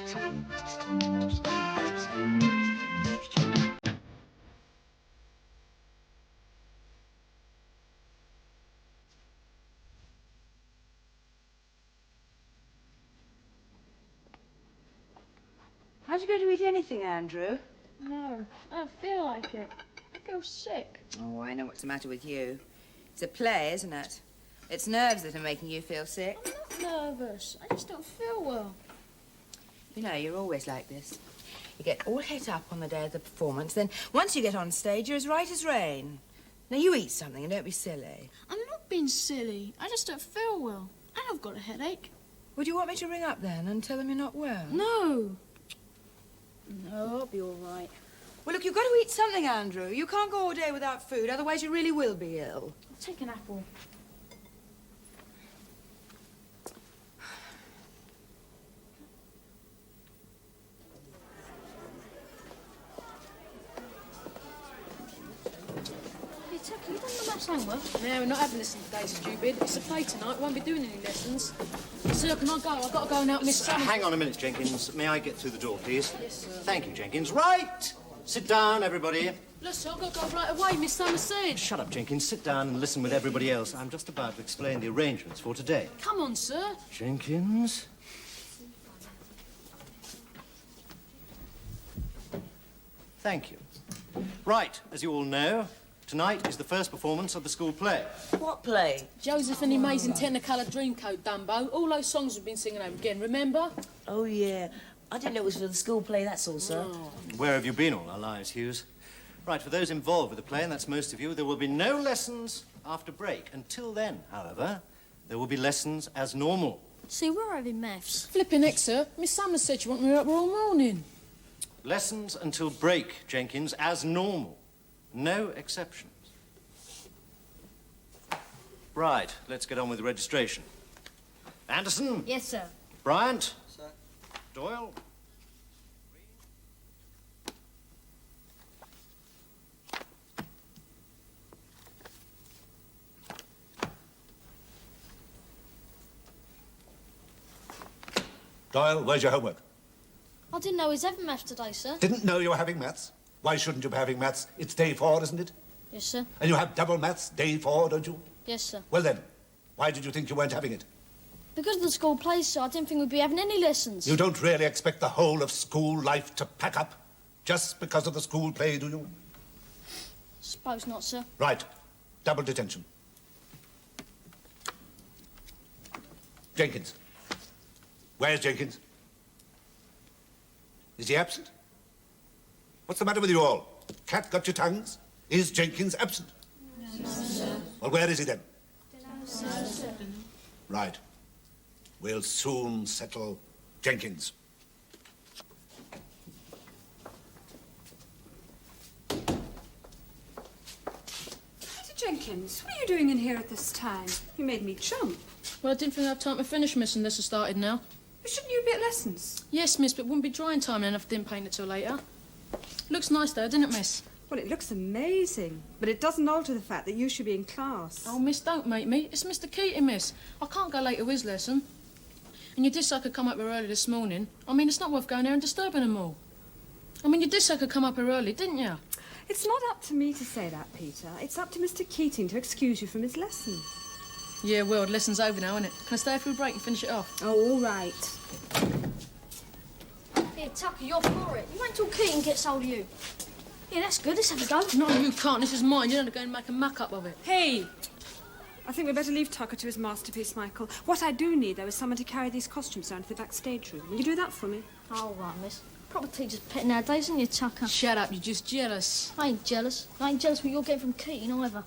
Aren't you going to eat anything, Andrew? No, I don't feel like it. I feel sick. Oh, I know what's the matter with you. It's a play, isn't it? It's nerves that are making you feel sick. I'm not nervous. I just don't feel well. You know, you're always like this. You get all het up on the day of the performance, then once you get on stage, you're as right as rain. Now, you eat something and don't be silly. I'm not being silly. I just don't feel well. And I've got a headache. Would you want me to ring up then and tell them you're not well? No. No, I'll be all right. Well, look, you've got to eat something, Andrew. You can't go all day without food, otherwise you really will be ill. I'll take an apple. Hey, Tucker, you done the maths homework? No, we're not having lessons today, stupid. It's a play tonight. We won't be doing any lessons. Sir, can I go? I've got to go and help Miss Summers. Hang on a minute, Jenkins. May I get through the door, please? Yes, sir. Thank you, Jenkins. Right! Sit down, everybody. Look, sir, I've got to go right away. Miss Summers said. Shut up, Jenkins. Sit down and listen with everybody else. I'm just about to explain the arrangements for today. Come on, sir. Jenkins? Thank you. Right, as you all know, tonight is the first performance of the school play. What play? Joseph and the Amazing Technicolor Dreamcoat, Dumbo. All those songs we've been singing over again, remember? Oh, yeah. I didn't know it was for the school play, that's all, sir. Oh. Where have you been all our lives, Hughes? Right, for those involved with the play, and that's most of you, there will be no lessons after break. Until then, however, there will be lessons as normal. See, we're having maths. Flipping heck, sir. Miss Summers said she wanted me up all morning. Lessons until break, Jenkins, as normal. No exceptions. Right, let's get on with the registration. Anderson? Yes, sir. Bryant? Sir. Doyle? Doyle, where's your homework? I didn't know he was having maths today, sir. Didn't know you were having maths? Why shouldn't you be having maths? It's day 4, isn't it? Yes, sir. And you have double maths day 4, don't you? Yes, sir. Well then, why did you think you weren't having it? Because of the school play, sir, I didn't think we'd be having any lessons. You don't really expect the whole of school life to pack up just because of the school play, do you? Suppose not, sir. Right. Double detention. Jenkins. Where's Jenkins? Is he absent? What's the matter with you all? Cat got your tongues? Is Jenkins absent? No, sir. Well, where is he then? No, sir. Right. We'll soon settle Jenkins. Peter Jenkins, what are you doing in here at this time? You made me jump. Well, I didn't think I'd have time to finish, miss, unless I started now. But shouldn't you be at lessons? Yes, miss, but it wouldn't be drying time then if I didn't paint it till later. Looks nice, though, didn't it, miss? Well, it looks amazing, but it doesn't alter the fact that you should be in class. Oh, miss, don't make me. It's Mr. Keating, miss. I can't go late to his lesson. And you did say I could come up here early this morning. I mean, it's not worth going there and disturbing them all. I mean, you did say I could come up here early, didn't you? It's not up to me to say that, Peter. It's up to Mr. Keating to excuse you from his lesson. Yeah, well, the lesson's over now, isn't it? Can I stay through break and finish it off? Oh, all right. Here, Tucker, you're for it. You wait till Keating gets hold of you. Yeah, that's good. Let's have a go. No, you can't. This is mine. You're not going to make a muck-up of it. Hey! I think we'd better leave Tucker to his masterpiece, Michael. What I do need, though, is someone to carry these costumes down to the backstage room. Will you do that for me? All right, miss. Proper teacher's pet nowadays, isn't you, Tucker? Shut up. You're just jealous. I ain't jealous. I ain't jealous what you're getting from Keating either.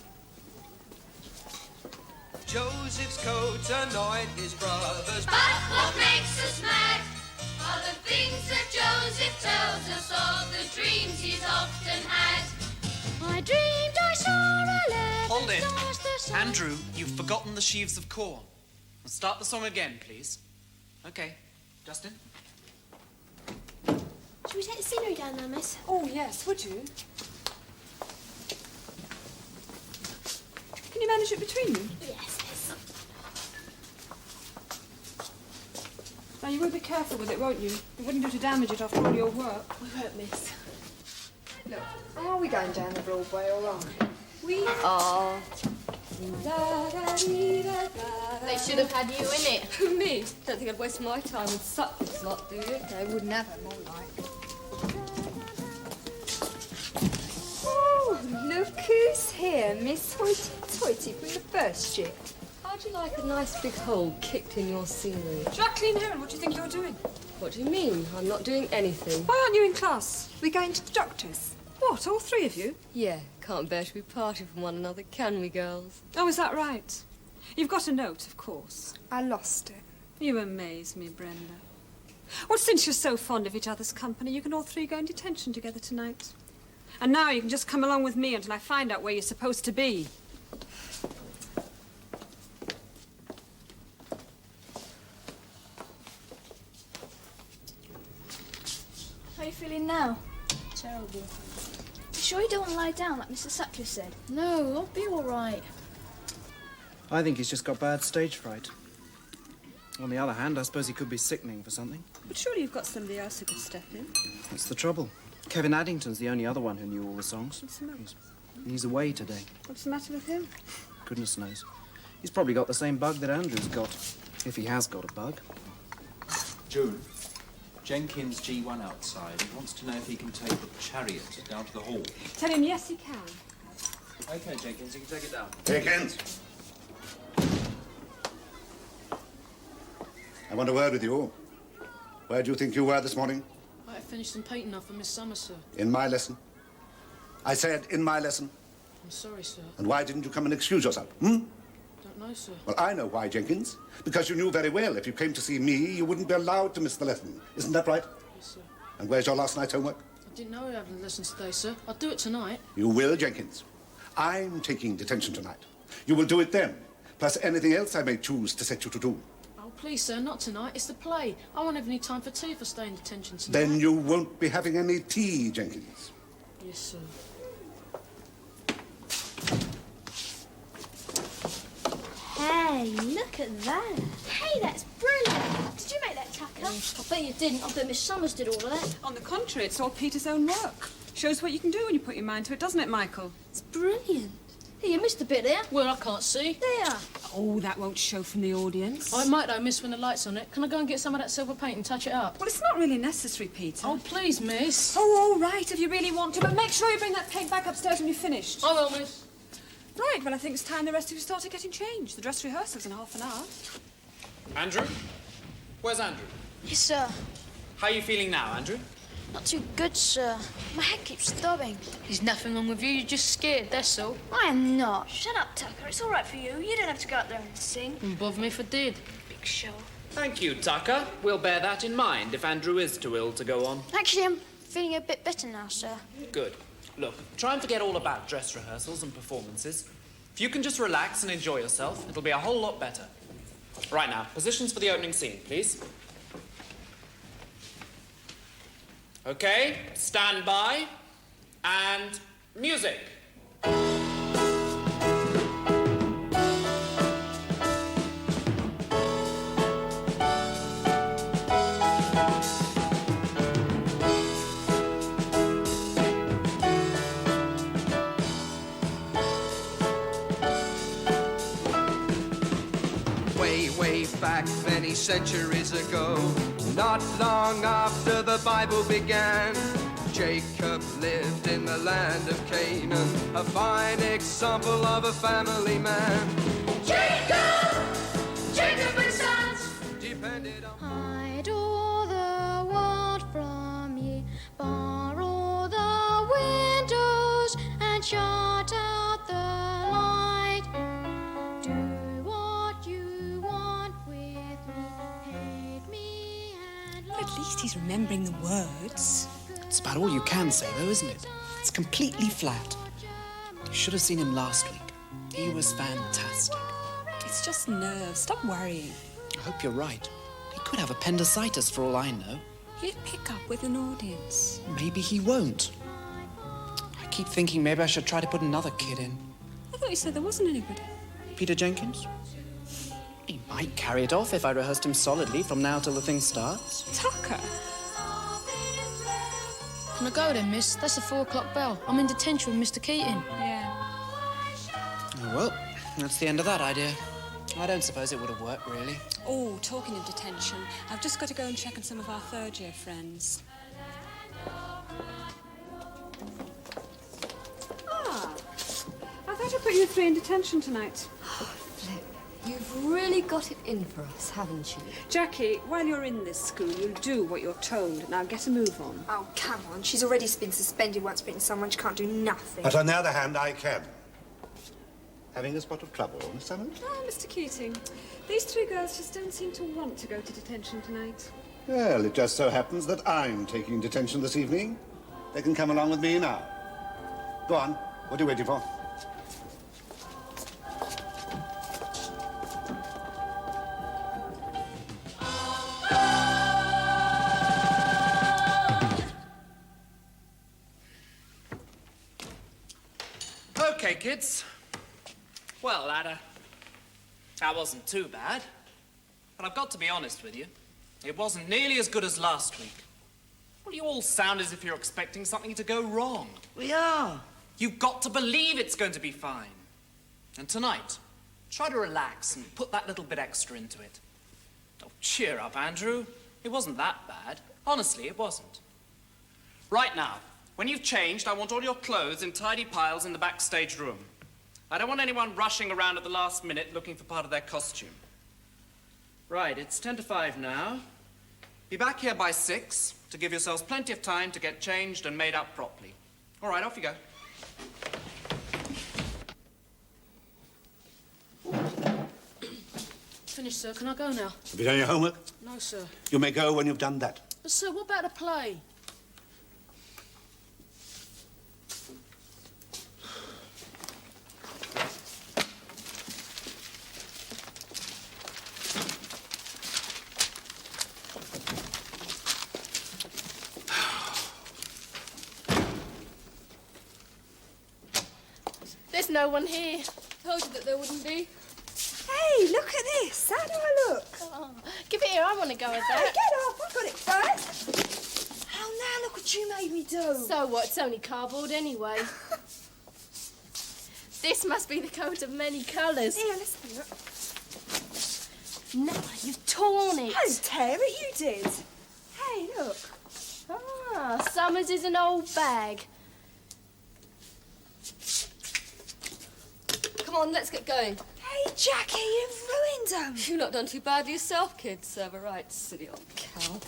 Joseph's coat annoyed his brothers. But what makes us mad are the things that Joseph tells us of, the dreams he's often had. I dreamed I saw a lamb. Hold it. Andrew, you've forgotten the sheaves of corn. Start the song again, please. Okay. Justin? Should we take the scenery down now, miss? Oh, yes, would you? Can you manage it between you? Yes, miss. Now, you will be careful with it, won't you? It wouldn't do to damage it after all your work. We won't, miss. Look, are we going down the Broadway all right? We are. They should have had you in it. Who, me? Don't think I'd waste my time with such a lot, do you? They wouldn't have it, more like. Oh, look who's here, Miss Hoity-Toity from the first year. How'd you like a nice big hole kicked in your scenery? Jacqueline Heron, what do you think you're doing? What do you mean? I'm not doing anything. Why aren't you in class? We're going to the doctor's. What, all three of you? Yeah, can't bear to be parted from one another, can we, girls? Oh, is that right? You've got a note, of course. I lost it. You amaze me, Brenda. Well, since you're so fond of each other's company, you can all three go in detention together tonight. And now you can just come along with me until I find out where you're supposed to be. How are you feeling now? Terrible. You sure you don't want to lie down like Mr. Sutcliffe said? No, I'll be all right. I think he's just got bad stage fright. On the other hand, I suppose he could be sickening for something. But surely you've got somebody else who could step in. That's the trouble. Kevin Addington's the only other one who knew all the songs. What's the matter? He's away today. What's the matter with him? Goodness knows. He's probably got the same bug that Andrew's got. If he has got a bug. June, Jenkins G1 outside. He wants to know if he can take the chariot down to the hall. Tell him yes, he can. Okay, Jenkins, you can take it down. Jenkins! I want a word with you. Where do you think you were this morning? I finished some painting off for Miss Summer, sir. In my lesson. I said in my lesson. I'm sorry, sir. And why didn't you come and excuse yourself, Don't know, sir. Well, I know why, Jenkins. Because you knew very well if you came to see me, you wouldn't be allowed to miss the lesson. Isn't that right? Yes, sir. And where's your last night's homework? I didn't know we were having a lesson today, sir. I'll do it tonight. You will, Jenkins. I'm taking detention tonight. You will do it then, plus anything else I may choose to set you to do. Oh, please, sir, not tonight. It's the play. I won't have any time for tea if I stay in detention tonight. Then you won't be having any tea, Jenkins. Yes, sir. Hey, look at that. Hey, that's brilliant. Did you make that, Tucker? I bet you didn't. I bet Miss Summers did all of that. On the contrary, it's all Peter's own work. Shows what you can do when you put your mind to it, doesn't it, Michael? It's brilliant. Hey, you missed a bit there. Well, I can't see. There. Oh, that won't show from the audience. I might, though, miss when the light's on it. Can I go and get some of that silver paint and touch it up? Well, it's not really necessary, Peter. Oh, please, miss. Oh, all right, if you really want to, but make sure you bring that paint back upstairs when you've finished. I will, miss. Right, well, I think it's time the rest of you started getting changed. The dress rehearsal's in half an hour. Andrew? Where's Andrew? Yes, sir. How are you feeling now, Andrew? Not too good, sir. My head keeps throbbing. There's nothing wrong with you. You're just scared, that's all. I am not. Shut up, Tucker. It's all right for you. You don't have to go out there and sing. Wouldn't bother me if I did. Big show. Thank you, Tucker. We'll bear that in mind if Andrew is too ill to go on. Actually, I'm feeling a bit better now, sir. Good. Look, try and forget all about dress rehearsals and performances. If you can just relax and enjoy yourself, it'll be a whole lot better. Right now, positions for the opening scene, please. Okay, stand by, and music. Way back many centuries ago, not long after the Bible began, Jacob lived in the land of Canaan, a fine example of a family man. Jacob! Jacob and Sons! Depended on... Hide all the world from ye, bar all the windows, and shut out the light. Do what you want with me, hate me and Well, at least he's remembering the words. It's about all you can say, though, isn't it? It's completely flat. You should have seen him last week. He was fantastic. It's just nerves. Stop worrying. I hope you're right. He could have appendicitis for all I know. He'll pick up with an audience. Maybe he won't. I keep thinking maybe I should try to put another kid in. I thought you said there wasn't anybody. Peter Jenkins? He might carry it off if I rehearsed him solidly from now till the thing starts. Tucker? Can I go then, miss? That's the 4 o'clock bell. I'm in detention with Mr. Keating. Yeah. Oh, well, that's the end of that idea. I don't suppose it would have worked, really. Oh, talking of detention, I've just got to go and check on some of our third-year friends. Ah, I thought I put you 3 in detention tonight. Flip, you've really got it in for us, haven't you? Jackie, while you're in this school, you'll do what you're told. Now get a move on. Oh, come on. She's already been suspended once, beating someone. She can't do nothing. But on the other hand, I can. Having a spot of trouble, Miss Summers? Oh, Mr. Keating, these 3 girls just don't seem to want to go to detention tonight. Well, it just so happens that I'm taking detention this evening. They can come along with me now. Go on. What are you waiting for? Okay, kids. Well, that wasn't too bad. But I've got to be honest with you. It wasn't nearly as good as last week. Well, you all sound as if you're expecting something to go wrong. We are. You've got to believe it's going to be fine. And tonight, try to relax and put that little bit extra into it. Oh, cheer up, Andrew. It wasn't that bad. Honestly, it wasn't. Right now, when you've changed, I want all your clothes in tidy piles in the backstage room. I don't want anyone rushing around at the last minute looking for part of their costume. Right, it's 10 to 5 now. Be back here by 6 to give yourselves plenty of time to get changed and made up properly. All right, off you go. Finished, sir. Can I go now? Have you done your homework? No, sir. You may go when you've done that. But, sir, what about the play? There's no one here. Told you that there wouldn't be. Hey, look at this. How do I look? Oh, give it here. I want to go with that. Get off. I got it first. Oh, now look what you made me do. So what? It's only cardboard anyway. This must be the coat of many colours. Here, let's have a look. No, you've torn it. I didn't tear it, you did. Hey, look. Ah, Summers is an old bag. Come on, let's get going. Hey, Jackie, you've ruined them. You've not done too badly yourself, kid. Serve her right, silly old cow.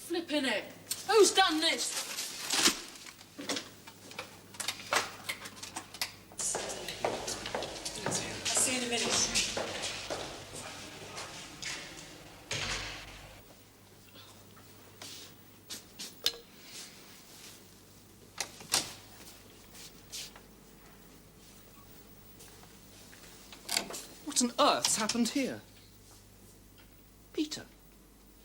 Flipping it. Who's done this? I'll see you in a minute. What on earth's happened here? Peter,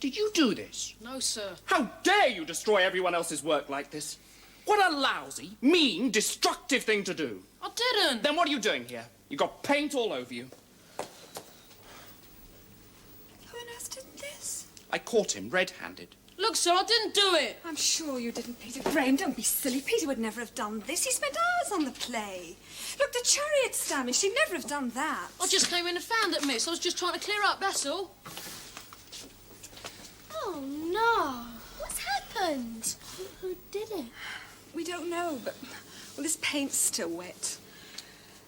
did you do this? No, sir. How dare you destroy everyone else's work like this? What a lousy, mean, destructive thing to do. I didn't. Then what are you doing here? You got paint all over you. Who on earth did this? I caught him red-handed. Look, sir, I didn't do it. I'm sure you didn't, Peter. Graham, don't be silly. Peter would never have done this. He spent hours on the play. Look, the chariot's damaged. She'd never have done that. I just came in and found it, miss. I was just trying to clear up, that's all. Oh, no. What's happened? Who did it? We don't know, but... Well, this paint's still wet.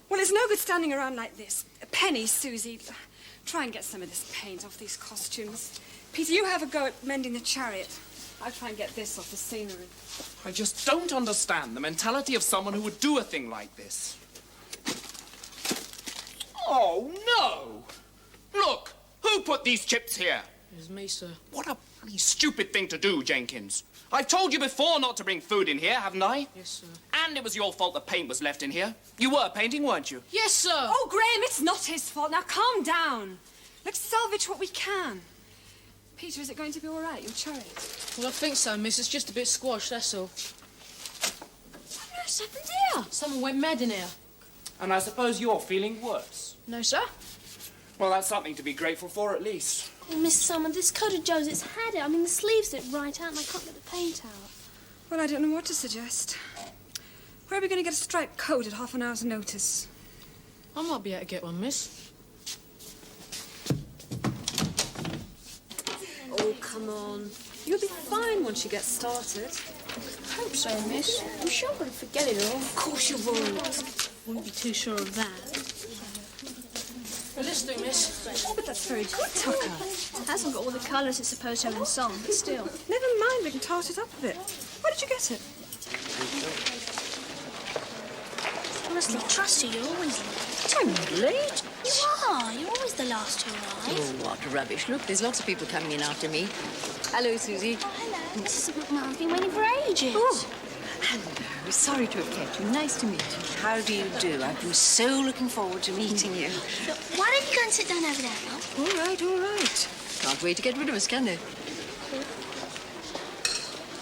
Well, it's no good standing around like this. Penny, Susie, try and get some of this paint off these costumes. Peter, you have a go at mending the chariot. I'll try and get this off the scenery. I just don't understand the mentality of someone who would do a thing like this. Oh, no! Look, who put these chips here? It was me, sir. What a bloody stupid thing to do, Jenkins. I've told you before not to bring food in here, haven't I? Yes, sir. And it was your fault the paint was left in here. You were painting, weren't you? Yes, sir. Oh, Graham, it's not his fault. Now, calm down. Let's salvage what we can. Peter, is it going to be all right, your chariot? Well, I think so, miss. It's just a bit squashed, that's all. What's happened here? Someone went mad in here. And I suppose you're feeling worse. No, sir. Well, that's something to be grateful for, at least. Well, Miss Summer, this coat of Joe's, it's had it. I mean, the sleeves are right out and I can't get the paint out. Well, I don't know what to suggest. Where are we going to get a striped coat at half an hour's notice? I might be able to get one, miss. Oh, come on. You'll be fine once you get started. I hope so, miss. I'm sure I'm going to forget it all. Of course you won't. Wouldn't be too sure of that. Well, this do, miss. Oh, but that's very good, Tucker. It hasn't got all the colours it's supposed to have in song, but still. Never mind, we can tart it up a bit. Where did you get it? Honestly, trust you, you're always late. I'm not late. You are. You're always the last to arrive. Oh, what rubbish. Look, there's lots of people coming in after me. Hello, Susie. Oh, hello. Mrs. McMahon, I've been waiting for ages. Oh, hello. Sorry to have kept you. Nice to meet you. How do you do? I've been so looking forward to meeting you. Look, why don't you go and sit down over there, Mum? All right, all right. Can't wait to get rid of us, can they?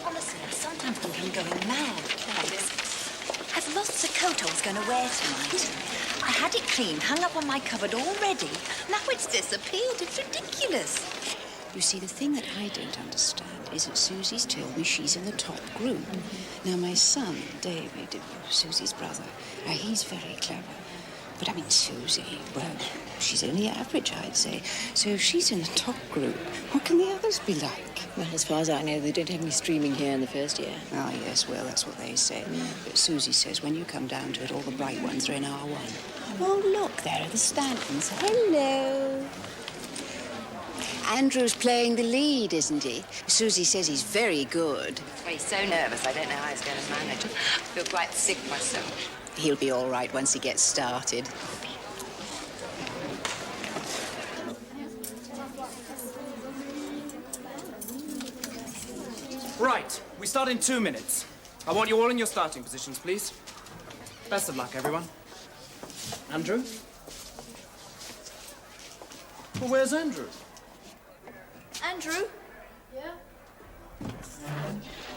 Honestly, I sometimes think I'm going mad. I've lost the coat I was going to wear tonight. I had it cleaned, hung up on my cupboard already. Now it's disappeared. It's ridiculous. You see, the thing that I don't understand is that Susie's told me she's in the top group. Now, my son, David, Susie's brother, he's very clever. But, I mean, Susie, well, she's only average, I'd say. So if she's in the top group, what can the others be like? Well, as far as I know, they don't have any streaming here in the first year. Ah, yes, well, that's what they say. But Susie says when you come down to it, all the bright ones are in R1. Oh, look, there are the Stantons. Hello. Andrew's playing the lead, isn't he? Susie says he's very good. Well, he's so nervous, I don't know how he's going to manage. I feel quite sick myself. He'll be all right once he gets started. Right, we start in 2 minutes. I want you all in your starting positions, please. Best of luck, everyone. Andrew? Well, where's Andrew? Andrew? Yeah?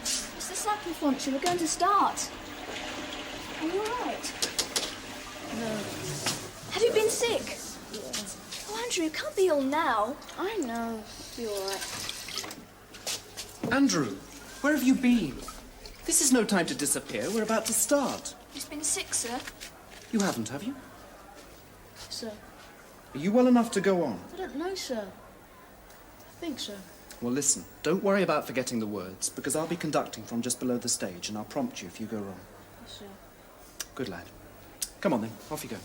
It's the second function. We're going to start. Are you all right? No. Have you been sick? Yeah. Oh, Andrew, you can't be ill now. I know. Be all right. Andrew, where have you been? This is no time to disappear. We're about to start. He's been sick, sir. You haven't, have you? Sir, Are you well enough to go on? I don't know, sir. I think so. Well, listen, don't worry about forgetting the words, because I'll be conducting from just below the stage, and I'll prompt you if you go wrong. Yes, sir. Good lad. Come on, then. Off you go.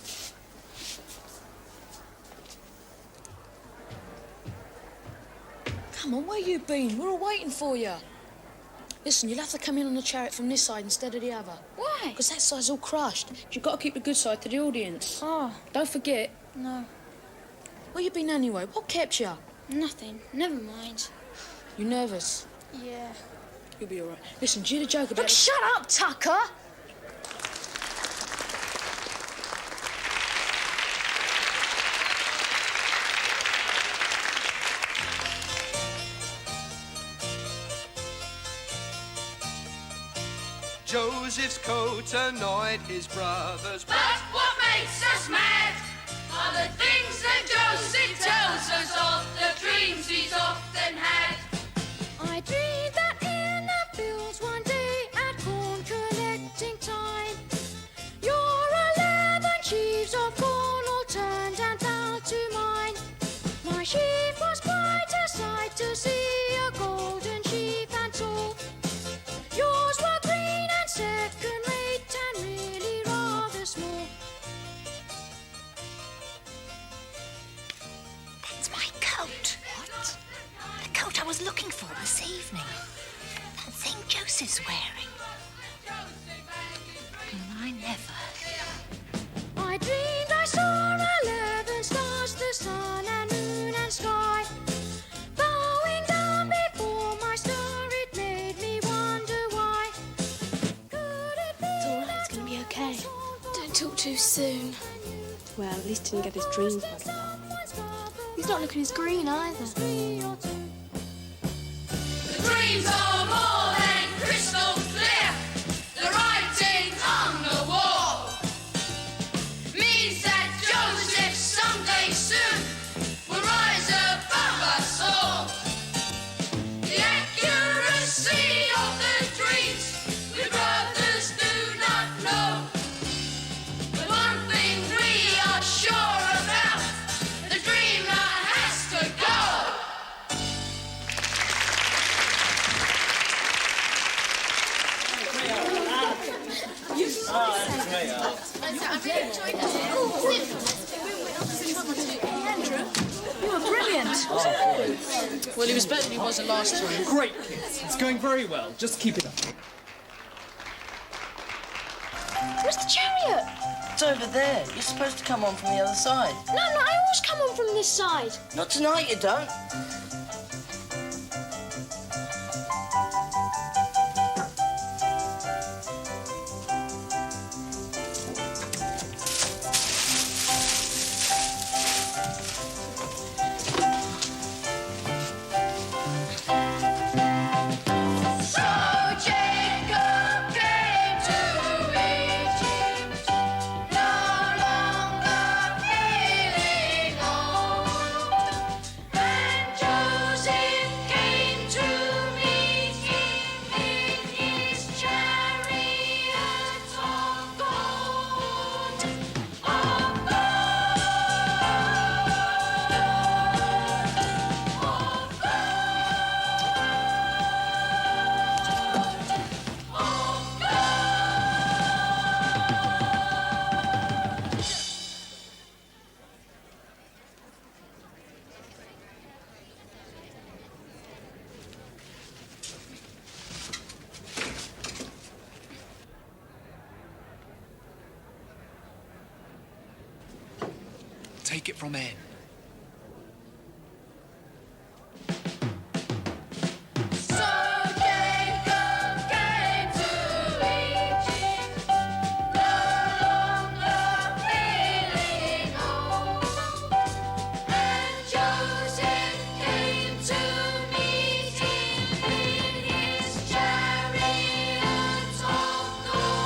Come on, where you been? We're all waiting for you. Listen, you'll have to come in on the chariot from this side instead of the other. Why? Because that side's all crushed. You've got to keep the good side to the audience. Oh. Don't forget. No. Where you been anyway? What kept you? Nothing. Never mind. You nervous? Yeah. You'll be all right. Listen, do you the joke about... Look, shut up, Tucker! Joseph's coat annoyed his brothers. But what makes us mad are the things that Joseph tells us of, the dreams he's often had. I dreamed that in the fields one day at corn collecting time, your 11 sheaves of corn all turned and fell to mine. My sheaf was quite a sight to see, a golden sheaf and tall. Yours were green and second rate and really rather small. That's my coat. What? The coat I was looking for this evening. That thing Joseph's wearing. I never. I dreamed I saw 11 stars, the sun and moon and sky, bowing down before my star. It made me wonder why. It's all right. It's going to be okay. Don't talk too soon. Well, at least he didn't get his dreams muddled up. He's not looking as green either. The dreams are more than crystal clear. The writing's on the wall. Means that Joseph someday soon will rise above us all. The accuracy of the dreams we brothers do not know. But one thing we are sure about, the dreamer has to go. Andrew, you were brilliant. Well, he was better than he was the last time. Great, kids. It's going very well. Just keep it up. Where's the chariot? It's over there. You're supposed to come on from the other side. No, I always come on from this side. Not tonight, you don't. So Jacob came to Egypt, no longer feeling old. And Joseph came to meet him in his chariot of gold. Of Take it from Anne. So Jacob came to Egypt, no longer feeling old. And Joseph came to meet him in his chariot of gold.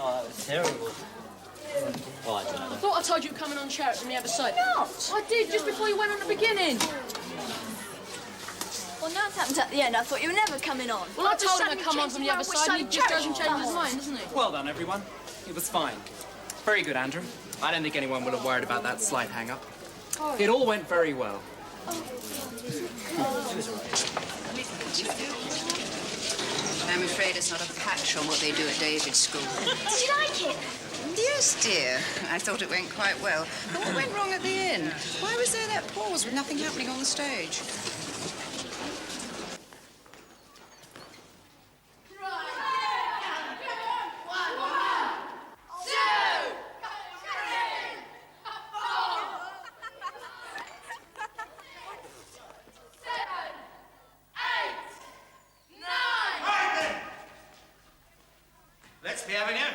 Oh, that was terrible. Oh, I don't know. I thought I told you coming on chariot from the other side. Not. I did, just before you went on the beginning. Well, now it's happened at the end. I thought you were never coming on. Well, I told him to come on from the other side, and he just doesn't change his mind, doesn't he? Well done, everyone. It was fine. Very good, Andrew. I don't think anyone would have worried about that slight hang-up. It all went very well. I'm afraid it's not a patch on what they do at David's school. Did you like it? Yes, dear. I thought it went quite well. But what went wrong at the end? Why was there that pause with nothing happening on the stage? Let's be having it.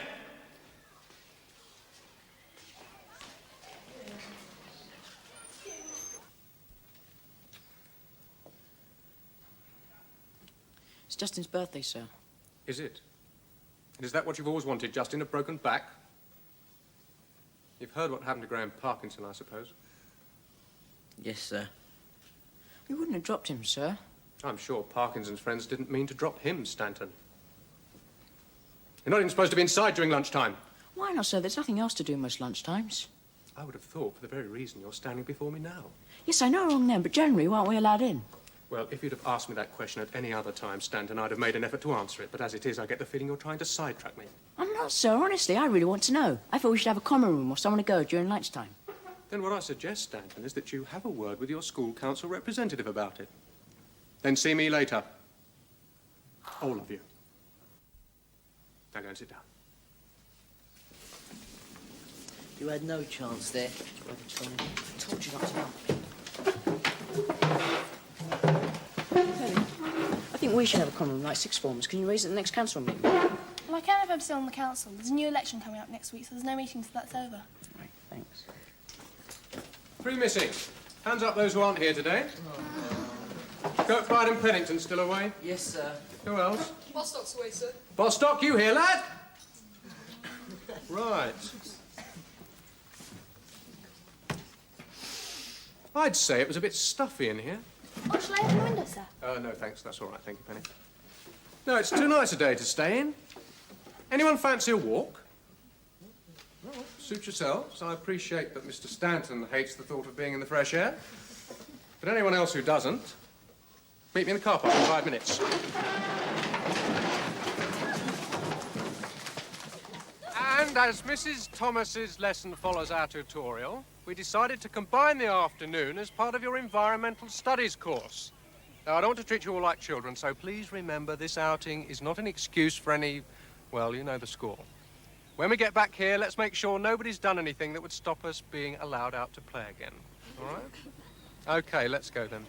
It's Justin's birthday, sir. Is it? And is that what you've always wanted, Justin, a broken back? You've heard what happened to Graham Parkinson, I suppose. Yes, sir. We wouldn't have dropped him, sir. I'm sure Parkinson's friends didn't mean to drop him, Stanton. You're not even supposed to be inside during lunchtime. Why not, sir? There's nothing else to do most lunchtimes. I would have thought for the very reason you're standing before me now. Yes, I know we're wrong then, but generally, why aren't we allowed in? Well, if you'd have asked me that question at any other time, Stanton, I'd have made an effort to answer it. But as it is, I get the feeling you're trying to sidetrack me. I'm not, sir. Honestly, I really want to know. I thought we should have a common room or somewhere to go during lunchtime. Then what I suggest, Stanton, is that you have a word with your school council representative about it. Then see me later. All of you. Now go and sit down. You had no chance there. I told you not to help me. I think we should have a common room like sixth formers. Can you raise it at the next council meeting? Well, I can if I'm still on the council. There's a new election coming up next week, so there's no meeting till that's over. Right, thanks. 3 missing. Hands up those who aren't here today. Kirkbride and Pennington still away? Yes, sir. Who else? Bostock's away, sir. Bostock, you here, lad? Right. I'd say it was a bit stuffy in here. Oh, shall I open the window, sir? No, thanks. That's all right. Thank you, Penny. No, it's too nice a day to stay in. Anyone fancy a walk? Suit yourselves. I appreciate that Mr. Stanton hates the thought of being in the fresh air. But anyone else who doesn't, meet me in the car park in 5 minutes. And as Mrs. Thomas's lesson follows our tutorial, we decided to combine the afternoon as part of your environmental studies course. Now, I don't want to treat you all like children, so please remember this outing is not an excuse for any, well, you know the score. When we get back here, let's make sure nobody's done anything that would stop us being allowed out to play again. All right? Okay, let's go then.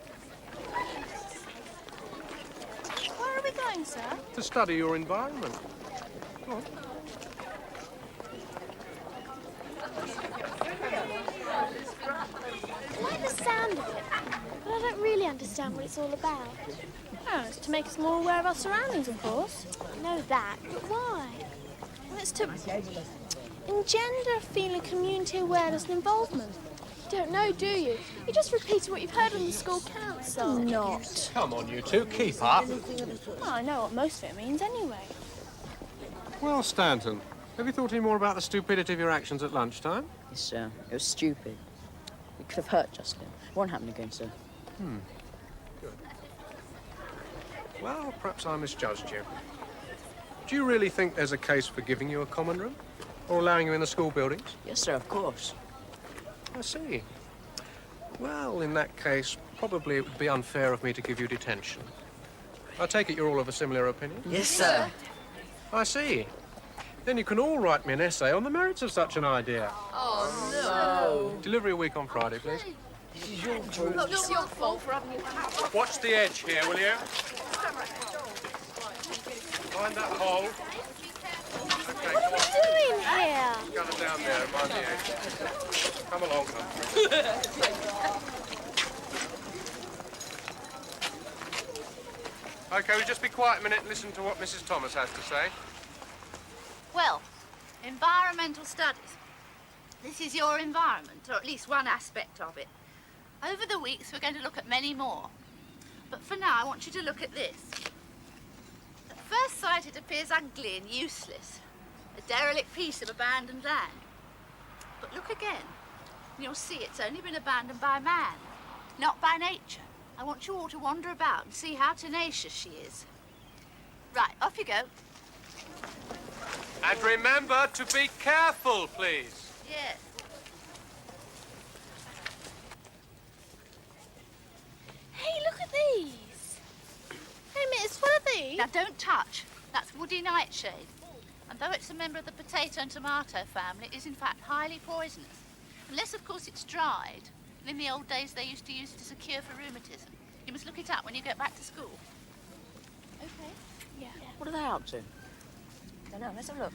Where are we going, sir? To study your environment. Go on. I like the sound of it, but I don't really understand what it's all about. Oh, it's to make us more aware of our surroundings, of course. I know that, but why? Well, it's to engender a feeling of community awareness and involvement. You don't know, do you? You just repeated what you've heard on the school council. Not. Come on, you two, keep up. Well, I know what most of it means anyway. Well, Stanton, have you thought any more about the stupidity of your actions at lunchtime? Yes, sir. It was stupid. It could have hurt Justin. It won't happen again, sir. Good. Well, perhaps I misjudged you. Do you really think there's a case for giving you a common room? Or allowing you in the school buildings? Yes, sir, of course. I see. Well, in that case, probably it would be unfair of me to give you detention. I take it you're all of a similar opinion? Yes, sir. I see. Then you can all write me an essay on the merits of such an idea. Oh, no. Delivery a week on Friday, please. This is your fault. Look, it's your fault for having you. Watch the edge here, will you? Find that hole. Okay, What are we doing here? Gather down there and mind the edge. Come along, Okay, we'll just be quiet a minute and listen to what Mrs. Thomas has to say. Well, environmental studies. This is your environment, or at least one aspect of it. Over the weeks, we're going to look at many more. But for now, I want you to look at this. At first sight, it appears ugly and useless. A derelict piece of abandoned land. But look again, and you'll see it's only been abandoned by man, not by nature. I want you all to wander about and see how tenacious she is. Right, off you go. And remember to be careful, please. Yes. Hey, look at these. Hey, miss, what are these? Now, don't touch. That's woody nightshade. And though it's a member of the potato and tomato family, it is in fact highly poisonous. Unless, of course, it's dried. And in the old days, they used to use it as a cure for rheumatism. You must look it up when you get back to school. Okay. Yeah. What are they up to? Don't know. Let's have a look.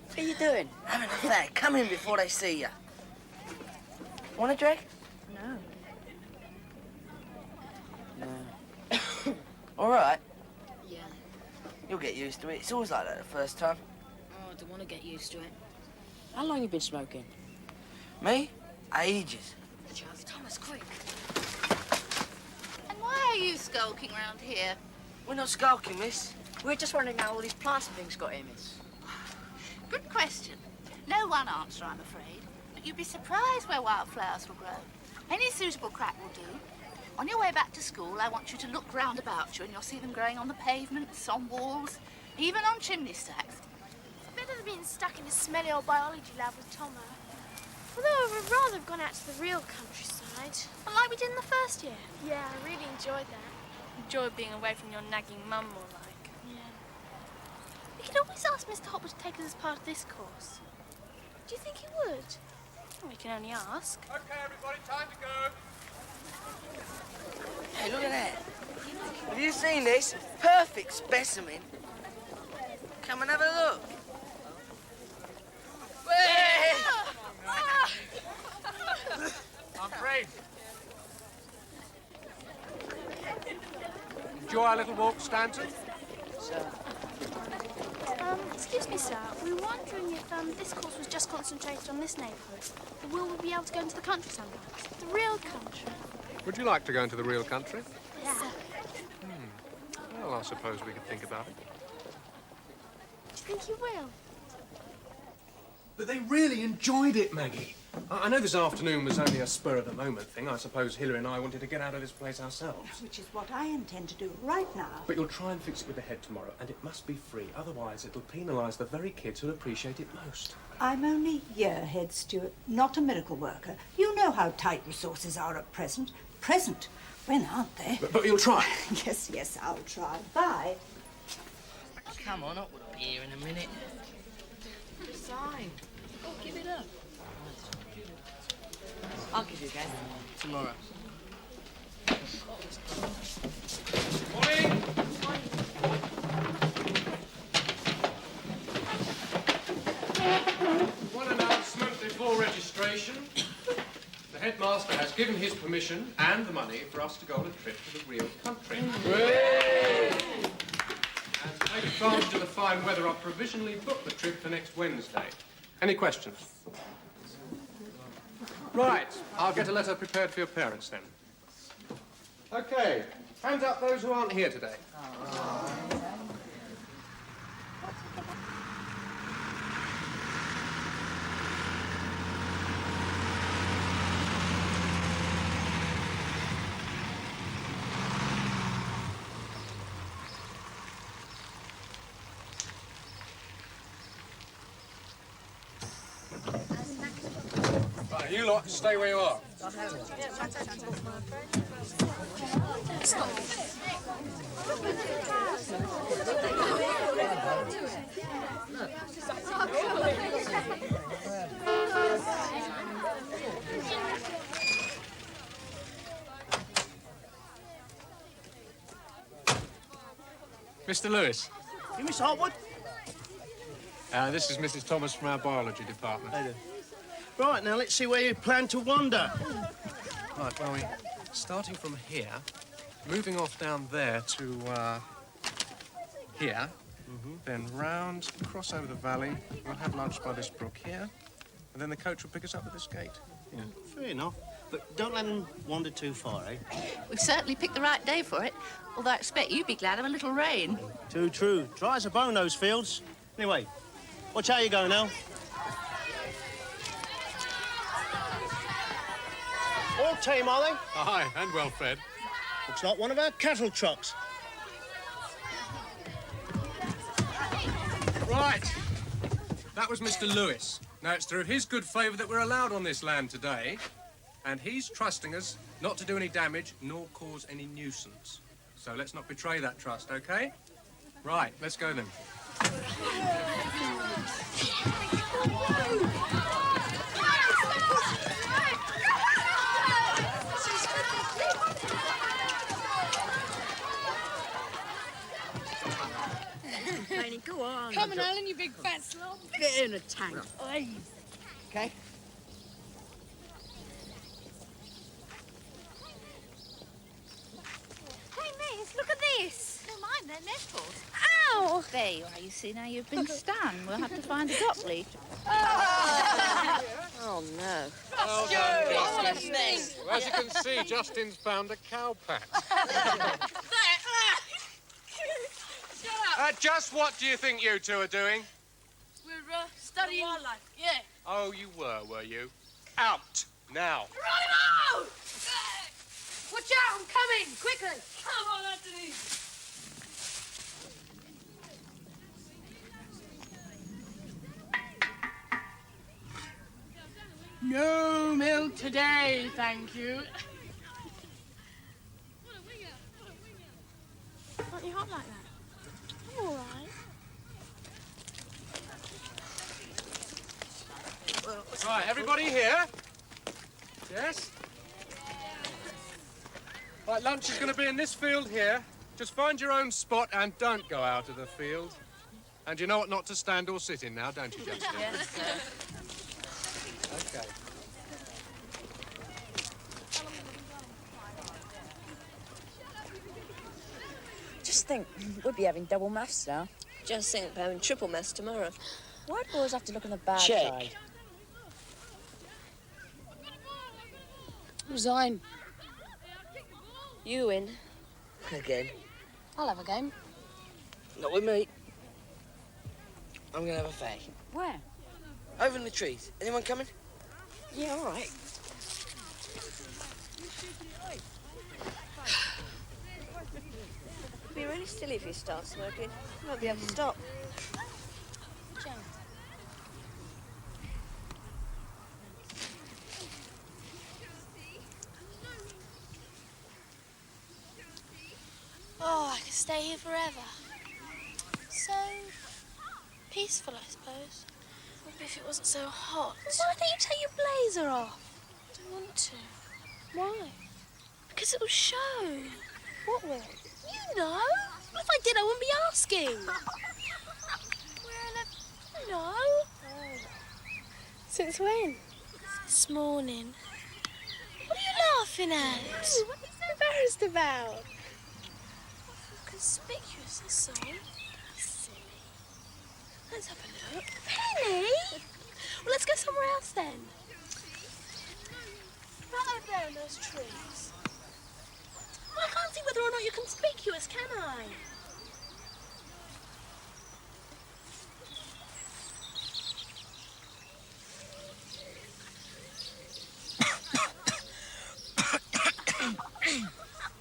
What are you doing? Having a fag. Come in before they see you. Want a drink? No. No. All right. Yeah. You'll get used to it. It's always like that the first time. Oh, I don't want to get used to it. How long you been smoking? Me? Ages. Thomas, quick. And why are you skulking round here? We're not skulking, miss. We're just wondering how all these plaster things got here, miss. Good question. No one answer, I'm afraid. But you'd be surprised where wildflowers will grow. Any suitable crack will do. On your way back to school, I want you to look round about you and you'll see them growing on the pavements, on walls, even on chimney stacks. It's better than being stuck in a smelly old biology lab with Tomo. Although I would rather have gone out to the real countryside. And like we did in the first year. Yeah, I really enjoyed that. Enjoyed being away from your nagging mum more like. Yeah. We could always ask Mr. Hopper to take us as part of this course. Do you think he would? We can only ask. Okay, everybody, time to go. Hey, look at that. Have you seen this? Perfect specimen. Come and have a look. I'm afraid. Enjoy our little walk, Stanton. Excuse me, sir. We were wondering if this course was just concentrated on this neighbourhood, or will we be able to go into the country sometimes? The real country. Would you like to go into the real country? Yeah. Well, I suppose we could think about it. Do you think you will? But they really enjoyed it, Maggie. I know this afternoon was only a spur-of-the-moment thing. I suppose Hilary and I wanted to get out of this place ourselves. Which is what I intend to do right now. But you'll try and fix it with the head tomorrow, and it must be free. Otherwise, it'll penalise the very kids who'll appreciate it most. I'm only year head steward, not a miracle worker. You know how tight resources are at present. Present? When aren't they? But you'll try. Yes, I'll try. Bye. Come on, up with a beer in a minute. Sign. Oh, give it up. I'll give you a game. Tomorrow. Morning. One announcement before registration. The headmaster has given his permission and the money for us to go on a trip to the real country. And to take advantage of the fine weather, I've provisionally booked the trip for next Wednesday. Any questions? Right, I'll get a letter prepared for your parents then. Okay, hands up those who aren't here today. Right, you lot stay where you are. Mr. Lewis. You Miss Hotwood? This is Mrs. Thomas from our biology department. Hey there. Right, now let's see where you plan to wander. Right, well, we're starting from here, moving off down there to here, then round, cross over the valley. We'll have lunch by this brook here, and then the coach will pick us up at this gate. Yeah, fair enough. But don't let them wander too far, eh? We've certainly picked the right day for it, although I expect you'd be glad of a little rain. Too true. Dry as a bone, those fields. Anyway, watch how you go now. All tame, are they? Aye, and well fed. Looks like one of our cattle trucks. Right. That was Mr. Lewis. Now, it's through his good favour that we're allowed on this land today, and he's trusting us not to do any damage nor cause any nuisance. So let's not betray that trust, OK? Right, let's go then. Go on. Come on, Alan, you big fat slob. Get in a tank. Oi. Okay. Hey, miss, look at this. Don't mind, they're nettles. Ow! There you are, you see, now you've been stung. We'll have to find a drop leaf. Oh, no. Well done, Justin. Well, as you can see, Justin's found a cow patch. Shut up. Just what do you think you two are doing? We're studying wildlife. Yeah. Oh, you were you? Out, now. Geronimo! Watch out, I'm coming, quickly. Come on, Anthony. No milk today, thank you. Aren't you hot like that? I'm all right. Right, everybody here? Yes? Right, lunch is going to be in this field here. Just find your own spot and don't go out of the field. And you know what not to stand or sit in now, don't you, Justin? Yes, sir. Okay. Just think, we'll be having double maths now. Just think we're having triple maths tomorrow. Why do boys have to look on the bad Check. side? Resign. You win. Again. I'll have a game. Not with me. I'm gonna have a fag. Where? Over in the trees. Anyone coming? Yeah, all right. It'd be really silly if you start smoking. You won't be able to stop. Oh, I could stay here forever. So peaceful, I suppose. Maybe if it wasn't so hot. Why don't you take your blazer off? I don't want to. Why? Because it'll show. What will? You know. If I did, I wouldn't be asking. No. Oh. Since when? This morning. What are you laughing at? What are you so embarrassed about? Conspicuous, that's all. Silly. Let's have a look. Penny! Well, let's go somewhere else then. Right over there in those trees. Well, I can't see whether or not you're conspicuous, can I?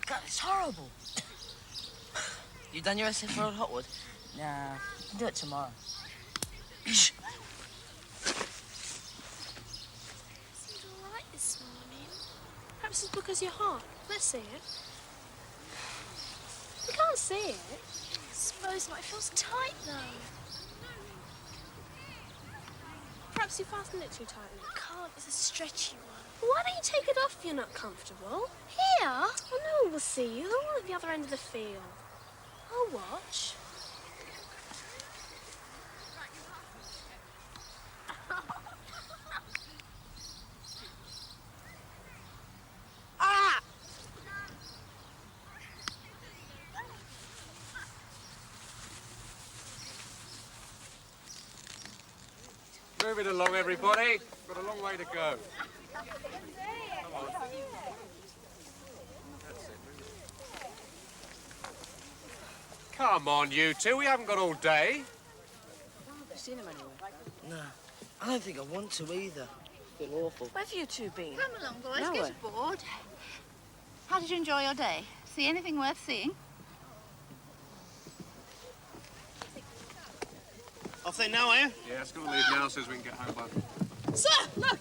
God, it's horrible. You done your essay for Old Hotwood? Nah, I'll do it tomorrow. Shh. Seemed all right this morning. Perhaps it's because you're hot. Let's see it. We can't see it. I suppose not. It feels tight, though. Perhaps you fastened it too tightly. I can't. It's a stretchy one. Why don't you take it off if you're not comfortable? Here? Oh, no one will see you. They're all at the other end of the field. I'll watch. Ah! Move it along, everybody. Got a long way to go. Come on. That's it. Come on, you two. We haven't got all day. Have you seen him anywhere? No, I don't think I want to either. I feel awful. Where have you two been? Come along, boys. Nowhere. Get aboard. How did you enjoy your day? See anything worth seeing? Off there now, are you? Yeah, it's got to leave now so we can get home by... Sir, look!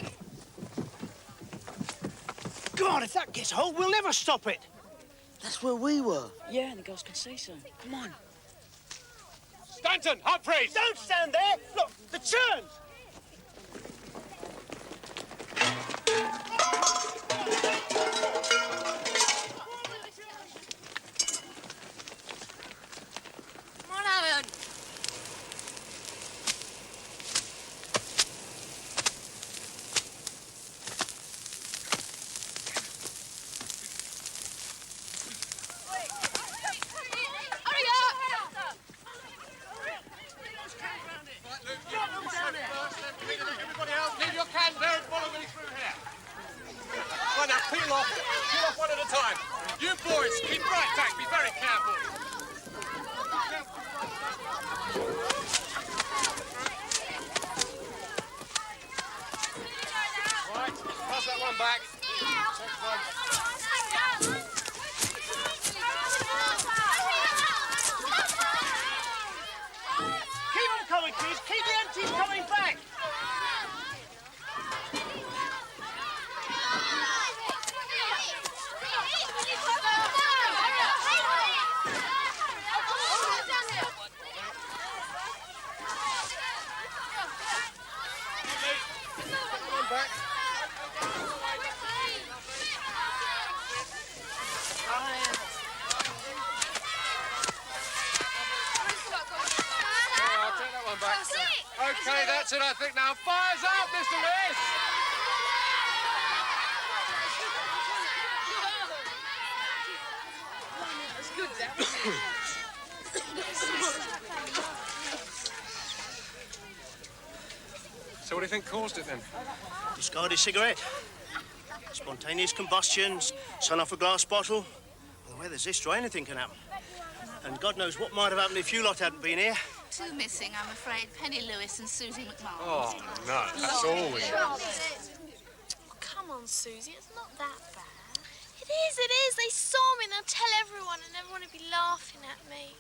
God, if that gets hold, we'll never stop it. That's where we were. Yeah, and the girls can say so. Come on. Stanton, Humphreys! Don't stand there. Look, the churns. Come on, Alan. Hurry up! Everybody else, leave your can there and follow me through here. Right, now, peel off one at a time. You boys, keep right back, be very careful. one back. Keep them coming, kids. Keep the empties coming back. Okay, that's it, I think. Now, fire's out, Mr. Lewis! That's good, that was So what do you think caused it, then? Discarded cigarette. Spontaneous combustion, sun off a glass bottle. Well, where there's this draw, anything can happen. And God knows what might have happened if you lot hadn't been here. Two missing, I'm afraid. Penny Lewis and Susie McMahon. Oh, no, that's all we know. Come on, Susie, it's not that bad. It is. They saw me and they'll tell everyone and everyone will be laughing at me.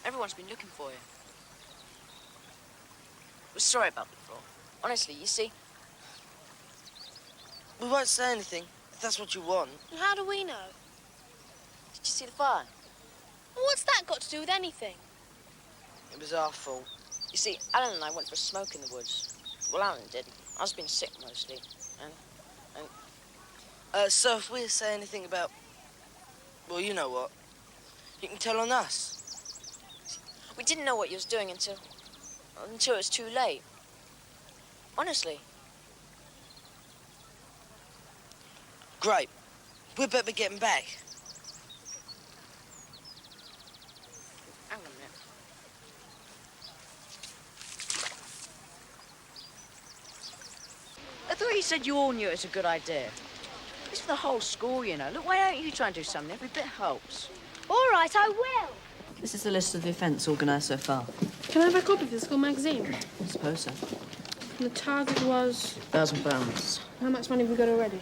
Everyone's been looking for you. We're sorry about before. Honestly, you see... We won't say anything, if that's what you want. And how do we know? Did you see the fire? Well, what's that got to do with anything? It was our fault. You see, Alan and I went for a smoke in the woods. Well, Alan didn't. I was being sick mostly. So if we say anything about... Well, you know what. You can tell on us. We didn't know what you was doing until it was too late. Honestly. Great. We'd better be getting back. Hang on a minute. I thought you said you all knew it was a good idea. It's for the whole school, you know. Look, why don't you try and do something? Every bit helps. All right, I will. This is the list of the events organised so far. Can I have a copy of the school magazine? I suppose so. And the target was... £1,000. How much money have we got already?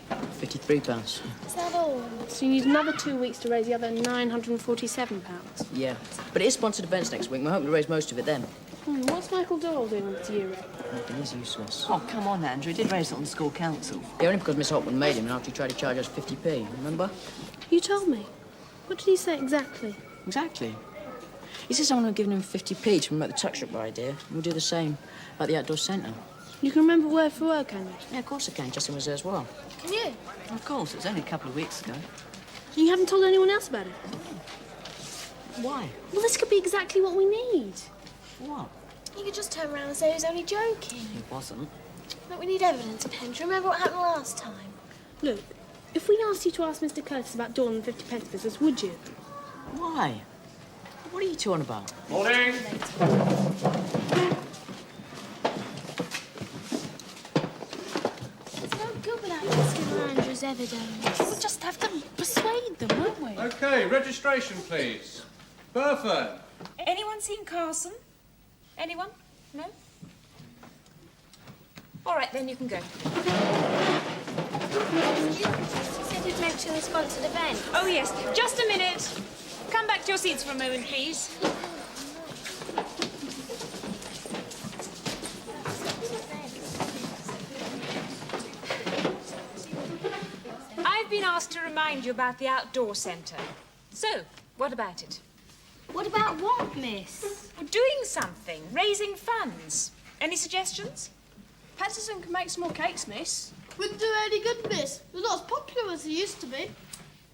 £53. Is that all? So you need another 2 weeks to raise the other £947. Yeah. But it is sponsored events next week. We're hoping to raise most of it then. What's Michael Doyle doing on his year rate? Nothing is useless. Oh, come on, Andrew. He did raise it on the school council. Yeah, only because Miss Hopwood made him and after he tried to charge us 50p, remember? You told me. What did he say exactly? Exactly. He said someone had given him 50p to promote the tuck shop idea. We'll do the same about the outdoor centre. You can remember word for word, can you? Yeah, of course I can. Justin was there as well. Can you? Of course, it was only a couple of weeks ago. You haven't told anyone else about it? Why? Well, this could be exactly what we need. What? You could just turn around and say he was only joking. It wasn't. But we need evidence, Pen. Do you remember what happened last time? Look, if we asked you to ask Mr. Curtis about Dawn and the 50p business, would you? Why? What are you two on about? Morning. It's no good without Mr. Andrew's evidence. We'll just have to persuade them, won't we? Okay, registration, please. Burford. Anyone seen Carson? Anyone? No? All right, then you can go. She said he'd make to a sponsored event. Oh, yes. Just a minute. Come back to your seats for a moment, please. I've been asked to remind you about the outdoor centre. So, what about it? What about what, miss? We're doing something, raising funds. Any suggestions? Patterson can make some more cakes, miss. Wouldn't do any good, miss. We're not as popular as they used to be.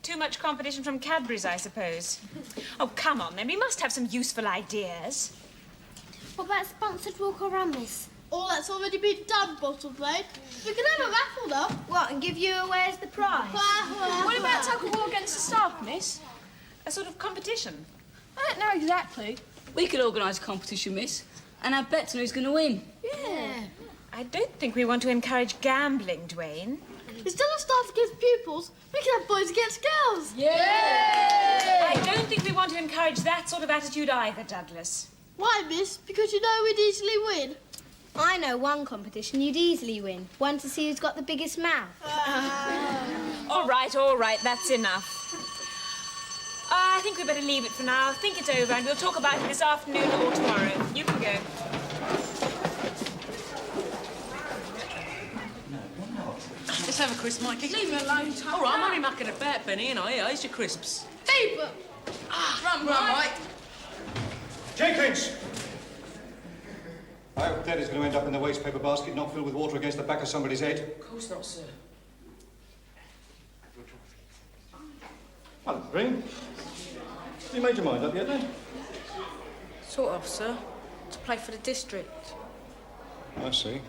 Too much competition from Cadbury's, I suppose. Oh, come on, then. We must have some useful ideas. What about a sponsored walk or run, miss? All that's already been done, Bottle-Blade. We can have a raffle, though. What, and give you away as the prize? What about tug-of-war against the staff, miss? A sort of competition? I don't know exactly. We could organise a competition, miss. And have bets on who's going to win. Yeah. I don't think we want to encourage gambling, Dwayne. Instead of staff against pupils, we can have boys against girls. I don't think we want to encourage that sort of attitude either, Douglas. Why, miss? Because you know we'd easily win. I know one competition you'd easily win. One to see who's got the biggest mouth. All right, that's enough. I think we better leave it for now. Think it over, and we'll talk about it this afternoon or tomorrow. You can go. Let's have a crisp, Mikey. Leave me alone, Tom. All right, I'm only mucking about, Benny, and here's your crisps. Paper! Run, Mike. Jenkins! I hope that is going to end up in the waste paper basket, not filled with water against the back of somebody's head. Of course not, sir. Hello, Green. You made your mind up yet, then? Sort of, sir. To play for the district. I see.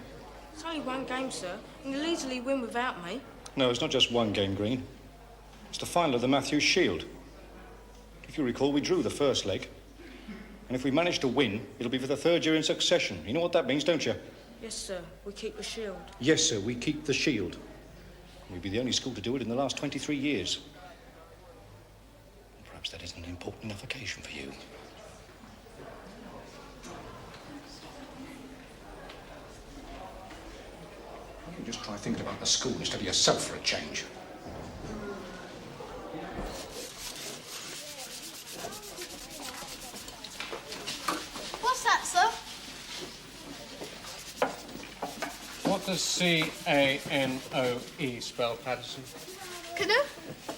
It's only one game, sir, and you'll easily win without me. No, it's not just one game, Green. It's the final of the Matthews Shield. If you recall, we drew the first leg. And if we manage to win, it'll be for the third year in succession. You know what that means, don't you? Yes, sir. We keep the shield. Yes, sir, we keep the Shield. We'll be the only school to do it in the last 23 years. Perhaps that isn't an important enough occasion for you. You just try thinking about the school instead of yourself for a change. What's that, sir? What does C-A-N-O-E spell, Patterson? Canoe?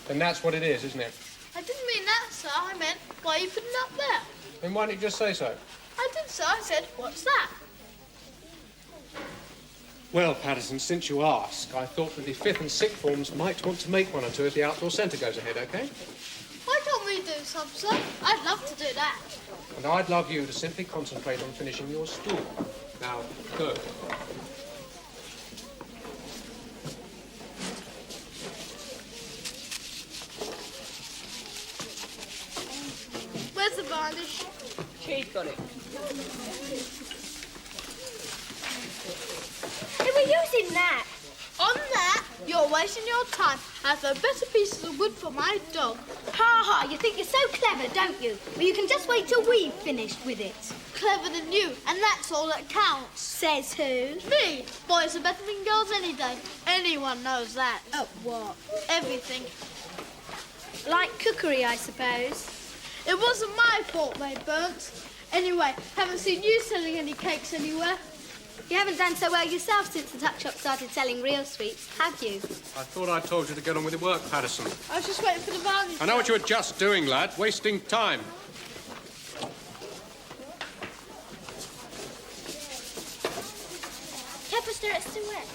Then that's what it is, isn't it? I didn't mean that, sir. I meant, why are you putting it up there? Then why didn't you just say so? I did, sir. I said, what's that? Well, Patterson, since you ask, I thought that the 5th and 6th forms might want to make one or two if the outdoor centre goes ahead, OK? Why can't we do some, sir? I'd love to do that. And I'd love you to simply concentrate on finishing your stool. Now, go. Where's the varnish? She's got it. Hey, we're using that. On that, you're wasting your time. I have better pieces of wood for my dog. Ha ha, you think you're so clever, don't you? Well, you can just wait till we've finished with it. Clever than you, and that's all that counts. Says who? Me. Boys are better than girls any day. Anyone knows that. Oh, what? Everything. Like cookery, I suppose. It wasn't my fault they burnt. Anyway, haven't seen you selling any cakes anywhere. You haven't done so well yourself since the tuck shop started selling real sweets, have you? I thought I told you to get on with your work, Patterson. I was just waiting for the varnish. I know what you were just doing, lad. Wasting time. Pepper stir, it's too wet.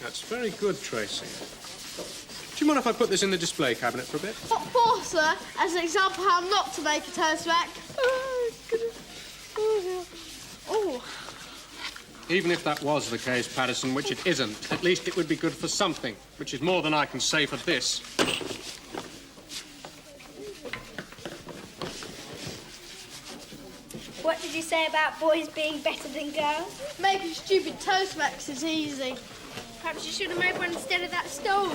That's very good, Tracy. Do you mind if I put this in the display cabinet for a bit? What for, sir? As an example how not to make a toast rack. Oh. Even if that was the case, Patterson, which it isn't, at least it would be good for something, which is more than I can say for this. What did you say about boys being better than girls? Making stupid toast racks is easy. Perhaps you should have made one instead of that stool.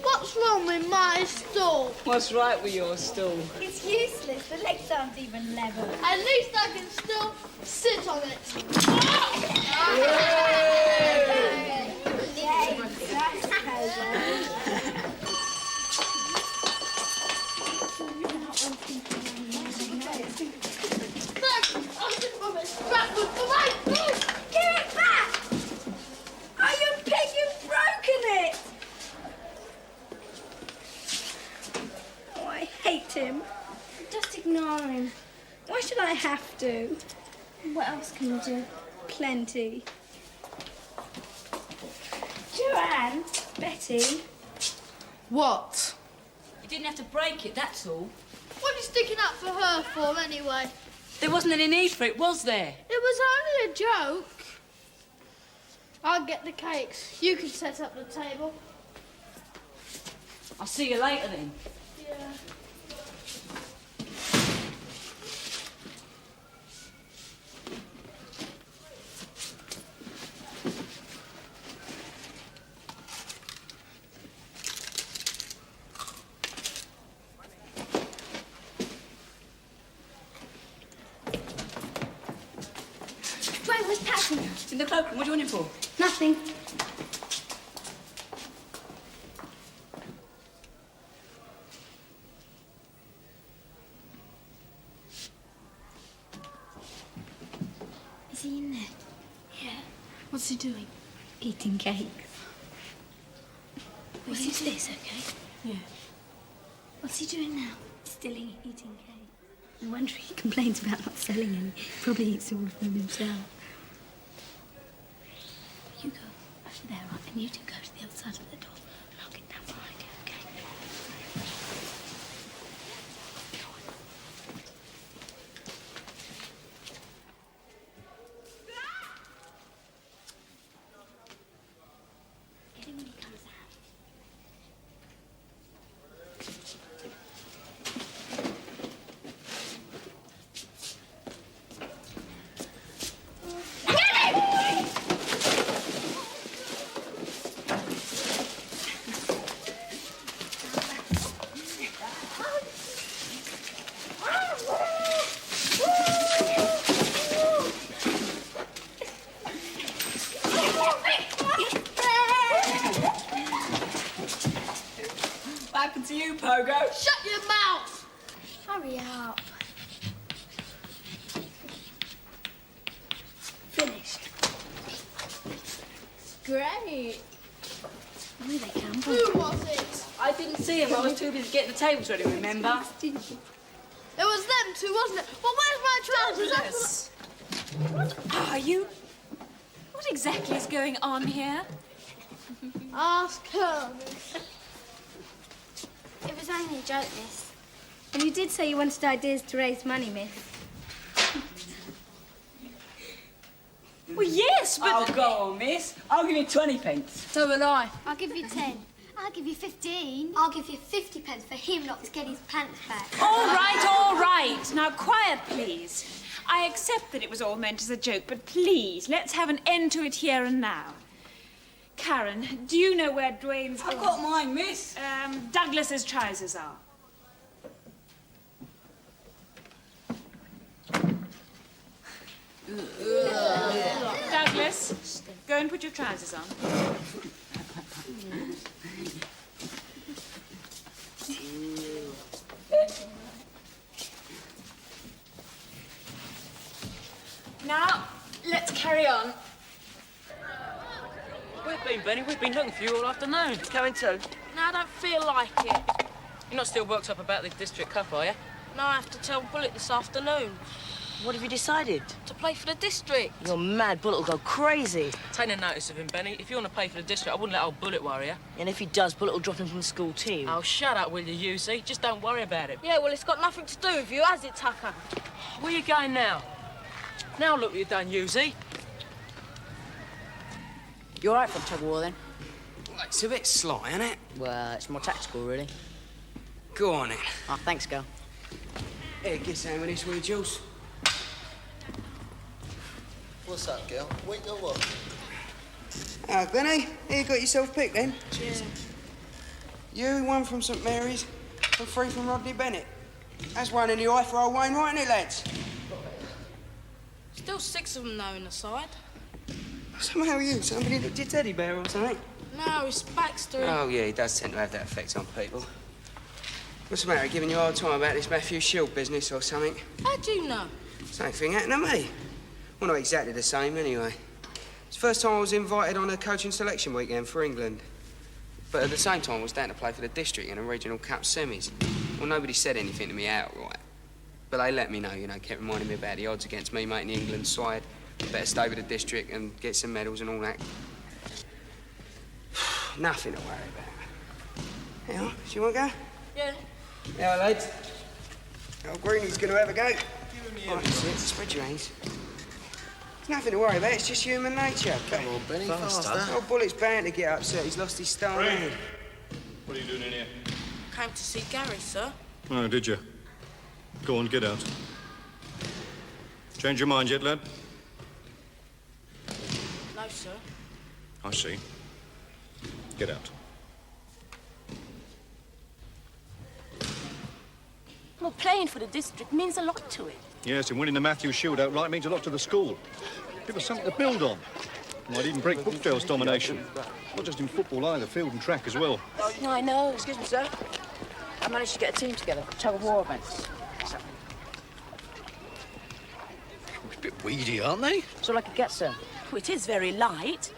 What's wrong with my stool? What's right with your stool? It's useless. The legs aren't even level. At least I can still sit on it. Give it back! Oh, you pig, you've broken it! Oh, I hate him. Just ignore him. Why should I have to? What else can you do? Plenty. Joanne, Betty. What? You didn't have to break it, that's all. What are you sticking up for her for, anyway? There wasn't any need for it, was there? It was only a joke. I'll get the cakes. You can set up the table. I'll see you later, then. Yeah. where's Patsy? In the cloakroom. What do you want him for? Nothing. Is he in there? Yeah. What's he doing? Eating cakes. Wait, is this okay? Yeah. What's he doing now? Still eating cake. No wonder he complains about not selling any. Probably eats all of them himself. You go over there, right? And you two go to the other side of the door. And I'll get down behind you, okay? Get him when he comes out. What happened to you, Pogo? Shut your mouth! Hurry up. Finished. Great. Where they come from? Who was it? I didn't see him. I was too busy getting the tables ready, remember? It was them two, wasn't it? Well, where's my trousers? What are you? What exactly is going on here? Ask her. It was only a joke, miss. And you did say you wanted ideas to raise money, miss. Well, yes, but... Oh, go on, miss. I'll give you 20 pence. So will I. I'll give you 10. I'll give you 15. I'll give you 50 pence for him not to get his pants back. All right. Now, quiet, please. I accept that it was all meant as a joke, but please, let's have an end to it here and now. Karen, do you know where Dwayne's... I've got mine, miss. Douglas's trousers are. Douglas, go and put your trousers on. Now, let's carry on. We've been, Benny. We've been looking for you all afternoon. Coming too? No, I don't feel like it. You're not still worked up about the district cup, are you? No, I have to tell Bullet this afternoon. What have you decided? To play for the district. You're mad. Bullet will go crazy. Take no notice of him, Benny. If you want to play for the district, I wouldn't let old Bullet worry you. And if he does, Bullet will drop him from the school team. Oh, shut up, will you, Yuzi? Just don't worry about it. Yeah, well, it's got nothing to do with you, has it, Tucker? Where you going now? Now look what you've done, Yuzi. You all right for a tug of war, then? Well, it's a bit sly, isn't it? Well, it's more tactical, really. Go on, then. Oh, thanks, girl. Here, get some of this, will you, Jules? What's up, girl? Wait, or what? Ah, Benny, here you got yourself picked, then. Cheers. You, one from St Mary's, and 3 from Rodney Bennett. That's one in the eye for old Wayne, right, isn't it, lads? Still 6 of them, though, in the side. Somehow you, somebody looked your teddy bear or something. No, it's Baxter. Oh, yeah, he does tend to have that effect on people. What's the matter, giving you a hard time about this Matthew Shield business or something? How'd you know? Same thing happened to me. Well, not exactly the same, anyway. It's the first time I was invited on a coaching selection weekend for England. But at the same time, I was down to play for the district in a regional cup semis. Well, nobody said anything to me outright. But they let me know, kept reminding me about the odds against me making the England side. Better stay with the district and get some medals and all that. Nothing to worry about. Hang on, do you want to go? Yeah. Yeah, lads. Old Greeny's going to have a go. Right, sit, spread your hands. There's nothing to worry about, it's just human nature. Come on, Benny, faster. Old Bullet's bound to get upset, he's lost his style. Frank, what are you doing in here? Came to see Gary, sir. Oh, did you? Go on, get out. Change your mind yet, lad? No, sir. I see. Get out. Well, playing for the district means a lot to it. Yes, and winning the Matthew Shield outright means a lot to the school. Give us something to build on. Might even break Brookdale's domination. Not just in football either, field and track as well. No, I know. Excuse me, sir. I managed to get a team together for tug-of-war events. A bit weedy, aren't they? That's all I could get, sir. Oh, it is very light.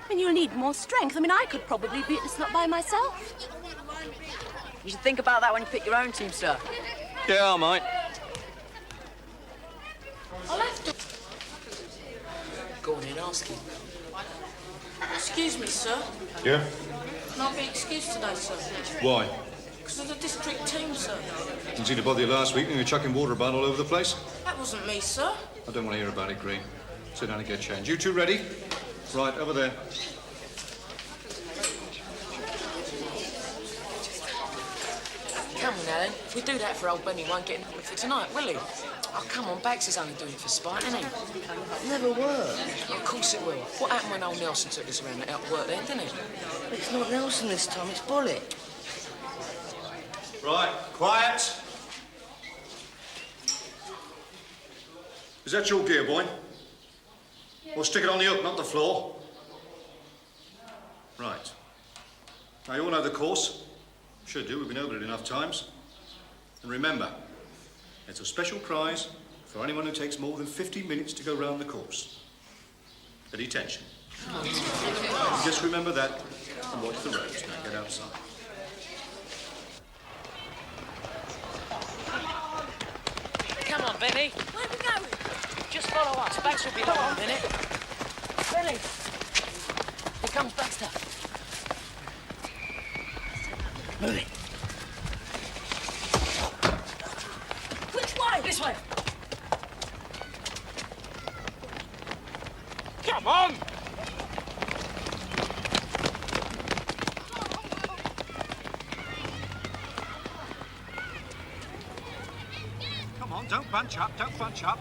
I mean, you'll need more strength. I mean, I could probably beat this lot by myself. You should think about that when you pick your own team, sir. Yeah, I might. I'll have to... Go on in, ask him. Excuse me, sir. Yeah? Can I be excused today, sir? Why? Because of the district team, sir. Didn't seem to bother you last week when you were chucking water about all over the place. That wasn't me, sir. I don't want to hear about it, Green. Sit down and get changed. You two ready? Right, over there. Come on, Alan. If we do that for old Benny, he won't get nothing for tonight, will he? Oh, come on, Bags is only doing it for spite, isn't he? Never were. Of course it will. What happened when old Nelson took us around the out work then, didn't he? It's not Nelson this time, it's Bullet. Right, quiet. Is that your gear, boy? Well, stick it on the hook, not the floor. Right. Now, you all know the course. Should do, we've been over it enough times. And remember, it's a special prize for anyone who takes more than 50 minutes to go round the course. A detention. Just remember that and watch the roads. Now get outside. Come on, Benny. Where are we going? Just follow us. Bags will be there in a minute. Benny! Here comes Baxter. Move it. Which way? This way. Come on! Come on, don't bunch up, don't bunch up.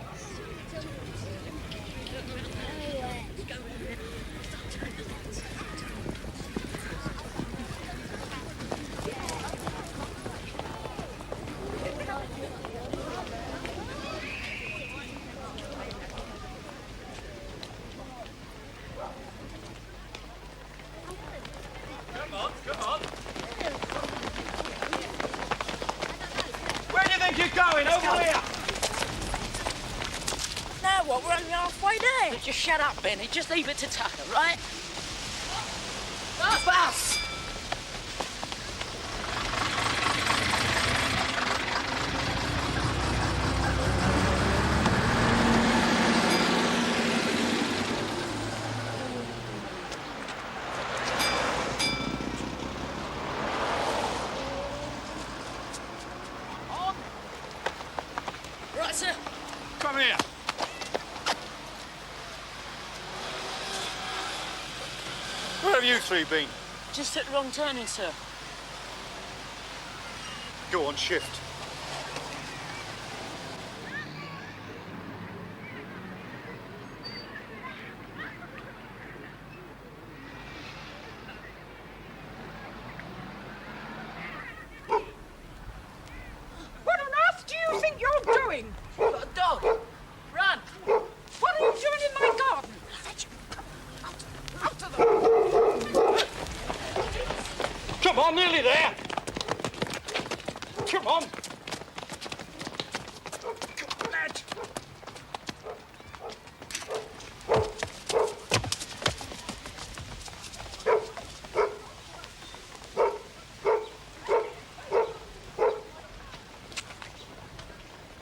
What, we're only halfway there. Just shut up, Benny. Just leave it to Tucker, right? Bus! Right, sir. Come here. Where have you three been? Just at the wrong turning, sir. Go on, shift. What on earth do you think you're doing? Got a dog. Run. What are you doing in my garden? Out of the... Come on, nearly there. Come on. Lad.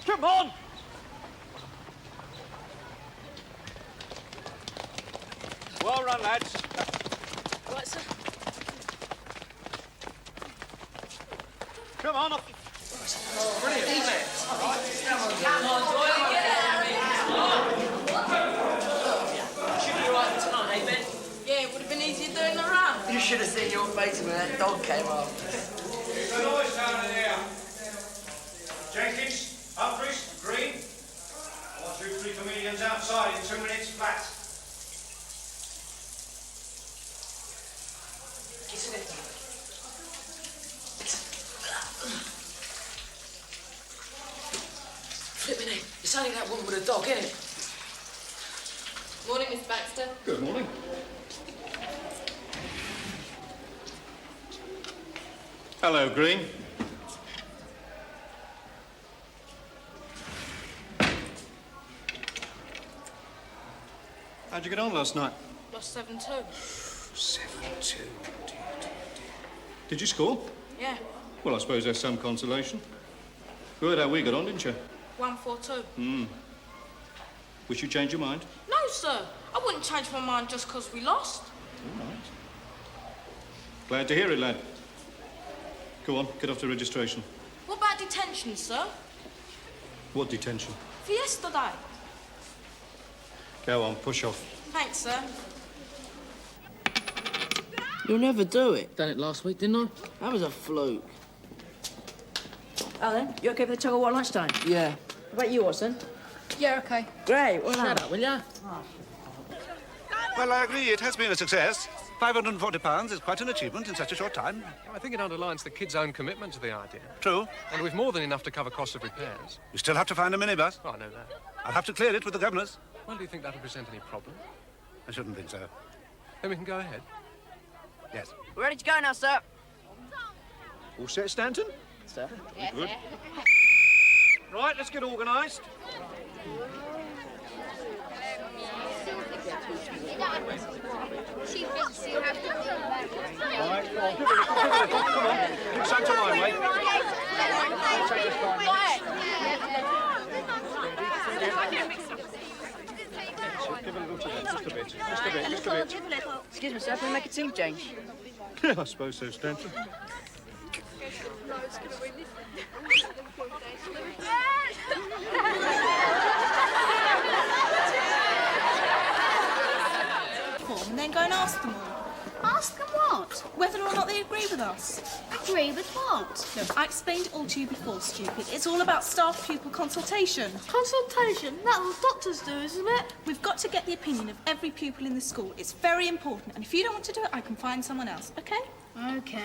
Come on. Well run, lads. Right, sir. Come on. Brilliant, isn't it? Come on, boy. Should be all right for tonight, eh, Ben? Yeah, it would have been easier doing the run. You should have seen your face when that dog came off. Good noise down in here. Jenkins, Humphries, Green. I want 2 or 3 comedians outside in 2 minutes flat. Isn't it? Flipping it. It's only that woman with a dog, isn't it? Morning, Miss Baxter. Good morning. Hello, Green. How'd you get on last night? Lost 7-2. 7-2. Did you score? Yeah, Well, I suppose there's some consolation. You heard how we got on, didn't you? 1-4-2. Wish you changed your mind? No, sir. I wouldn't change my mind just because we lost. All right. Glad to hear it, lad. Go on, get off to registration. What about detention, sir? What detention? For yesterday. Go on, push off. Thanks, sir. You'll never do it. Done it last week, didn't I? That was a fluke. Alan, you okay for the tug of war at lunchtime? Yeah. What about you, Watson? Yeah, okay. Great, well Shut up, will ya? Well, I agree, it has been a success. £540 is quite an achievement in such a short time. I think it underlines the kids' own commitment to the idea. True. And we've more than enough to cover costs of repairs. You still have to find a minibus. Oh, I know that. I'll have to clear it with the governors. Well, do you think that'll present any problem? I shouldn't think so. Then we can go ahead. Yes. We're ready to go now, sir. All set, Stanton? Sir? Good. Right, let's get organised. She thinks you have to be Right, come on, give it a go. Come on. Keep some to my way. Give it a little to that, just a bit. Just a bit, just a bit. Excuse me, sir, can we make a team change? I suppose so, Stanton. And then go and ask them all. Ask them what? Whether or not they agree with us. Agree with what? Look, I explained it all to you before, stupid. It's all about staff-pupil consultation. Consultation? That's what doctors do, isn't it? We've got to get the opinion of every pupil in the school. It's very important. And if you don't want to do it, I can find someone else, OK? OK.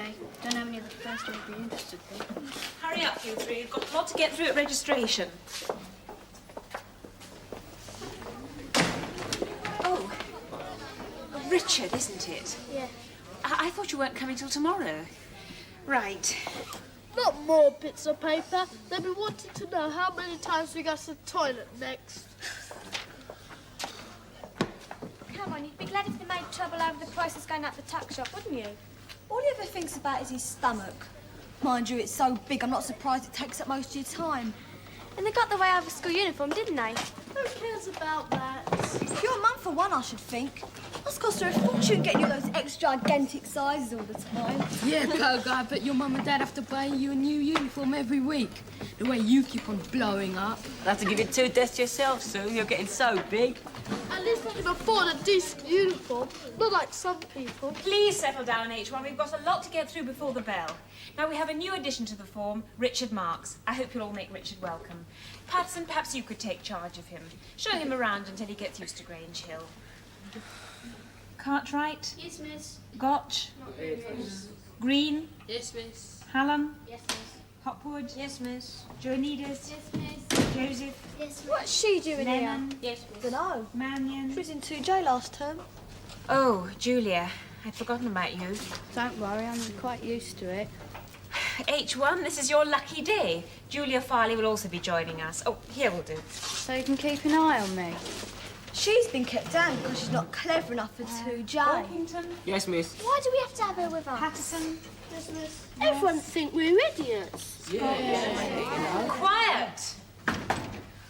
Don't have any other first would be interested in. Hurry up, you three. You've got a lot to get through at registration. Oh, Richard, isn't it? Yeah. I thought you weren't coming till tomorrow. Right. Not more bits of paper. They've been wanting to know how many times we go to the toilet next. Come on, you'd be glad if they made trouble over the prices going up the tuck shop, wouldn't you? All he ever thinks about is his stomach. Mind you, it's so big, I'm not surprised it takes up most of your time. And they got the way over school uniform, didn't they? Who cares about that? Your mum for one, I should think. Must cost her a fortune getting you those extra gigantic sizes all the time. Yeah, go, guy, but your mum and dad have to buy you a new uniform every week. The way you keep on blowing up. You'll have to give it 2 deaths yourself, Sue. You're getting so big. At least I can afford a decent uniform, not like some people. Please settle down, H1. We've got a lot to get through before the bell. Now, we have a new addition to the form, Richard Marks. I hope you'll all make Richard welcome. Patterson, perhaps you could take charge of him. Show him around until he gets used to Grange Hill. Cartwright? Yes, miss. Gotch? Yes, miss. Green? Yes, miss. Hallam? Yes, miss. Hopwood? Yes, miss. Joanidas? Yes, miss. Joseph? Yes, miss. What's she doing Lemon? here? Yes, miss. Dunno. Mannion? She was in 2J last term. Oh, Julia. I'd forgotten about you. Don't worry, I'm quite used to it. H1, this is your lucky day. Julia Farley will also be joining us. Oh, here will do. So you can keep an eye on me. She's been kept down because she's not clever enough for 2J. Orpington? Yes, miss. Why do we have to have her with us? Patterson? Yes, miss. Everyone think we're idiots. Quiet!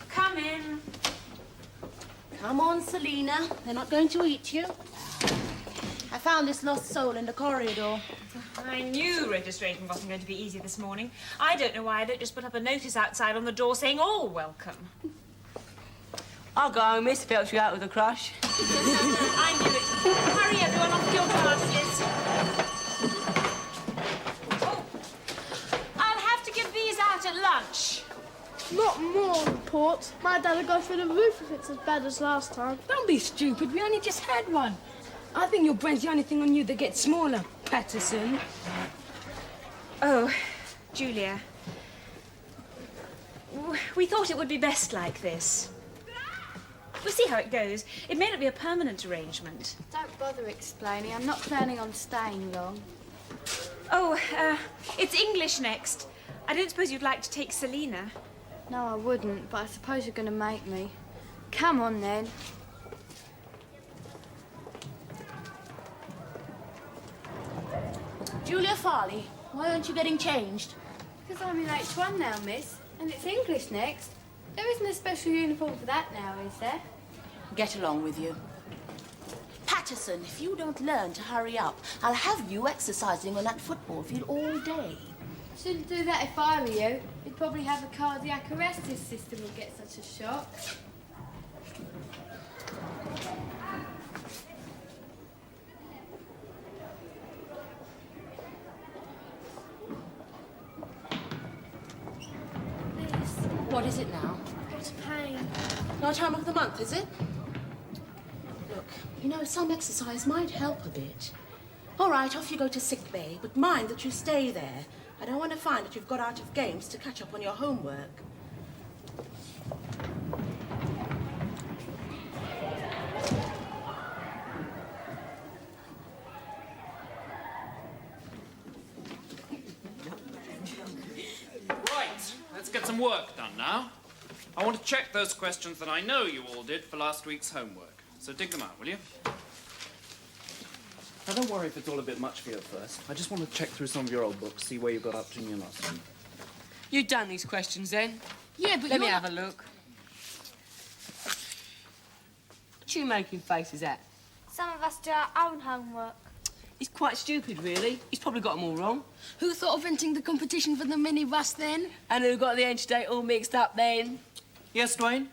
Come in. Come on, Selina. They're not going to eat you. I found this lost soul in the corridor. I knew registration wasn't going to be easy this morning. I don't know why I don't just put up a notice outside on the door saying all welcome. I'll go home, miss, if it helps you out with the crush. I knew it. Hurry, everyone, off to your classes. Oh, I'll have to give these out at lunch. Not more reports. My dad will go through the roof if it's as bad as last time. Don't be stupid. We only just had one. I think your brain's the only thing on you that gets smaller, Patterson. Oh, Julia. We thought it would be best like this. We'll see how it goes. It may not be a permanent arrangement. Don't bother explaining. I'm not planning on staying long. Oh, it's English next. I don't suppose you'd like to take Selina? No, I wouldn't, but I suppose you're going to make me. Come on, then. Julia Farley, why aren't you getting changed? Because I'm in H1 now, miss, and it's English next. There isn't a special uniform for that now, is there? Get along with you. Patterson, if you don't learn to hurry up, I'll have you exercising on that football field all day. Shouldn't do that if I were you. You'd probably have a cardiac arrest if system would get such a shock. What is it now? It's pain. No time of the month, is it? Look, you know, some exercise might help a bit. All right, off you go to sick bay, but mind that you stay there. I don't want to find that you've got out of games to catch up on your homework. Right, let's get some work done now. I want to check those questions that I know you all did for last week's homework. So dig them out, will you? Now, don't worry if it's all a bit much for you at first. I just want to check through some of your old books, see where you got up to in your last one. You done these questions then? Yeah, but Let me have a look. What are you making faces at? Some of us do our own homework. He's quite stupid, really. He's probably got them all wrong. Who thought of entering the competition for the minibus then? And who got the entry date all mixed up then? Yes, Dwayne?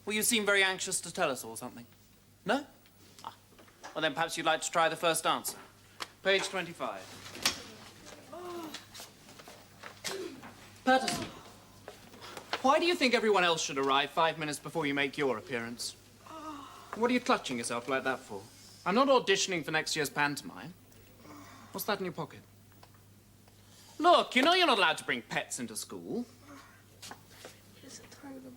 Well, you seem very anxious to tell us all something. No? Ah. Well, then perhaps you'd like to try the first answer. Page 25. Patterson, why do you think everyone else should arrive 5 minutes before you make your appearance? What are you clutching yourself like that for? I'm not auditioning for next year's pantomime. What's that in your pocket? Look, you know you're not allowed to bring pets into school.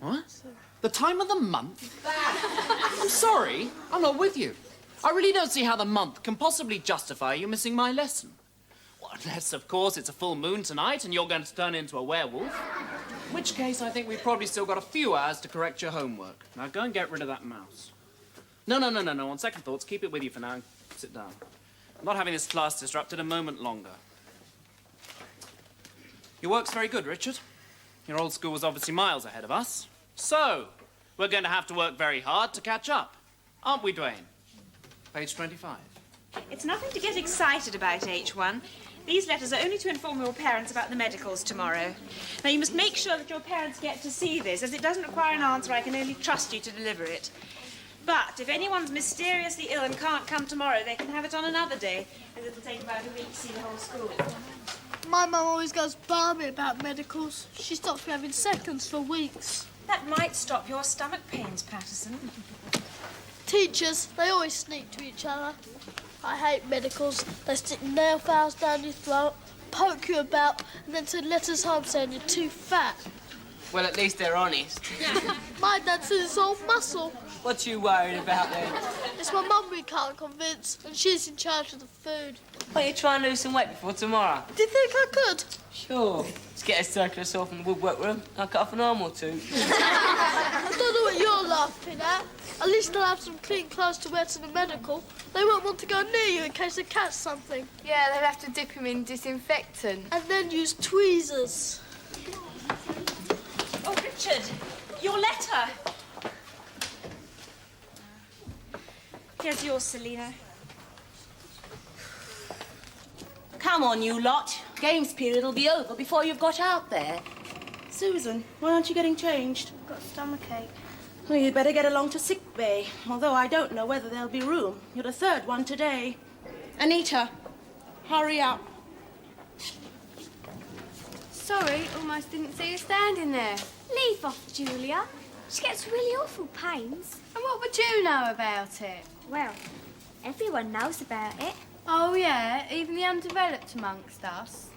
What? The time of the month? I'm sorry, I'm not with you. I really don't see how the month can possibly justify you missing my lesson. Well, unless, of course, it's a full moon tonight and you're going to turn into a werewolf. In which case, I think we've probably still got a few hours to correct your homework. Now, go and get rid of that mouse. No. On second thoughts, keep it with you for now and sit down. I'm not having this class disrupted a moment longer. Your work's very good, Richard. Your old school was obviously miles ahead of us. So, we're going to have to work very hard to catch up. Aren't we, Dwayne? Page 25. It's nothing to get excited about, H1. These letters are only to inform your parents about the medicals tomorrow. Now, you must make sure that your parents get to see this. As it doesn't require an answer, I can only trust you to deliver it. But if anyone's mysteriously ill and can't come tomorrow, they can have it on another day, as it'll take about a week to see the whole school. My mum always goes balmy about medicals. She stops me having seconds for weeks. That might stop your stomach pains, Patterson. Teachers, they always sneak to each other. I hate medicals. They stick nail files down your throat, poke you about, and then send letters home saying you're too fat. Well, at least they're honest. My dad says it's all muscle. What you worried about then? It's my mum we can't convince, and she's in charge of the food. Why don't you try and lose some weight before tomorrow? Do you think I could? Sure. Just get a circular saw from the woodwork room. I'll cut off an arm or two. I don't know what you're laughing at. At least I'll have some clean clothes to wear to the medical. They won't want to go near you in case they catch something. Yeah, they'll have to dip him in disinfectant. And then use tweezers. Oh, Richard, your letter. Here's yours, Selina. Come on, you lot. Games period will be over before you've got out there. Susan, why aren't you getting changed? I've got a stomachache. Well, you'd better get along to sick bay, although I don't know whether there'll be room. You're the third one today. Anita, hurry up. Sorry, almost didn't see you standing there. Leave off, Julia. She gets really awful pains. And what would you know about it? Well, everyone knows about it. Oh, yeah? Even the undeveloped amongst us?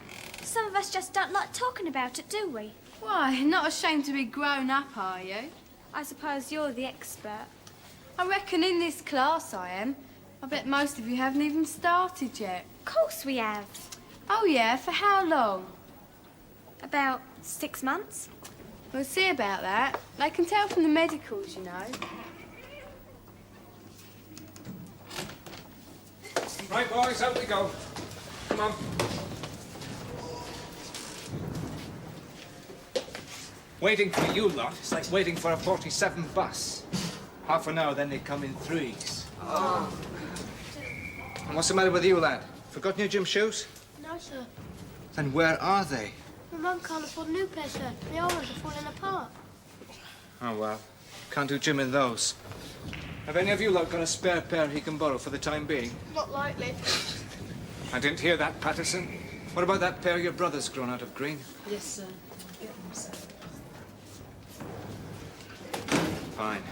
Some of us just don't like talking about it, do we? Why, not ashamed to be grown up, are you? I suppose you're the expert. I reckon in this class I am. I bet most of you haven't even started yet. Of course we have. Oh, yeah? For how long? About 6 months. We'll see about that. They can tell from the medicals, you know. Right, boys, out we go. Come on. Waiting for you lot is like waiting for a 47 bus. Half an hour, then they come in threes. Oh. And what's the matter with you, lad? Forgotten your gym shoes? No, sir. Then where are they? My mum can't afford new pair, sir. The old ones are falling apart. Oh, well. Can't do gym in those. Have any of you lot got a spare pair he can borrow for the time being? Not likely. I didn't hear that, Patterson. What about that pair your brother's grown out of, Green? Yes, sir. Get them, sir. Fine.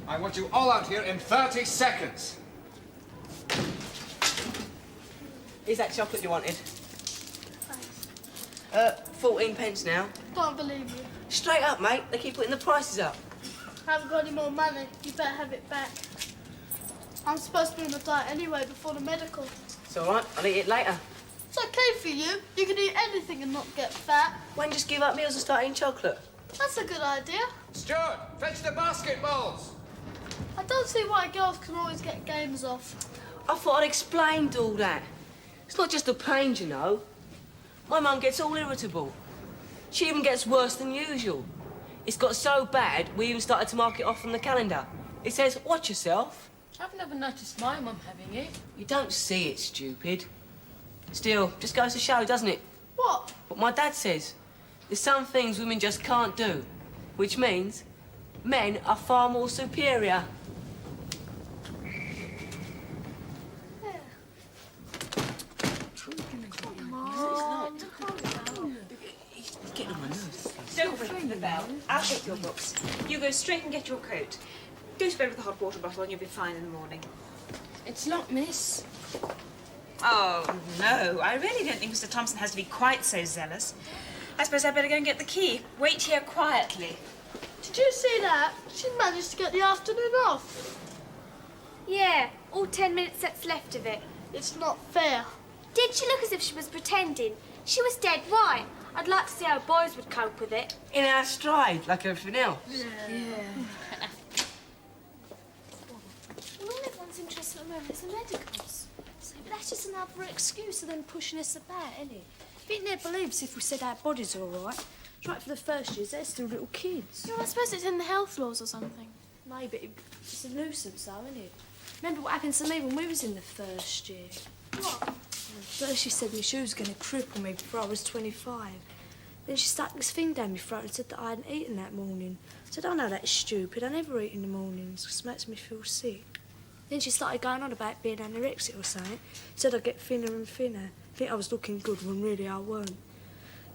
I want you all out here in 30 seconds. Is that chocolate you wanted? 14 pence now. Can't believe you. Straight up, mate. They keep putting the prices up. Haven't got any more money. You better have it back. I'm supposed to be on the diet anyway before the medical. It's all right. I'll eat it later. It's okay for you. You can eat anything and not get fat. Why don't you just give up meals and start eating chocolate? That's a good idea. Stuart, fetch the basketballs. I don't see why girls can always get games off. I thought I'd explained all that. It's not just the pain, you know. My mum gets all irritable. She even gets worse than usual. It's got so bad, we even started to mark it off on the calendar. It says, watch yourself. I've never noticed my mum having it. You don't see it, stupid. Still, just goes to show, doesn't it? What? What my dad says. There's some things women just can't do, which means men are far more superior. Don't wait for the bell. I'll take your books. You go straight and get your coat. Go to bed with the hot water bottle and you'll be fine in the morning. It's locked, miss. Oh, no. I really don't think Mr. Thompson has to be quite so zealous. I suppose I'd better go and get the key. Wait here quietly. Did you see that? She managed to get the afternoon off. Yeah, all 10 minutes that's left of it. It's not fair. Did she look as if she was pretending? She was dead right. I'd like to see how boys would cope with it. In our stride, like everything else. Well, all everyone's interested at the moment is the medicals. So that's just another excuse of them pushing us about, isn't it? You'd never believe us if we said our bodies are all right. Right for the first years, they're still little kids. No, I suppose it's in the health laws or something. Maybe it's a nuisance, though, isn't it? Remember what happened to me when we was in the first year? What? First she said my shoes were going to cripple me before I was 25. Then she stuck this thing down my throat and said that I hadn't eaten that morning. I said, oh no, that's stupid. I never eat in the mornings because it makes me feel sick. Then she started going on about being anorexic or something. Said I'd get thinner and thinner. Think I was looking good when really I weren't.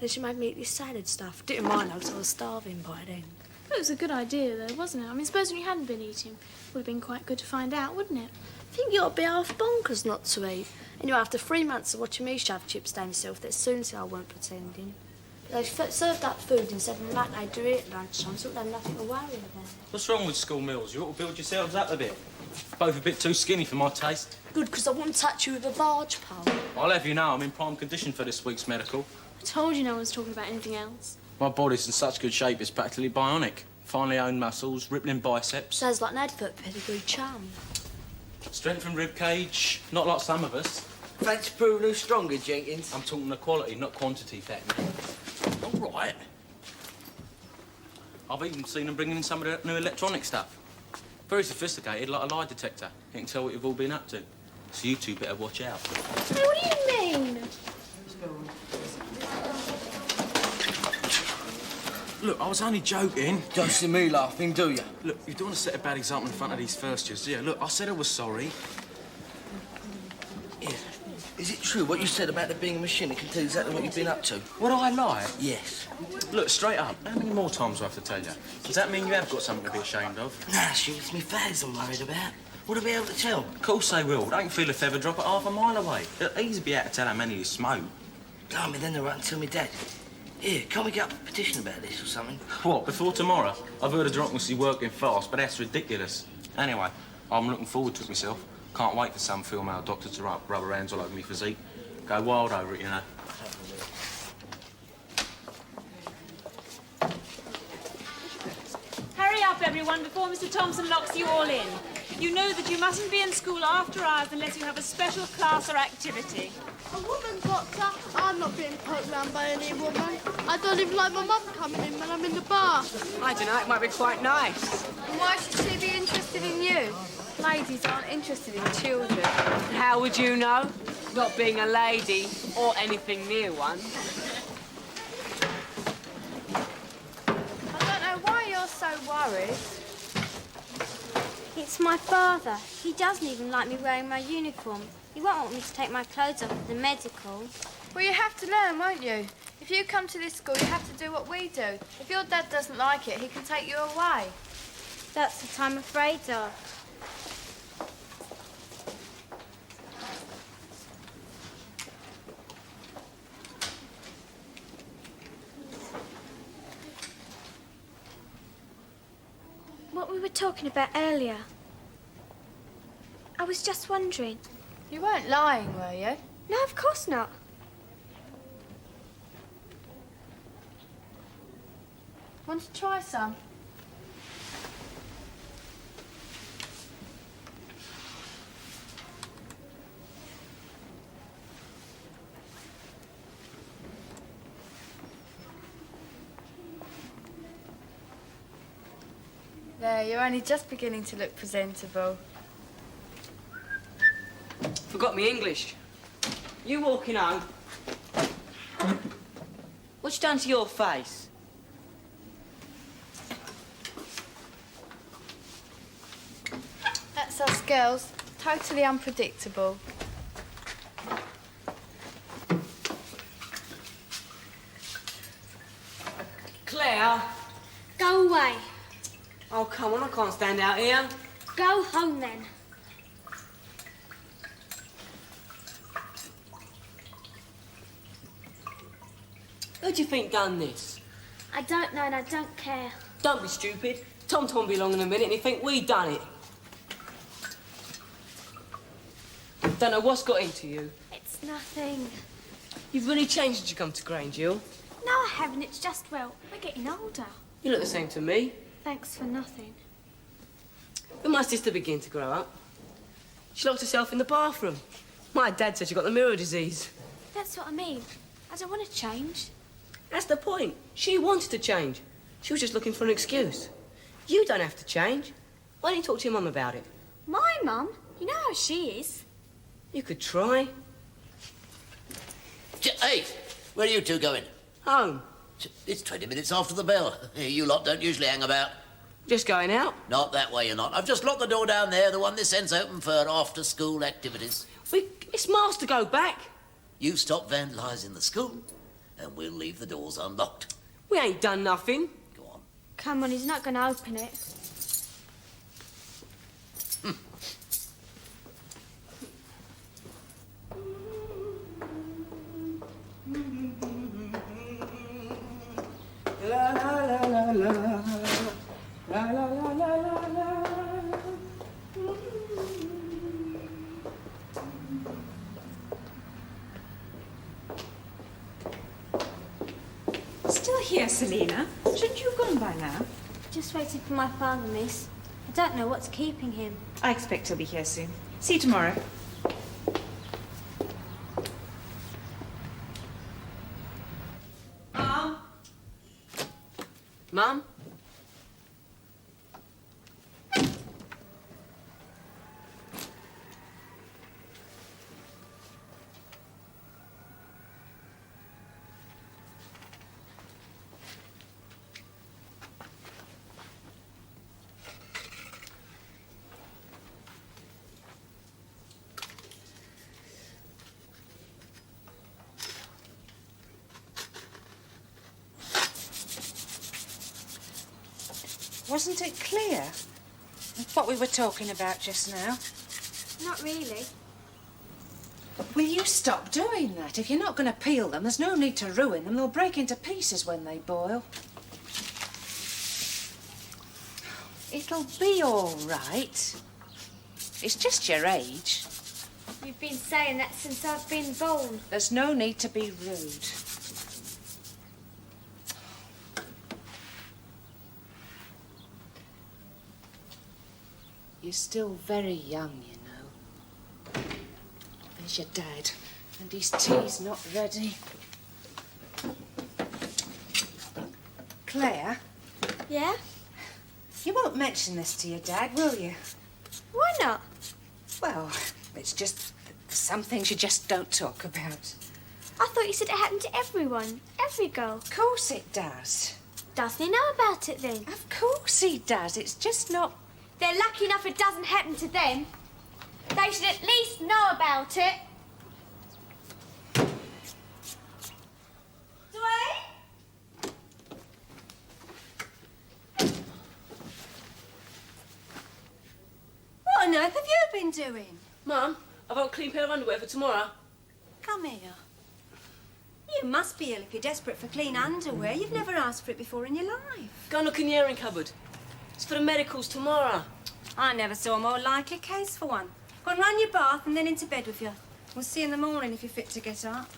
Then she made me eat this salad stuff. Didn't mind because I was starving by then. It was a good idea, though, wasn't it? I mean, supposing you hadn't been eating, would have been quite good to find out, wouldn't it? I think you ought to be half bonkers not to eat. Anyway, after 3 months of watching me shove chips down myself, they soon said I weren't pretending. They served up food and said the night they'd do it at lunchtime, so they had nothing to worry about. What's wrong with school meals? You ought to build yourselves up a bit. Both a bit too skinny for my taste. Good, because I wouldn't touch you with a barge pole. I'll have you know I'm in prime condition for this week's medical. I told you no one was talking about anything else. My body's in such good shape it's practically bionic. Finely honed muscles, rippling biceps. Sounds like an advert pedigree chum. Strength and rib cage, not like some of us. Fancy proving who's stronger, Jenkins? I'm talking the quality, not quantity, fat man. All right. I've even seen them bringing in some of the new electronic stuff. Very sophisticated, like a lie detector. It can tell what you've all been up to. So you two better watch out. Hey, what do you mean? Look, I was only joking. Don't see me laughing, do you? Look, you don't want to set a bad example in front of these first years, do you? Look, I said I was sorry. Yeah. Is it true what you said about there being a machine that can tell you exactly what you've been up to? Would I lie? Yes. Look, straight up, how many more times do I have to tell you? Does that mean you have got something to be ashamed of? Nah, it's me fags I'm worried about. Would I be able to tell? Of course they will. Don't feel a feather drop at half a mile away. They'll easily be able to tell how many you smoke. Blimey, then they're right and tell me dad. Here, can't we get up a petition about this or something? What, before tomorrow? I've heard of democracy working fast, but that's ridiculous. Anyway, I'm looking forward to it myself. Can't wait for some female doctor to rub her hands all over me physique. Go wild over it, you know. Hurry up, everyone, before Mr. Thompson locks you all in. You know that you mustn't be in school after hours unless you have a special class or activity. A woman, Doctor? I'm not being poked round by any woman. I don't even like my mum coming in when I'm in the bath. I don't know, it might be quite nice. And why should she be interested in you? Ladies aren't interested in children. How would you know? Not being a lady or anything near one. I don't know why you're so worried. It's my father. He doesn't even like me wearing my uniform. He won't want me to take my clothes off at the medical. Well, you have to learn, won't you? If you come to this school, you have to do what we do. If your dad doesn't like it, he can take you away. That's what I'm afraid of. What we were talking about earlier. I was just wondering. You weren't lying, were you? No, of course not. Want to try some? There, you're only just beginning to look presentable. Forgot me English. You walking home? What's done to your face? That's us girls. Totally unpredictable. Claire? Go away. Oh, come on, I can't stand out here. Go home then. Who do you think done this? I don't know and I don't care. Don't be stupid. Tom will be along in a minute and he think we done it. Don't know what's got into you. It's nothing. You've really changed since you come to Grange Hill. No, I haven't. It's just, well, we're getting older. You look the same to me. Thanks for nothing. When my sister began to grow up, she locked herself in the bathroom. My dad said she got the mirror disease. That's what I mean. I don't want to change. That's the point. She wanted to change. She was just looking for an excuse. You don't have to change. Why don't you talk to your mum about it? My mum? You know how she is. You could try. Hey, where are you two going? Home. It's 20 minutes after the bell. You lot don't usually hang about. Just going out? Not that way, you're not. I've just locked the door down there, the one this end's open for after-school activities. It's miles to go back. You stop vandalising the school, and we'll leave the doors unlocked. We ain't done nothing. Come on, he's not going to open it. La la la la la. La la la la la la. Still here, Selina? Shouldn't you have gone by now? Just waiting for my father, miss. I don't know what's keeping him. I expect he'll be here soon. See you tomorrow. Mum? Mum? Wasn't it clear what we were talking about just now? Not really. Will you stop doing that? If you're not going to peel them, there's no need to ruin them. They'll break into pieces when they boil. It'll be all right. It's just your age. You've been saying that since I've been born. There's no need to be rude. You're still very young, you know. There's your dad, and his tea's not ready. Claire? Yeah? You won't mention this to your dad, will you? Why not? Well, it's just some things you just don't talk about. I thought you said it happened to everyone, every girl. Of course it does. Does he know about it then? Of course he does. It's just not... They're lucky enough it doesn't happen to them. They should at least know about it. What on earth have you been doing? Mum, I've got a clean pair of underwear for tomorrow. Come here. You must be ill if you're desperate for clean underwear. You've never asked for it before in your life. Go and look in the airing cupboard. It's for the medicals tomorrow. I never saw a more likely case for one. Go and run your bath and then into bed with you. We'll see in the morning if you're fit to get up.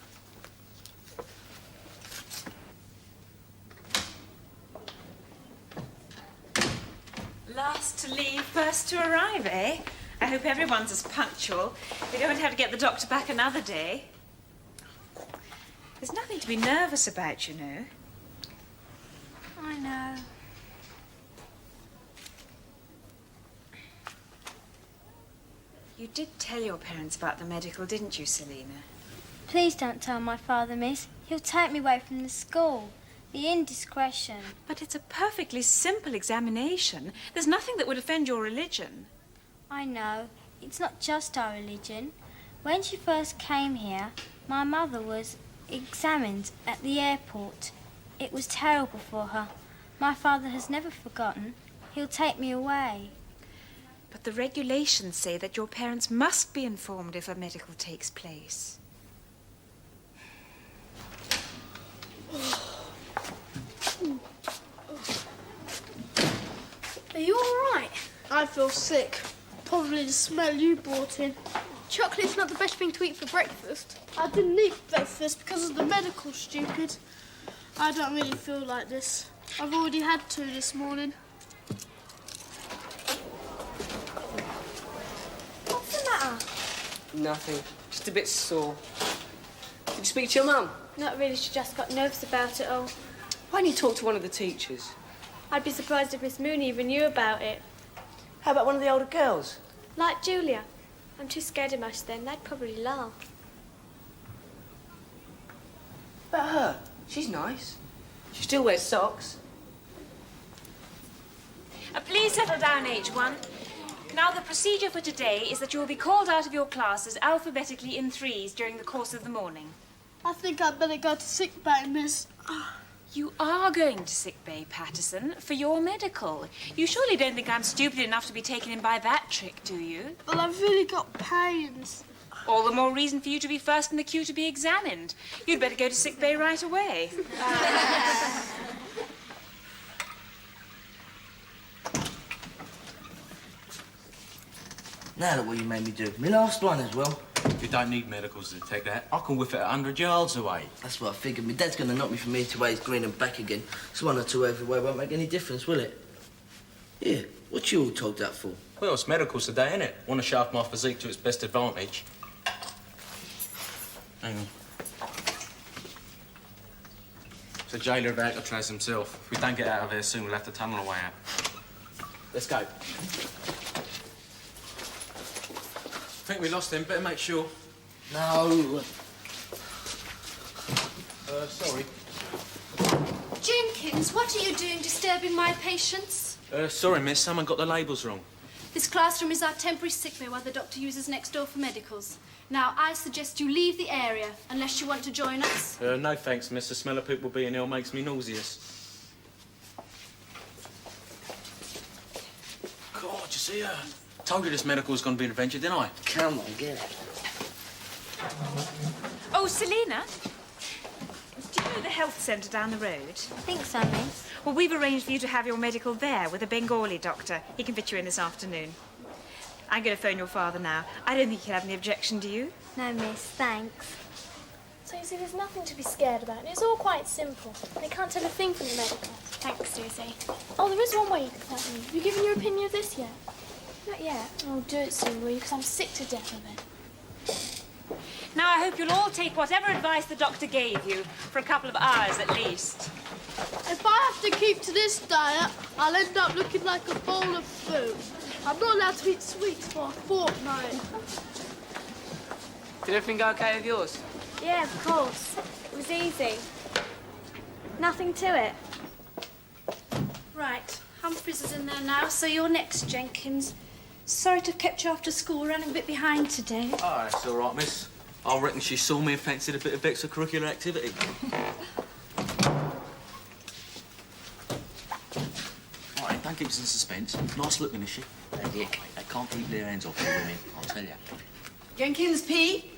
Last to leave, first to arrive, eh? I hope everyone's as punctual. We don't have to get the doctor back another day. There's nothing to be nervous about, you know. I know. You did tell your parents about the medical, didn't you, Selina? Please don't tell my father, miss. He'll take me away from the school. The indiscretion. But it's a perfectly simple examination. There's nothing that would offend your religion. I know. It's not just our religion. When she first came here, my mother was examined at the airport. It was terrible for her. My father has never forgotten. He'll take me away. But the regulations say that your parents must be informed if a medical takes place. Are you all right? I feel sick. Probably the smell you brought in. Chocolate's not the best thing to eat for breakfast. I didn't eat breakfast because of the medical, stupid. I don't really feel like this. I've already had 2 this morning. What's the matter? Nothing. Just a bit sore. Did you speak to your mum? Not really, she just got nervous about it all. Why don't you talk to one of the teachers? I'd be surprised if Miss Mooney even knew about it. How about one of the older girls? Like Julia. I'm too scared of most of them. They'd probably laugh. About her? She's nice. She still wears socks. Please settle down, H1. Now, the procedure for today is that you will be called out of your classes alphabetically in 3s during the course of the morning. I think I'd better go to sick bay, miss. You are going to sick bay, Patterson, for your medical. You surely don't think I'm stupid enough to be taken in by that trick, do you? Well, I've really got pains. All the more reason for you to be first in the queue to be examined. You'd better go to sick bay right away. Now look what you made me do. My last one as well. You don't need medicals to detect that. I can whiff it 100 yards away. That's what I figured. My dad's going to knock me from here to Ways Green and back again. So 1 or 2 every way won't make any difference, will it? Yeah, what you all told that for? Well, it's medicals today, innit? Want to sharpen my physique to its best advantage. Hang on. It's the jailer of Alcatraz himself. If we don't get out of here soon, we'll have to tunnel our way out. Let's go. I think we lost him. Better make sure. No. Sorry. Jenkins, what are you doing disturbing my patients? Sorry, miss. Someone got the labels wrong. This classroom is our temporary sick bay while the doctor uses next door for medicals. Now, I suggest you leave the area, unless you want to join us. No thanks, miss. The smell of people being ill makes me nauseous. God, you see her? Told you this medical's going to be an adventure, didn't I? Come on, get it. Oh, Selina. Do you know the health centre down the road? I think so, miss. Well, we've arranged for you to have your medical there with a Bengali doctor. He can fit you in this afternoon. I'm going to phone your father now. I don't think he'll have any objection, do you? No, miss, thanks. So you see, there's nothing to be scared about. It's all quite simple. They can't tell a thing from the medical. Thanks, Susie. Oh, there is one way you can help me. Have you given your opinion of this yet? Not yet. Oh, do it soon, will you? Because I'm sick to death of it. Now, I hope you'll all take whatever advice the doctor gave you for a couple of hours at least. If I have to keep to this diet, I'll end up looking like a bowl of food. I'm not allowed to eat sweets for a fortnight. Did everything go okay with yours? Yeah, of course. It was easy. Nothing to it. Right, Humphries is in there now, so you're next, Jenkins. Sorry to have kept you after school, running a bit behind today. Oh, that's all right, miss. I reckon she saw me and fancied a bit of extracurricular activity. All right, don't keep us in suspense. Nice looking, is she? They can't keep their hands off you women, I'll tell you. Jenkins, P.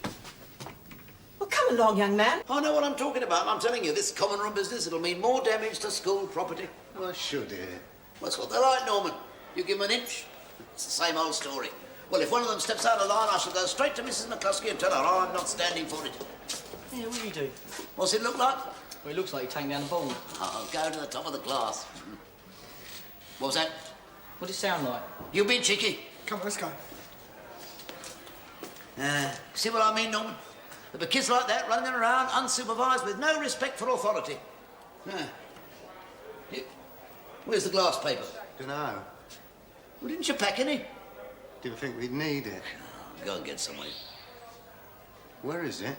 Well, come along, young man. I know what I'm talking about. I'm telling you, this common room business, it'll mean more damage to school property. Well, should it? That's what they're like, Norman. You give them an inch, it's the same old story. Well, if one of them steps out of line, I shall go straight to Mrs. McCluskey and tell her I'm not standing for it. Yeah, what do you do? What's it look like? Well, it looks like you're taking down the ball. I'll go to the top of the class. What was that? What does it sound like? You been cheeky. Come on, let's go. See what I mean, Norman? There'll be kids like that running around unsupervised with no respect for authority. Where's the glass paper? Dunno. Well, didn't you pack any? Didn't think we'd need it. Go and get some, will you? Where is it?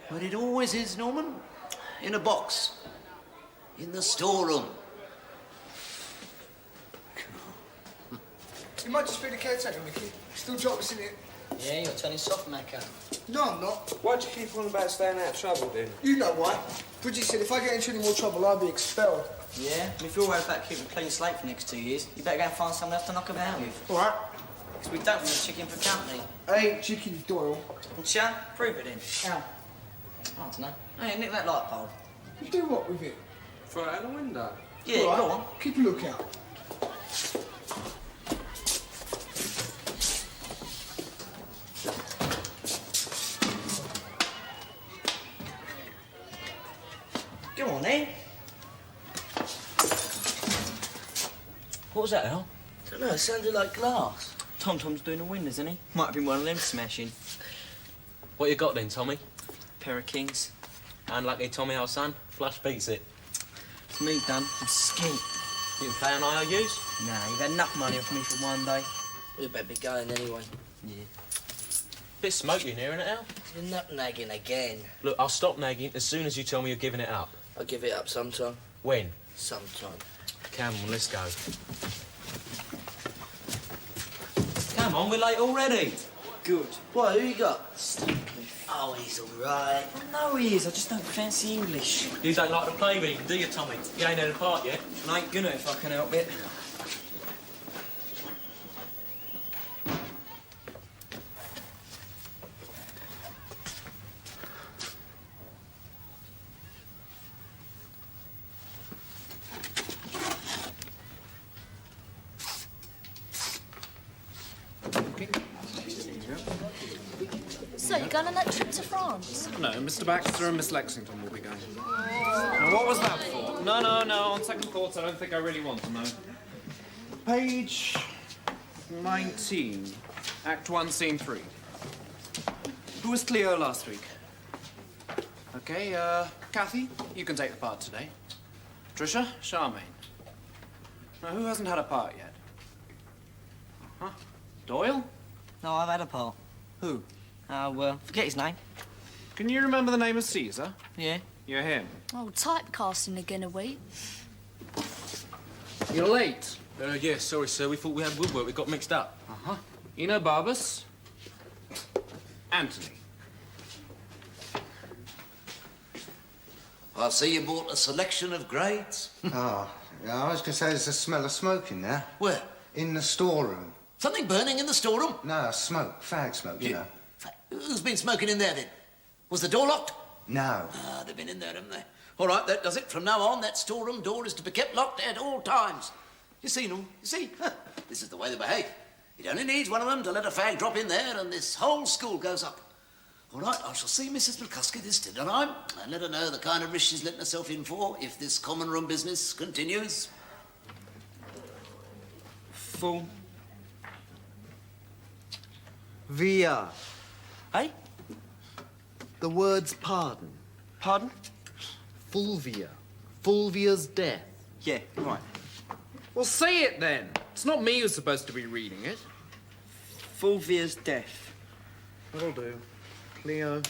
Where it always is, Norman. In a box. In the storeroom. You might just be the caretaker, Mickey. Still drop us in it. Yeah, you're turning soft, Macca. No, I'm not. Why'd you keep on about staying out of trouble, then? You know why. Bridget said if I get into any more trouble, I'll be expelled. Yeah? And if you're worried about keeping a clean slate for the next 2 years, you better go and find someone else to knock about with. All right. Because we don't want a chicken for company. I ain't chicken, Doyle. Well, Sean, prove it then. How? I don't know. Hey, nick that light pole. You do what with it? Throw it out the window. Yeah, All right. go on. Keep a lookout. Go on, then. What was that, Al? I don't know, it sounded like glass. Tom-Tom's doing the windows, isn't he? Might have been one of them smashing. What you got then, Tommy? Pair of kings. Unlucky Tommy, our son. Flush beats it. It's me done. I'm skint. You can play on IOUs? Nah, you've had enough money off me for one day. We better be going anyway. Yeah. Bit smoky in here, isn't it, Al? You're not nagging again. Look, I'll stop nagging as soon as you tell me you're giving it up. I'll give it up sometime. When? Sometime. Come on, let's go. Come on, we're late already. Good. What, who you got? Oh, he's all right. I know he is, I just don't fancy English. You don't like to play with him, do you, Tommy? You ain't had a part yet. And I ain't gonna if I can help it. So, you're going on that trip to France? No, Mr. Baxter and Miss Lexington will be going. Now, what was that for? No. On second thoughts, I don't think I really want to know. Page 19, Act 1, Scene 3. Who was Cleo last week? Okay, Kathy, you can take the part today. Tricia, Charmaine. Now, who hasn't had a part yet? Doyle? No, I've had a part. Who? Forget his name. Can you remember the name of Caesar? Yeah. You're him. Oh, typecasting again, are we? You're late. Yeah, sorry, sir. We thought we had woodwork. We got mixed up. Eno Barbas. Anthony. I see you bought a selection of grades. Yeah, I was going to say there's a smell of smoke in there. Where? In the storeroom. Something burning in the storeroom? No, smoke, fag smoke, you know. Who's been smoking in there, then? Was the door locked? No. Ah, they've been in there, haven't they? All right, that does it. From now on, that storeroom door is to be kept locked at all times. You see, no? You see? This is the way they behave. It only needs one of them to let a fag drop in there and this whole school goes up. All right, I shall see Mrs. McCluskey this dinner time and let her know the kind of risk she's letting herself in for if this common room business continues. Full. Via. Hey? The word's pardon. Pardon? Fulvia. Fulvia's death. Yeah, right. Well, say it then. It's not me who's supposed to be reading it. Fulvia's death. That'll do. Cleo.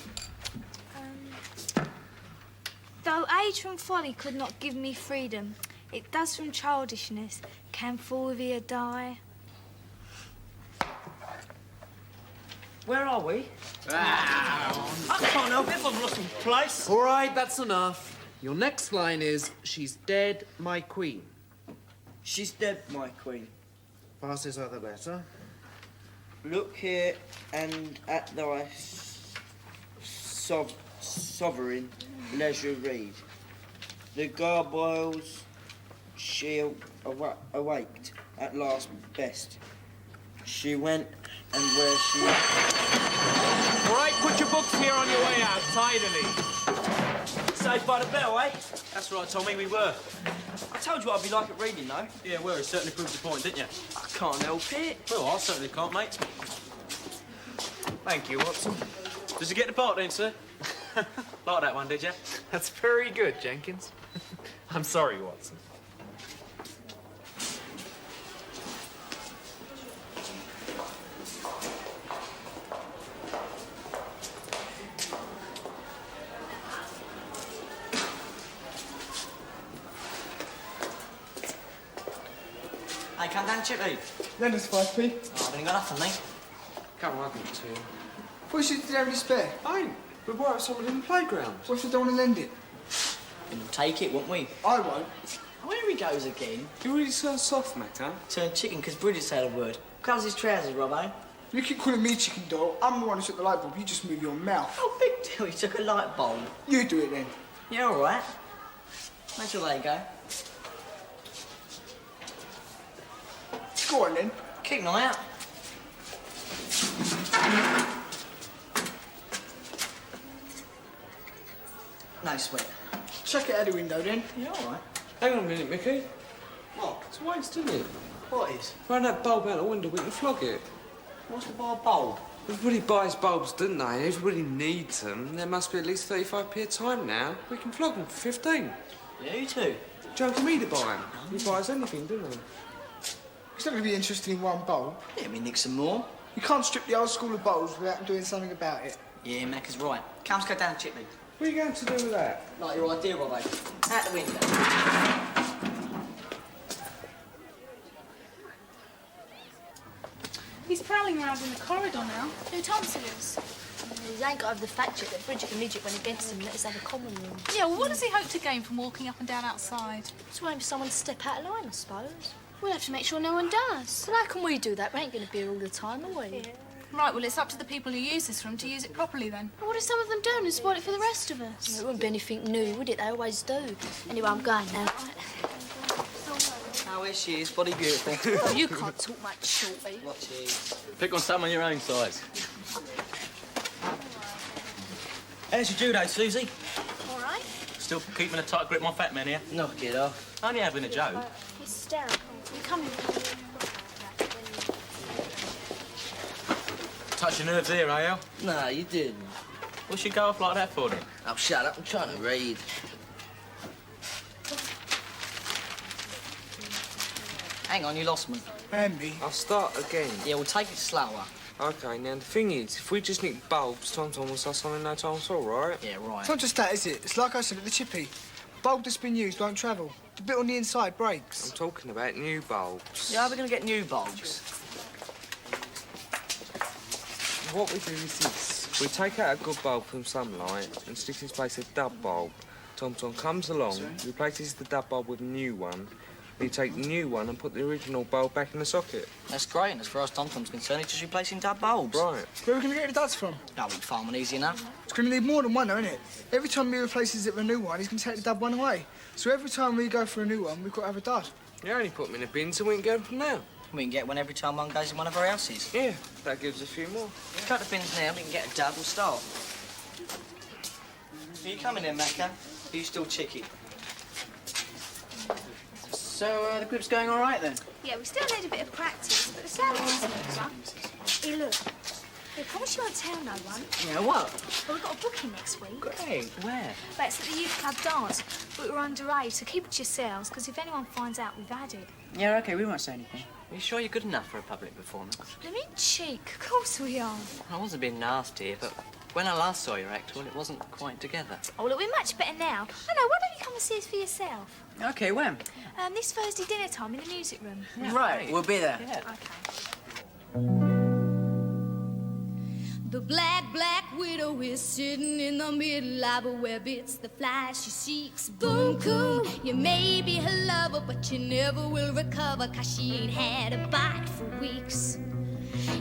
Though age from folly could not give me freedom, it does from childishness. Can Fulvia die? Where are we? I can't help it if I've lost my place. All right, that's enough. Your next line is, she's dead, my queen. She's dead, my queen. Passes her the letter. Look here and at thy sovereign leisure read. The garboils she awaked at last best. She went and where she... All right, put your books here on your way out, tidily. Saved by the bell, eh? That's right, Tommy, we were. I told you I'd be like at reading, though. Yeah, well, it certainly proved the point, didn't you? I can't help it. Well, I certainly can't, mate. Thank you, Watson. Did you get the part then, sir? Like that one, did you? That's very good, Jenkins. I'm sorry, Watson. Hey, come down, Chippy. Lend us 5p. Oh, I haven't got nothing, mate. Come on, I'll give it to you. What did you have any spare? I ain't. But what if someone in the playground? What if they don't want to lend it? We'll take it, won't we? I won't. Where he goes again? You really sound soft, mate, huh? Turned chicken because Bridget said a word. Covers his trousers, Robbo. You keep calling me chicken doll. I'm the one who took the light bulb. You just move your mouth. Oh, big deal. You took a light bulb. You do it then. Yeah, all right. Make sure they go. Go on then. Keep an eye out. No sweat. Chuck it out the window then. Yeah, all right. Hang on a minute, Mickey. What? It's a waste, isn't it? What is? Run that bulb out the window, we can flog it. What's the bar bulb? Everybody buys bulbs, don't they? Everybody needs them. There must be at least 35p a time now. We can flog them for 15. Yeah, you too. Joking me to buy them. He buys anything, doesn't he? He's not going to be interested in one bulb. Yeah, we nick some more. You can't strip the old school of bulbs without doing something about it. Yeah, Mac is right. Come, let's go down, Chipley. What are you going to do with that? Like your idea, Robbo. Out the window. He's prowling around in the corridor now. Who Thompson is? He ain't got over the fact yet that Bridget and Midget, when he gets him, let us have a common room. Yeah, well, what does he hope to gain from walking up and down outside? Just waiting for someone to step out of line, I suppose. We'll have to make sure no one does. But how can we do that? We ain't going to be here all the time, are we? Yeah. Right, well, it's up to the people who use this room to use it properly, then. Well, what if some of them don't and spoil it for the rest of us? It wouldn't be anything new, would it? They always do. Anyway, I'm going now. How is she? Is body beautiful? Oh, you can't talk much, Shorty. What cheese? Pick on someone your own size. How's your judo, Susie? All right. Still keeping a tight grip on fat men here? Knock it off. Only having a joke. He's hysterical. You come here. Touch your nerves here, AL. No, you didn't. What's she go off like that for, then? Oh, shut up. I'm trying to read. Hang on, you lost me. And me. I'll start again. Yeah, we'll take it slower. OK, now the thing is, if we just nick bulbs, Tom will start something no time at all, right? Yeah, right. It's not just that, is it? It's like I said at the chippy. Bulb that's been used won't travel. The bit on the inside breaks. I'm talking about new bulbs. Yeah, we're going to get new bulbs. What we do is this. We take out a good bulb from sunlight and stick in its place a dub bulb. Tom comes along, replaces the dub bulb with a new one, You take the new one and put the original bulb back in the socket. That's great, and as far as Tom-Tom's concerned, it's just replacing dad bulbs. Right. Where are we going to get the duds from? That would be far more easy enough. It's going to need more than one, though, isn't it? Every time he replaces it with a new one, he's going to take the dud one away. So every time we go for a new one, we've got to have a dud. You only put them in a bin so we can get them from now. We can get one every time one goes in one of our houses. Yeah, that gives a few more. Cut the bins now, we can get a dud, we'll start. Are you coming in, Macca? Are you still chicky? So, the group's going all right, then? Yeah, we still need a bit of practice, but the sound isn't fun. Hey, look. Hey, promise you won't tell no one. Yeah, what? Well, we've got a booking next week. Great. Where? But it's at the youth club dance. But we're underage, so keep it to yourselves, because if anyone finds out, we've had it. Yeah, OK, we won't say anything. Are you sure you're good enough for a public performance? I mean, cheek. Of course we are. I wasn't being nasty, but when I last saw your act, well, it wasn't quite together. Oh, look, we're much better now. I know, why don't you come and see us for yourself? OK, when? This Thursday dinner time in the music room. Yeah, right, we'll be there. Yeah. OK. The black widow is sitting in the middle of a web. It's the fly she seeks. Boom, coon. You may be her lover, but you never will recover, 'cause she ain't had a bite for weeks.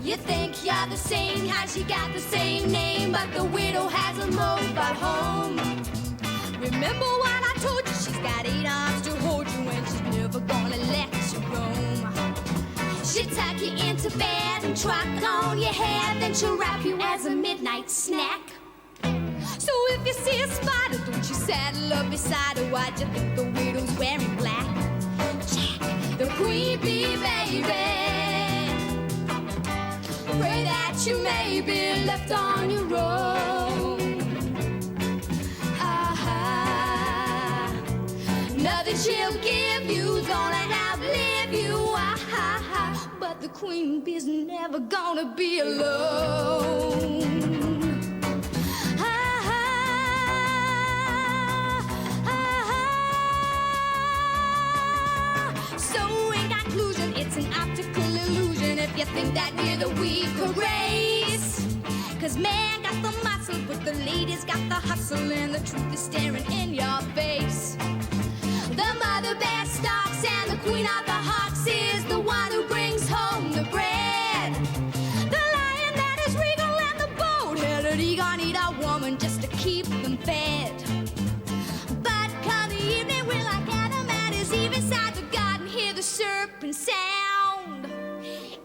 You think you're the same, how she got the same name, but the widow has a mobile home. Remember what I told you, she's got 8 arms to hold you, and she's never gonna let you roam. She'll tuck you into bed and truck on your head, then she'll wrap you as a midnight snack. So if you see a spider, don't you saddle up beside her. Why'd you think the widow's wearing black? Jack, the queen bee, baby. Pray that you may be left on your own. Nothing she'll give you's gonna outlive you. But the queen bee's never gonna be alone. So in conclusion, it's an optical illusion if you think that you're the weaker race. 'Cause man got the muscle, but the ladies got the hustle, and the truth is staring in your face. The mother bear stalks, and the queen of the hawks is the one who brings home the bread. The lion that is regal and the bold-headed eagle need a woman just to keep them fed. But come the evening, we're like Adam at his Eve inside the garden, hear the serpent sound.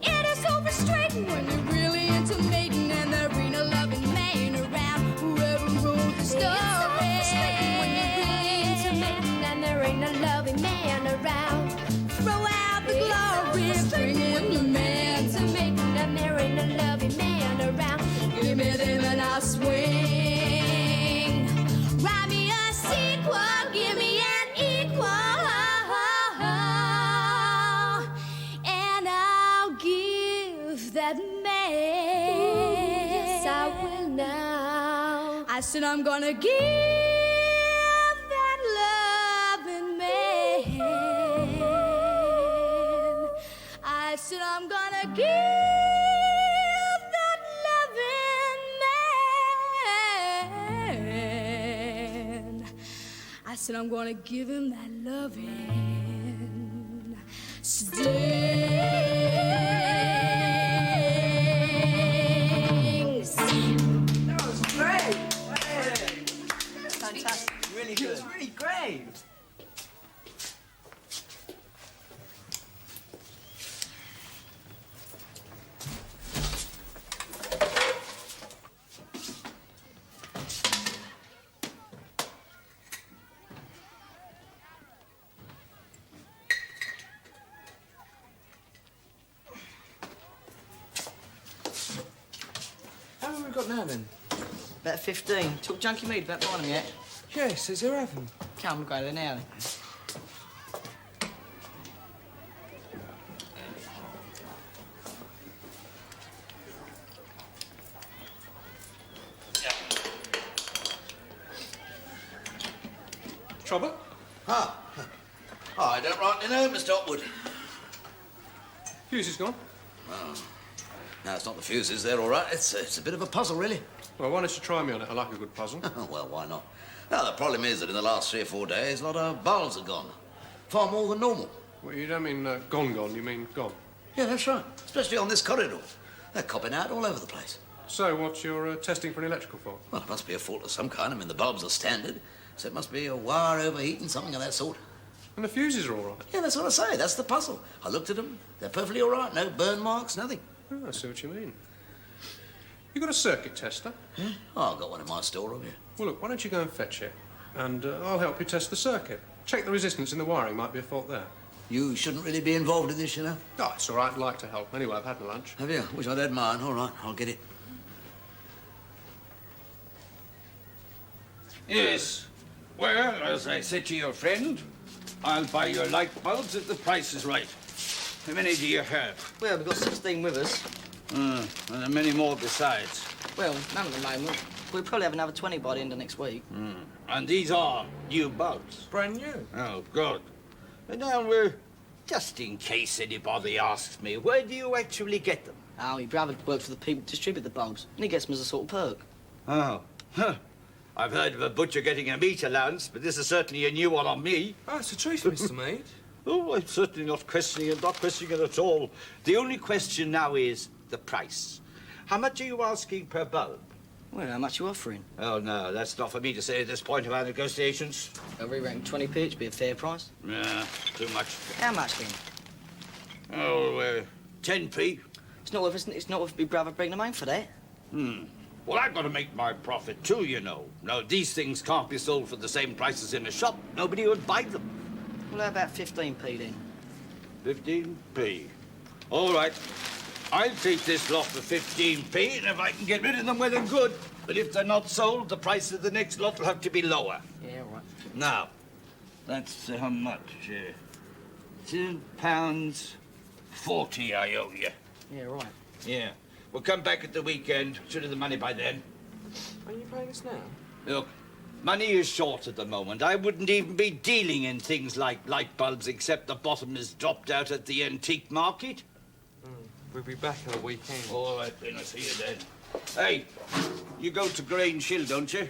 It is so frustrating when you're really into mating and there ain't a loving man around. Whoever wrote the story. It's so frustrating when you're really into mating and there ain't a loving man around. Throw out the glory, bring in the man to mating and there ain't a loving man around. Give me them and I'll swing. Write me a sequel, give me an equal, and I'll give that man. Oh, yes, I will now. I said I'm gonna give that loving man. I said I'm gonna give that loving man. I said I'm gonna give him that loving stings. That was great! Fantastic, really good. It was really great. How many have we got now, then? About 15. Talk Junkie Mead about buying them yet? Yes, is there having? Come, we'll go there now, then. Trouble? Ah, I don't rightly know, Mr. Hopwood. Fuse is gone. Oh. No, it's not the fuses. They're all right. It's a bit of a puzzle, really. Well, why don't you try me on it? I like a good puzzle. Well, why not? Now, the problem is that in the last 3 or 4 days, a lot of bulbs are gone. Far more than normal. Well, you don't mean gone, you mean gone? Yeah, that's right. Especially on this corridor. They're copping out all over the place. So, what's your testing for an electrical fault? Well, it must be a fault of some kind. I mean, the bulbs are standard, so it must be a wire overheating, something of that sort. And the fuses are all right? Yeah, that's what I say. That's the puzzle. I looked at them. They're perfectly all right. No burn marks, nothing. Oh, I see what you mean. You got a circuit tester? Yeah? Oh, I've got one in my storeroom, yeah. Well, look, why don't you go and fetch it? And I'll help you test the circuit. Check the resistance in the wiring. Might be a fault there. You shouldn't really be involved in this, you know. Oh, it's all right. I'd like to help. Anyway, I've had my lunch. Have you? Wish I'd had mine. All right, I'll get it. Yes. Well, as I said to your friend, I'll buy your light bulbs if the price is right. How many do you have? Well, we've got 16 with us. And there are many more besides. Well, none at the moment. We'll probably have another 20 by the end of next week. And these are new bulbs? Brand new. Oh, good. And now, just in case anybody asks me, where do you actually get them? Oh, your brother works for the people who distribute the bulbs, and he gets them as a sort of perk. Oh. Huh. I've heard of a butcher getting a meat allowance, but this is certainly a new one on me. Oh, it's a treat, Mr. Mead. Oh, I'm certainly not questioning it, at all. The only question now is the price. How much are you asking per bulb? Well, how much are you offering? Oh, no, that's not for me to say at this point of our negotiations. We reckon 20p each be a fair price. Yeah, too much. How much, then? Oh, 10p. It's not worth your brother bringing them home for that. Well, I've got to make my profit too, you know. Now, these things can't be sold for the same price as in a shop. Nobody would buy them. Well, how about 15p then? 15p. All right. I'll take this lot for 15p, and if I can get rid of them, well and good. But if they're not sold, the price of the next lot will have to be lower. Yeah, all right. Now, that's how much? £2.40 I owe you. Yeah, right. Yeah. We'll come back at the weekend. Should have the money by then. Are you paying us now? Look, money is short at the moment. I wouldn't even be dealing in things like light bulbs except the bottom is dropped out at the antique market. We'll be back in a weekend. All right, then. I'll see you then. Hey, you go to Grange Hill, don't you?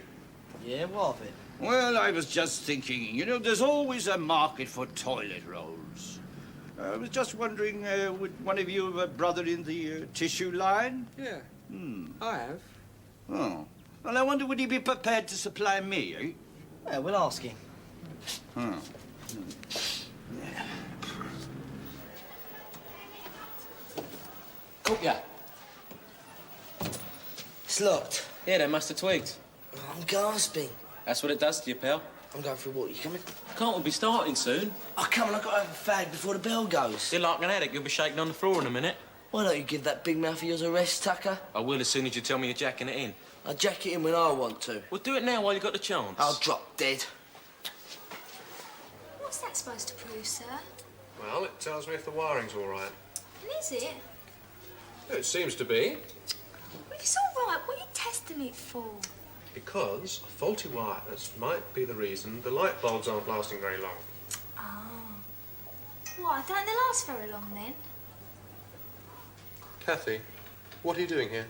Yeah, what of it? Well, I was just thinking, you know, there's always a market for toilet rolls. I was just wondering, would one of you have a brother in the tissue line? Yeah. I have. Oh. Well, I wonder, would he be prepared to supply me, eh? Yeah, we'll ask him. Oh, yeah. It's locked. Yeah, they must have twigged. Oh, I'm gasping. That's what it does to you, pal. I'm going for a walk. You coming? Can't we be starting soon? Oh, come on, I've got to have a fag before the bell goes. You're like an addict. You'll be shaking on the floor in a minute. Why don't you give that big mouth of yours a rest, Tucker? I will as soon as you tell me you're jacking it in. I'll jack it in when I want to. Well, do it now while you've got the chance. I'll drop dead. What's that supposed to prove, sir? Well, it tells me if the wiring's all right. And is it? It seems to be. Well, it's all right. What are you testing it for? Because faulty wires might be the reason the light bulbs aren't lasting very long. Oh. What, don't they last very long then? Kathy, what are you doing here?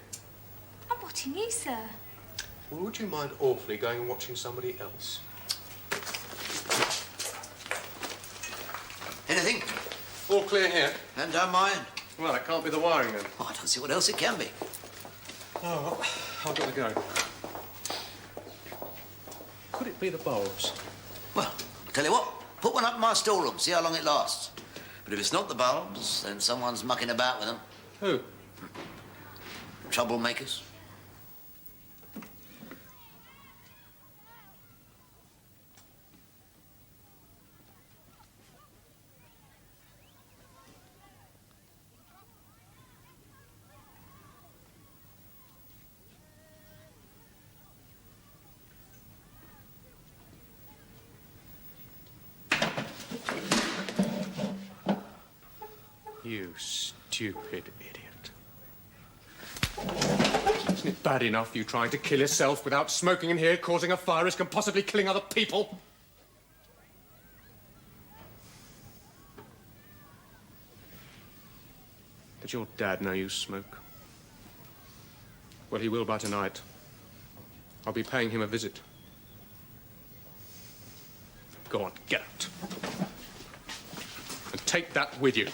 I'm watching you, sir. Well, would you mind awfully going and watching somebody else? Anything? All clear here. And down my end. Well, it can't be the wiring then. Oh, I don't see what else it can be. Oh, I've got to go. Could it be the bulbs? Well, I'll tell you what. Put one up in my storeroom, see how long it lasts. But if it's not the bulbs, then someone's mucking about with them. Who? Troublemakers. You stupid idiot. Isn't it bad enough you trying to kill yourself without smoking in here, causing a fire risk and possibly killing other people? Did your dad know you smoke? Well, he will by tonight. I'll be paying him a visit. Go on, get out. And take take that with you.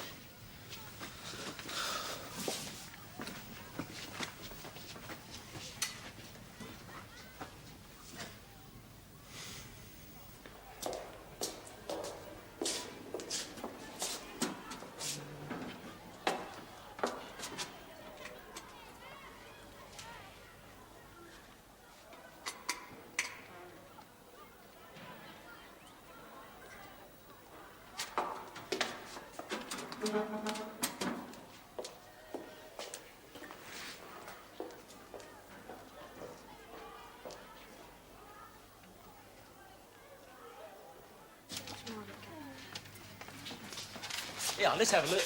Yeah, let's have a look.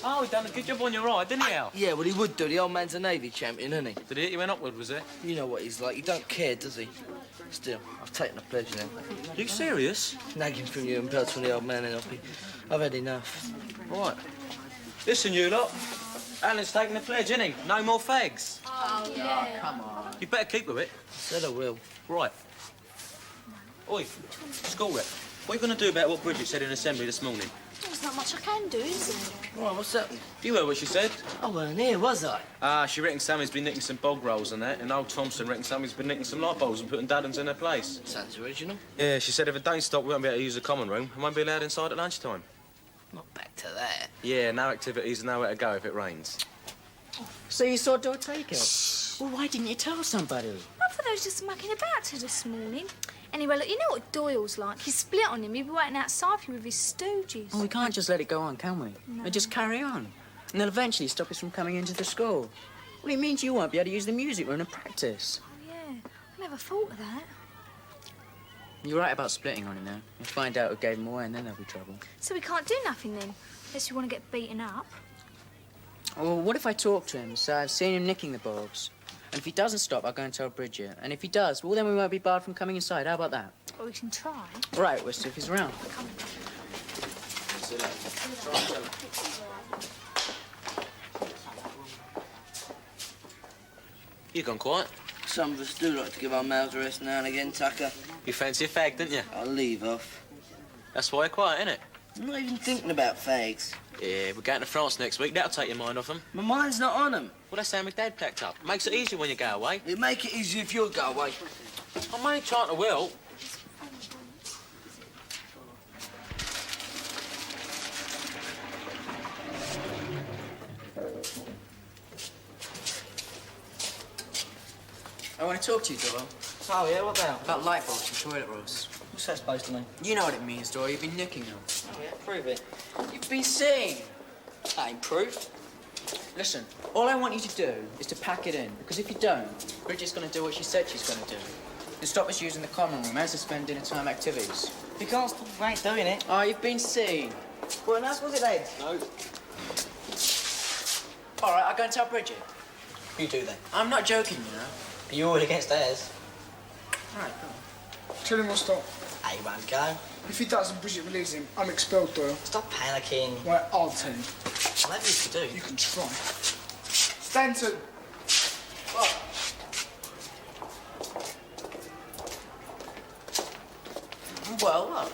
Oh, he done a good job on your ride, didn't he, Al? Yeah, well, he would do. The old man's a Navy champion, isn't he? Did he hit you when upward, was it? You know what he's like. He don't care, does he? Still, I've taken a pledge now. You serious? Nagging from you and belts from the old man and Hoppy. I've had enough. Right. Listen, you lot. Alan's taking the pledge, isn't he? No more fags. Oh, yeah. Come on. You better keep with it. Said I will. Right. Oi, school rep. What are you going to do about what Bridget said in Assembly this morning? There's not much I can do, is there? Right, what's that? You heard what she said? I wasn't here, was I? She reckons Sammy's been nicking some bog rolls and that, and old Thompson reckons Sammy's been nicking some light bulbs and putting daddums in their place. Sounds original. Yeah, she said if it don't stop, we won't be able to use the common room and won't be allowed inside at lunchtime. Not back to that. Yeah, no activities, nowhere to go if it rains. So you saw Doyle take it? Well, why didn't you tell somebody? I thought I was just mucking about to this morning. Anyway, look, you know what Doyle's like? He's split on him. He'll be waiting outside for you with his stooges. Well, we can't just let it go on, can we? No. We'll just carry on. And they'll eventually stop us from coming into the school. Well, it means you won't be able to use the music room to practice. Oh, yeah. I never thought of that. You're right about splitting on him now. You'll find out who gave him away and then there'll be trouble. So we can't do nothing then? Unless you want to get beaten up. Well, what if I talk to him, so I've seen him nicking the bulbs? And if he doesn't stop, I'll go and tell Bridget. And if he does, well, then we won't be barred from coming inside. How about that? Well, we can try. Right, we'll see if he's around. You gone quiet? Some of us do like to give our mouths a rest now and again, Tucker. You fancy a fag, didn't you? I'll leave off. That's why you're quiet, innit? I'm not even thinking about fags. Yeah, we're going to France next week. That'll take your mind off them. My mind's not on them. Well, that's how my dad packed up. Makes it easier when you go away. It'd make it easier if you go away. I'm only trying to will. I want to talk to you, Doyle. Oh, yeah, what about? About light bulbs and toilet rolls. What's that supposed to mean? You know what it means, Doyle. You've been nicking them. Oh, yeah, prove it. You've been seen. That ain't proof. Listen, all I want you to do is to pack it in, because if you don't, Bridget's going to do what she said she's going to do. And stop us using the common room as to spend dinner time activities. You can't stop right doing it. Oh, you've been seen. Well, enough, was it, Ed? No. All right, I'll go and tell Bridget. You do then. I'm not joking, you know. You're all against theirs. All right, go on. Tell him I'll stop. He won't go. If he doesn't, Bridget release him. I'm expelled, Doyle. Stop panicking. Right, I'll tell him. Whatever you can do. You can try. Stanton! What? Well, look.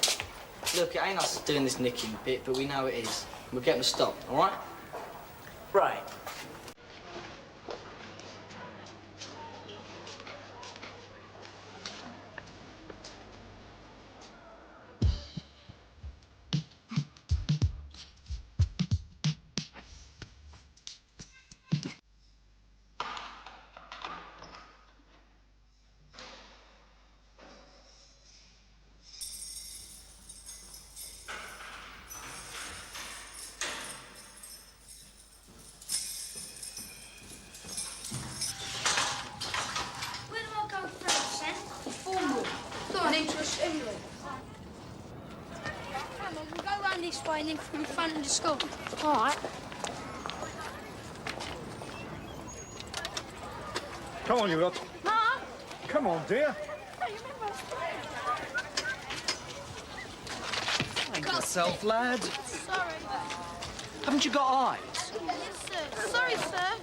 Look, it ain't us doing this nicking bit, but we know it is. We'll get them stopped, all right? Right. Where do I go first, then? Forward. Go on, into England. Come on, we'll go round this way and then through the front of the school. All right. Come on, you lot. Mum! Come on, dear. Mind yourself, lad. Sorry. Haven't you got eyes? Yes, sir. Sorry, sir.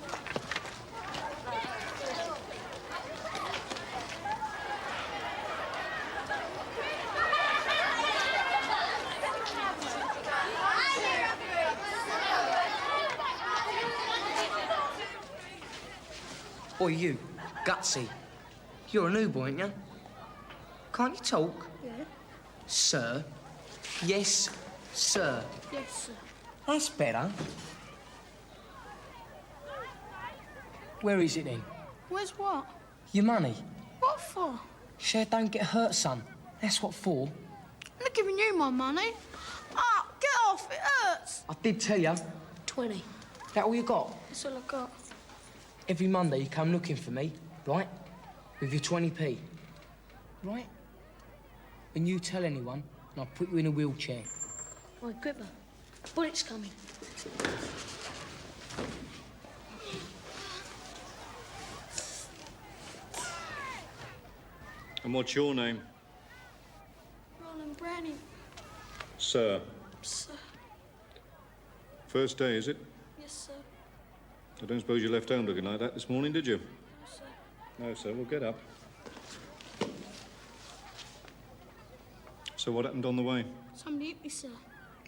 Oi, you, Gutsy. You're a new boy, ain't you? Can't you talk? Yeah. Sir. Yes, sir. Yes, sir. That's better. Where is it then? Where's what? Your money. What for? Cher, don't get hurt, son. That's what for. I'm not giving you my money. Ah, get off, it hurts. I did tell you. 20. That all you got? That's all I got. Every Monday you come looking for me, right? With your 20p. Right? When you tell anyone, and I'll put you in a wheelchair. Oi, Gripper. Bullet's coming. And what's your name? Roland Browning. Sir. Sir. First day, is it? Yes, sir. I don't suppose you left home looking like that this morning, did you? No, sir. No, sir. Well, get up. So what happened on the way? Somebody hit me, sir.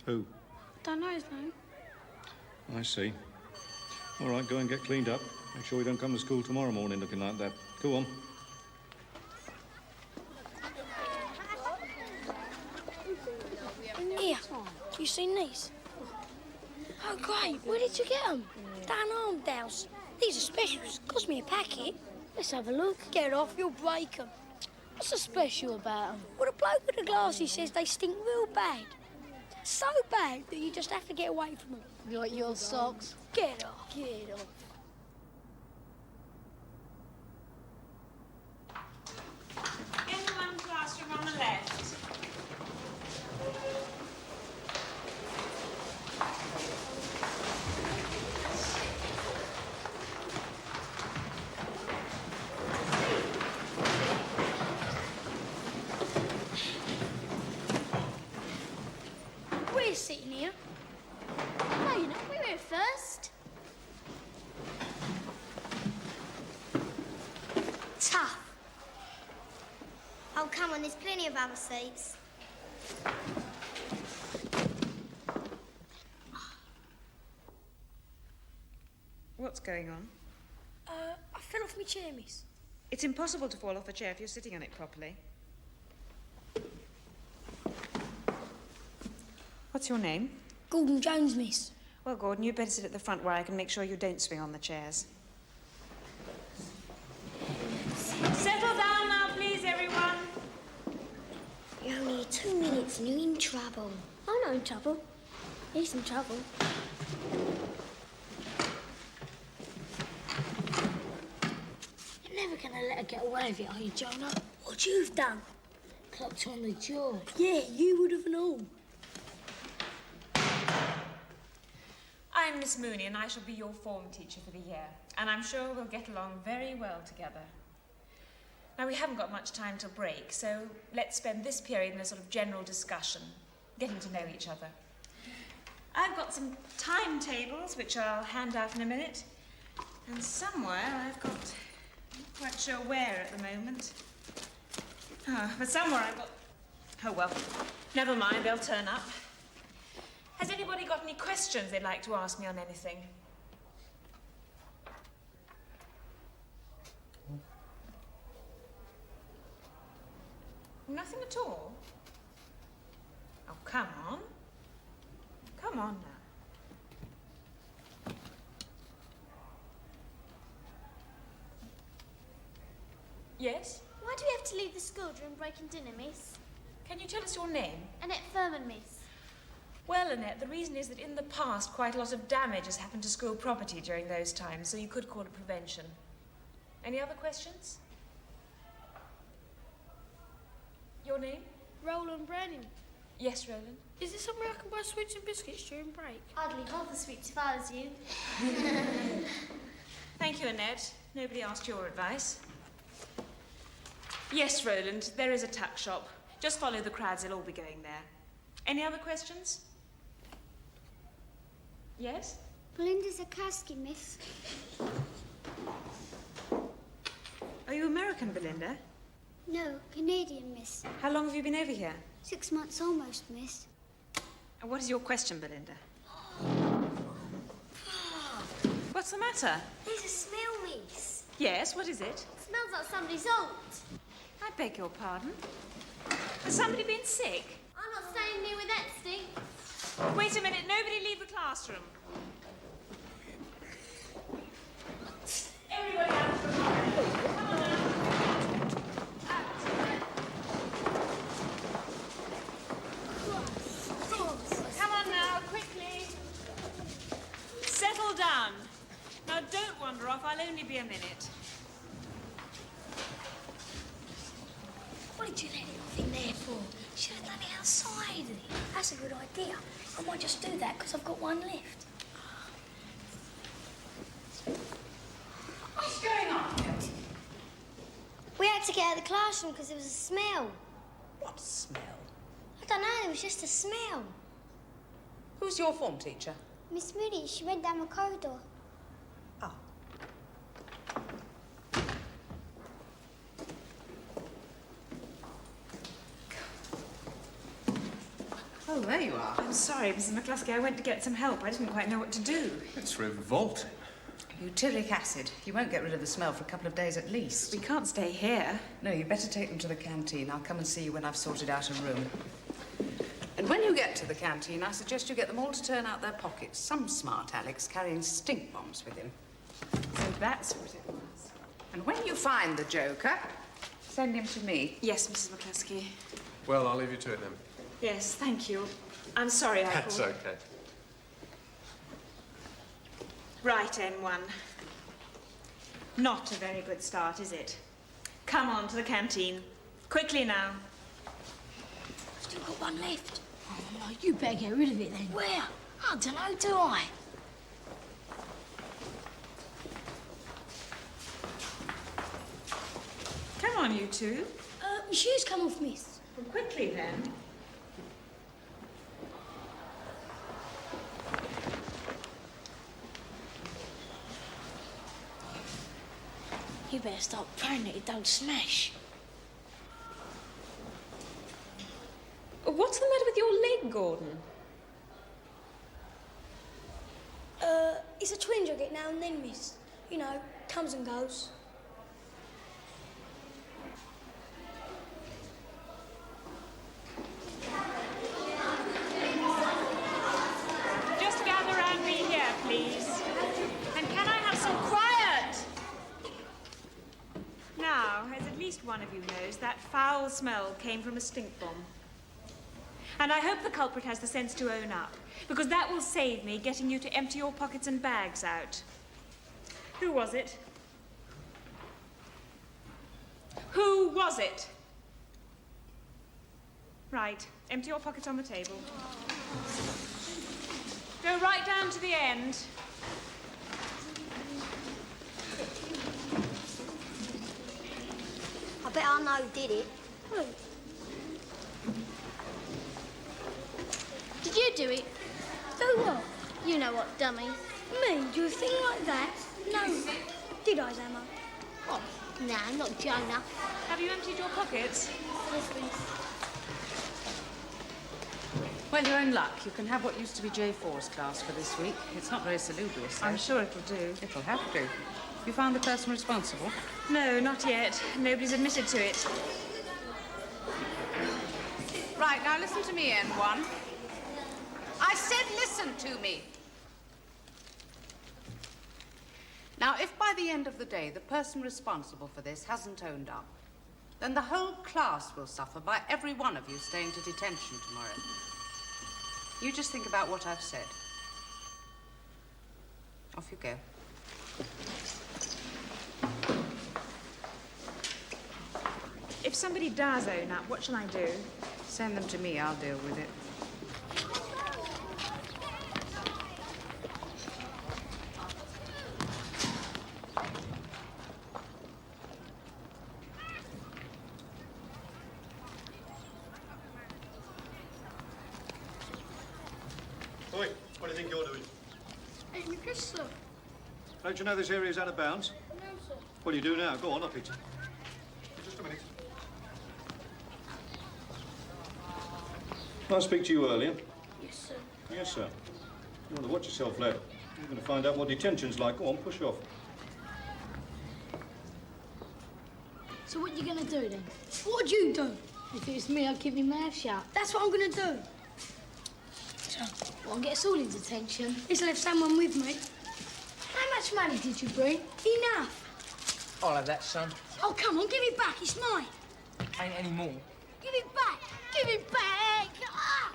Who? I don't know his name. I see. All right, go and get cleaned up. Make sure you don't come to school tomorrow morning looking like that. Go on. Here, you seen these? Oh, great. Where did you get them? Down Armdale's. These are specials. Cost me a packet. Let's have a look. Get off, you'll break them. What's so special about them? Well, the bloke with the glasses says they stink real bad. So bad that you just have to get away from them. Like your socks? Get off. Get off. In the one classroom on the left. We're sitting here. No, you're not. We were here first. Tough. Oh, come on, there's plenty of other seats. What's going on? I fell off my chair, miss. It's impossible to fall off a chair if you're sitting on it properly. What's your name? Gordon Jones, miss. Well, Gordon, you'd better sit at the front where I can make sure you don't swing on the chairs. Settle down now, please, everyone. You're only 2 minutes and you're in trouble. I'm not in trouble. He's in trouble. You're never going to let her get away with it, are you, Jonah? What you've done? Clocked her on the jaw. Yeah, you would have known. I'm Miss Mooney, and I shall be your form teacher for the year. And I'm sure we'll get along very well together. Now, we haven't got much time till break, so let's spend this period in a sort of general discussion, getting to know each other. I've got some timetables, which I'll hand out in a minute. And somewhere I've got... I'm not quite sure where at the moment. But somewhere I've got... Oh, well, never mind, they'll turn up. Has anybody got any questions they'd like to ask me on anything? Nothing at all? Oh, come on. Come on now. Yes? Why do we have to leave the school during break and dinner, miss? Can you tell us your name? Annette Furman, miss. Well, Annette, the reason is that in the past quite a lot of damage has happened to school property during those times, so you could call it prevention. Any other questions? Your name? Roland Browning. Yes, Roland. Is there somewhere I can buy sweets and biscuits during break? I'd leave half the sweets if I was you. Thank you, Annette. Nobody asked your advice. Yes, Roland, there is a tuck shop. Just follow the crowds, they'll all be going there. Any other questions? Yes? Belinda Zakowski, miss. Are you American, Belinda? No, Canadian, miss. How long have you been over here? 6 months almost, miss. And what is your question, Belinda? What's the matter? There's a smell, miss. Yes, what is it? Smells like somebody's old. I beg your pardon? Has somebody been sick? I'm not staying near with that stink. Wait a minute, nobody leave the classroom. Everybody out of the corridor. Come on now. Come on now, quickly. Settle down. Now don't wander off, I'll only be a minute. What did you let it off in there for? Should have done it outside. That's a good idea. I might just do that because I've got one left. What's going on? We had to get out of the classroom because there was a smell. What smell? I don't know, it was just a smell. Who's your form teacher? Miss Moody, she went down the corridor. Oh, there you are. I'm sorry, Mrs. McCluskey, I went to get some help. I didn't quite know what to do. It's revolting. Butyric acid. You won't get rid of the smell for a couple of days at least. We can't stay here. No, you better take them to the canteen. I'll come and see you when I've sorted out a room. And when you get to the canteen, I suggest you get them all to turn out their pockets. Some smart Alex carrying stink bombs with him. So that's what it was. And when you find the Joker, send him to me. Yes, Mrs. McCluskey. Well, I'll leave you to it then. Yes, thank you. I'm sorry I That's called. okay. Right, N1. Not a very good start, is it? Come on to the canteen. Quickly now. Still got one left. Oh, you better get rid of it then. Where? I don't know, do I? Come on, you two. My shoes come off, miss. Well, quickly then. You better start praying that it don't smash. What's the matter with your leg, Gordon? It's a twinge I get now and then, miss. You know, comes and goes. Just gather around me here, please. And can I have some quiet? Now, as at least one of you knows, that foul smell came from a stink bomb. And I hope the culprit has the sense to own up, because that will save me getting you to empty your pockets and bags out. Who was it? Who was it? Right, empty your pockets on the table. Go right down to the end. I bet I know who did it. Who? Did you do it? Do what? You know what, dummy. Me? Do a thing like that? No. Did I, Zama? Oh, nah, not Jonah. Have you emptied your pockets? Yes, please. Well, you're in luck. You can have what used to be J4's class for this week. It's not very salubrious, though. I'm sure it'll do. It'll have to. You found the person responsible? No, not yet. Nobody's admitted to it. Right, now listen to me, N1. I said listen to me. Now, if by the end of the day the person responsible for this hasn't owned up, then the whole class will suffer by every one of you staying to detention tomorrow. You just think about what I've said. Off you go. If somebody does own up, what shall I do? Send them to me. I'll deal with it. Oi, what do you think you're doing? Hey, me kiss, sir. Don't you know this area's out of bounds? No, sir. What do you do now? Go on, up it. Just a minute. Did I speak to you earlier? Yes, sir. Yes, sir. You want to watch yourself, lad. You're going to find out what detention's like. Go on, push off. So what you gonna do then? What would you do? If it was me, I'd keep my mouth shut. That's what I'm gonna do. So, well, I'll get us all in detention. He's left someone with me. How much money did you bring? Enough. I'll have that, son. Oh, come on, give it back. It's mine. Ain't any more. Give it back. Give it back. Ah!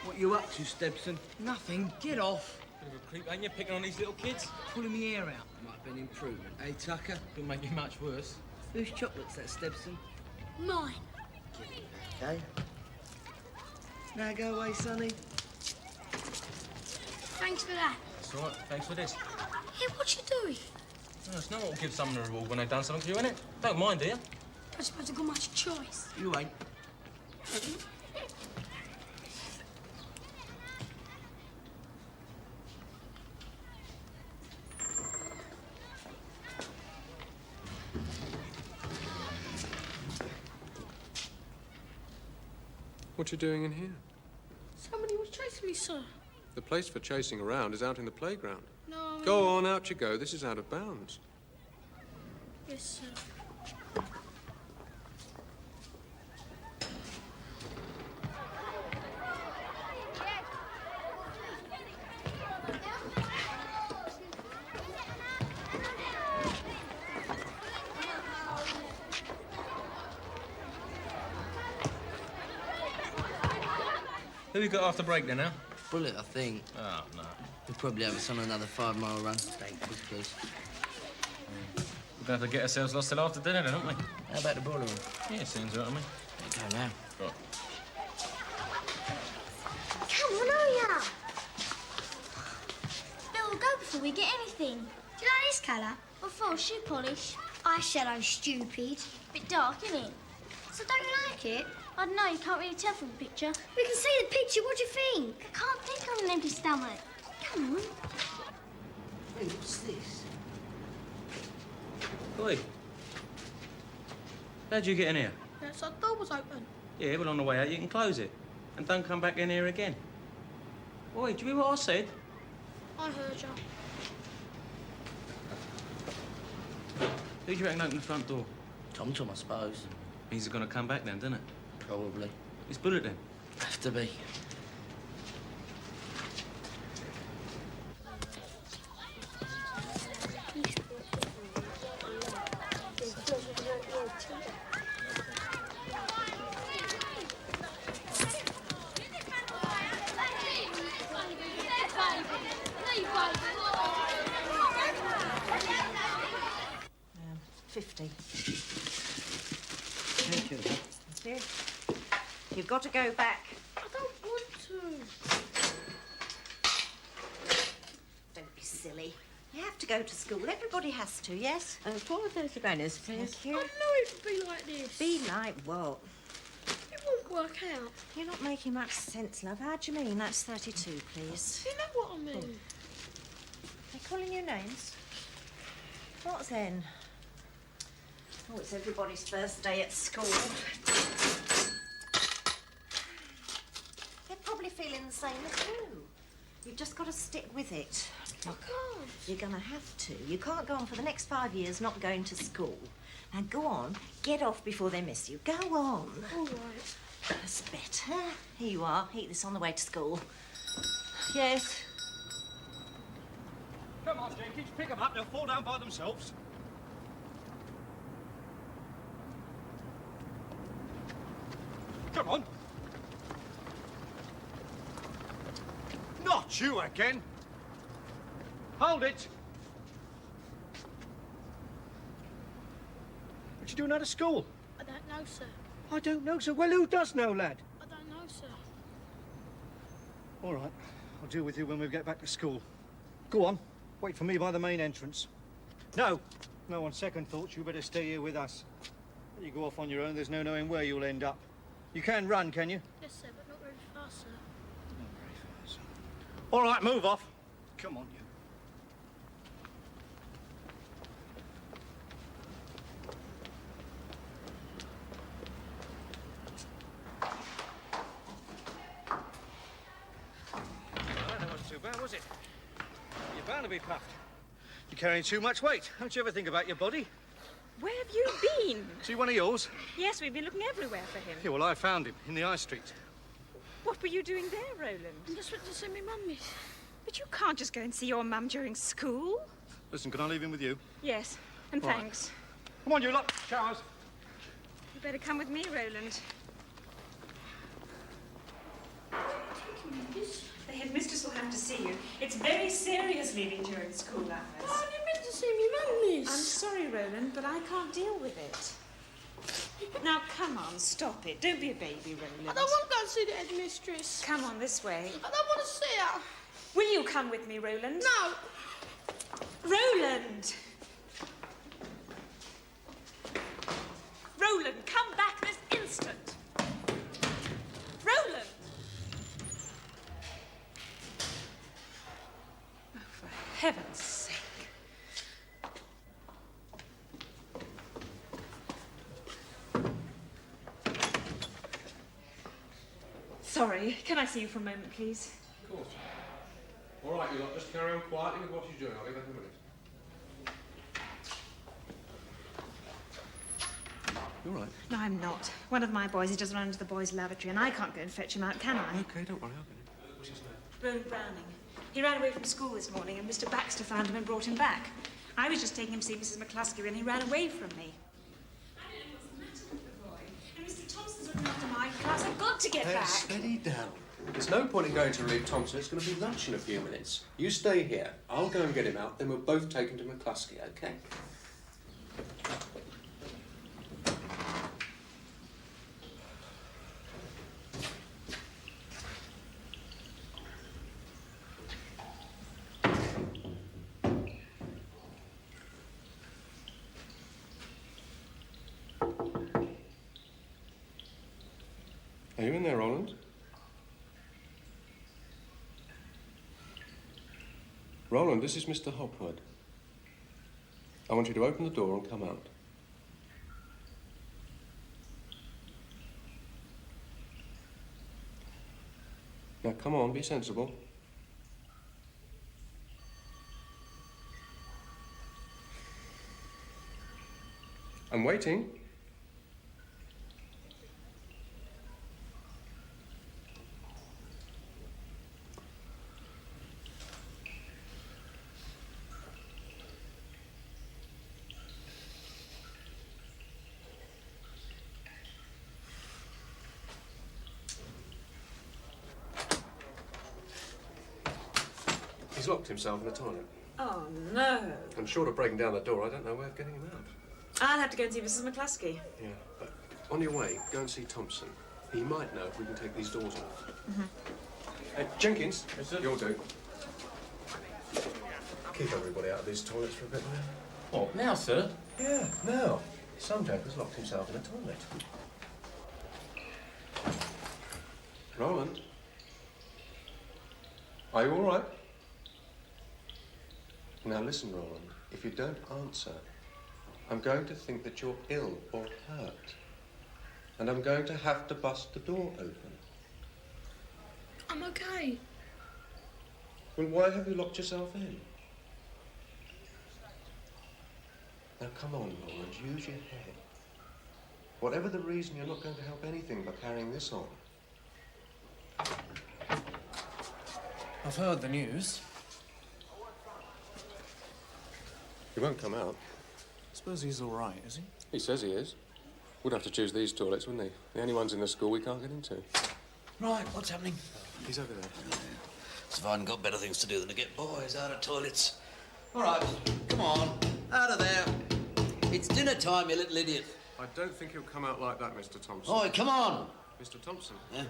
What you up to, Stebson? Nothing. Get off. Bit of a creep, ain't you, picking on these little kids? Pulling me hair out. Might have been an improvement, eh, Tucker? Couldn't make it much worse. Whose chocolate's that, Stebson? Mine. Okay. Now go away, Sonny. Thanks for that. That's all right. Thanks for this. Hey, what you doing? No, it's not what will give someone a reward when they've done something to you, innit? Don't mind, do you? I suppose I've got much choice. You ain't. What you doing in here? Somebody was chasing me, sir. The place for chasing around is out in the playground. No, I mean... Go on, out you go. This is out of bounds. Yes, sir. Who you got after break then, now? Bullet, I think. Oh, no. We'll probably have us on another 5-mile run. Thank you, please. We're going to have to get ourselves lost till after dinner, then, aren't we? How about the boiler room? Yeah, seems right to me. Go now. Right. Come on, hurry up. Bill, go before we get anything. Do you like this colour? What for? Shoe polish? Eyeshadow, stupid. Bit dark, isn't it? So don't you like it? I don't know, you can't really tell from the picture. We can see the picture, what do you think? I can't think on an empty stomach. Come on. Hey, what's this? Oi. How'd you get in here? The outside door was open. Yeah, well, on the way out, you can close it. And don't come back in here again. Oi, do you hear what I said? I heard you. Who do you reckon opened the front door? Tom, I suppose. Means he's going to come back then, doesn't it? Probably. It's Bullet then? Have to be. Thank you. Thank you. You've got to go back. I don't want to. Don't be silly. You have to go to school. Everybody has to, yes? And 4 of those bananas, please. I know it would be like this. Be like what? It won't work out. You're not making much sense, love. How do you mean? That's 32, please. You know what I mean. They're calling you names. What then? Oh, it's everybody's first day at school. They're probably feeling the same as you. You've just got to stick with it. I can't. You're going to have to. You can't go on for the next 5 years not going to school. Now, go on. Get off before they miss you. Go on. All right. That's better. Here you are. Eat this on the way to school. Yes. Come on, Jenkins, pick them up. They'll fall down by themselves. Come on. Not you again. Hold it. What you doing out of school? I don't know, sir. I don't know, sir. Well, who does know, lad? I don't know, sir. All right. I'll deal with you when we get back to school. Go on. Wait for me by the main entrance. No. No, on second thoughts, you better stay here with us. When you go off on your own, there's no knowing where you'll end up. You can run, can you? Yes, sir, but not very fast, sir. Not very fast. All right, move off. Come on, you. Well, that wasn't too bad, was it? You're bound to be puffed. You're carrying too much weight. Don't you ever think about your body? Where have you been? See one of yours? Yes, we've been looking everywhere for him. Yeah, well, I found him in the high street. What were you doing there, Roland? I just went to see my mum, miss. But you can't just go and see your mum during school. Listen, can I leave him with you? Yes, and Right. thanks. Come on, you lot. Showers. You better come with me, Roland. The headmistress will have to see you. It's very serious leaving during school hours. Oh, I didn't mean to see me mum, miss. I'm sorry, Roland, but I can't deal with it. Now, come on, stop it. Don't be a baby, Roland. I don't want to go and see the headmistress. Come on, this way. I don't want to see her. Will you come with me, Roland? No. Roland! Roland, come back this instant! Roland! Oh, for heaven's sake. Sorry, can I see you for a moment, please? Of course. All right, you lot, just carry on quietly with what you're doing. I'll be back in a minute. You all right? No, I'm not. One of my boys has just run into the boys' lavatory, and I can't go and fetch him out, can I? Okay, don't worry, I'll get him. What's his name? Roland Browning. He ran away from school this morning, and Mr. Baxter found him and brought him back. I was just taking him to see Mrs. McCluskey when he ran away from me. I don't know what's the matter with the boy. And Mr. Thompson's looking after my class. I've got to get Hey, back. steady down. There's no point in going to relieve Thompson. It's going to be lunch in a few minutes. You stay here. I'll go and get him out. Then we'll both take him to McCluskey, okay? Are you in there, Roland? Roland, this is Mr. Hopwood. I want you to open the door and come out. Now, come on, be sensible. I'm waiting. He's locked himself in the toilet. Oh, no. And short of breaking down the door, I don't know where of getting him out. I'll have to go and see Mrs. McCluskey. Yeah, but on your way, go and see Thompson. He might know if we can take these doors off. Jenkins, you'll do. Keep everybody out of these toilets for a bit now. What, now, sir? Yeah, now. Some Jack has locked himself in a toilet. Roland? Are you all right? Now listen, Roland. If you don't answer, I'm going to think that you're ill or hurt. And I'm going to have to bust the door open. I'm okay. Well, why have you locked yourself in? Now, come on, Roland, use your head. Whatever the reason, you're not going to help anything by carrying this on. I've heard the news. He won't come out. I suppose he's all right, is he? He says he is. Would have to choose these toilets, wouldn't he? The only ones in the school we can't get into. Right, what's happening? He's over there. As if I hadn't got better things to do than to get boys out of toilets. All right, come on, out of there. It's dinner time, you little idiot. I don't think he'll come out like that, Mr. Thompson. Oi, come on. Mr. Thompson? Yeah?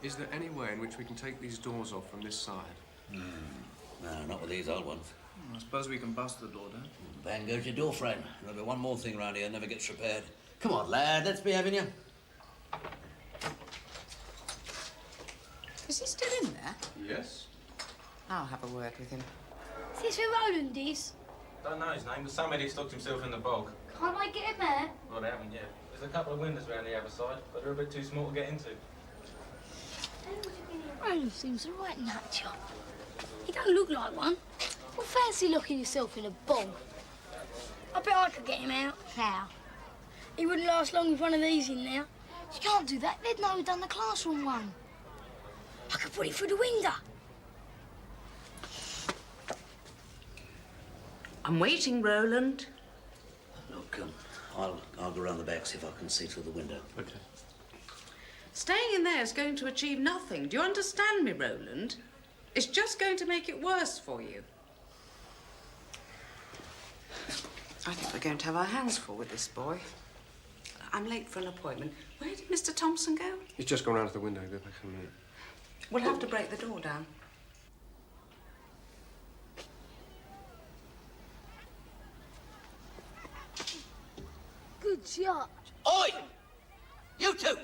Is there any way in which we can take these doors off from this side? No, not with these old ones. I suppose we can bust the door down. Bang goes your door frame. There'll be one more thing round here never gets repaired. Come on, lad, let's be having you. Is he still in there? Yes. I'll have a word with him. Is this where Roland is? Don't know his name, but some idiot's locked himself in the bog. Can't I get him there? Well, they haven't yet. There's a couple of windows round the other side, but they're a bit too small to get into. Roland seems a right nut job. He don't look like one. What fancy locking yourself in a bog? I bet I could get him out. How? He wouldn't last long with one of these in there. You can't do that. They'd know who done the classroom one. I could put it through the window. I'm waiting, Roland. Look, I'll go round the back, see if I can see through the window. Okay. Staying in there is going to achieve nothing. Do you understand me, Roland? It's just going to make it worse for you. I think we're going to have our hands full with this boy. I'm late for an appointment. Where did Mr. Thompson go? He's just gone round to the window. Go back in a minute. We'll have to break the door down. Good shot. Oi! You two!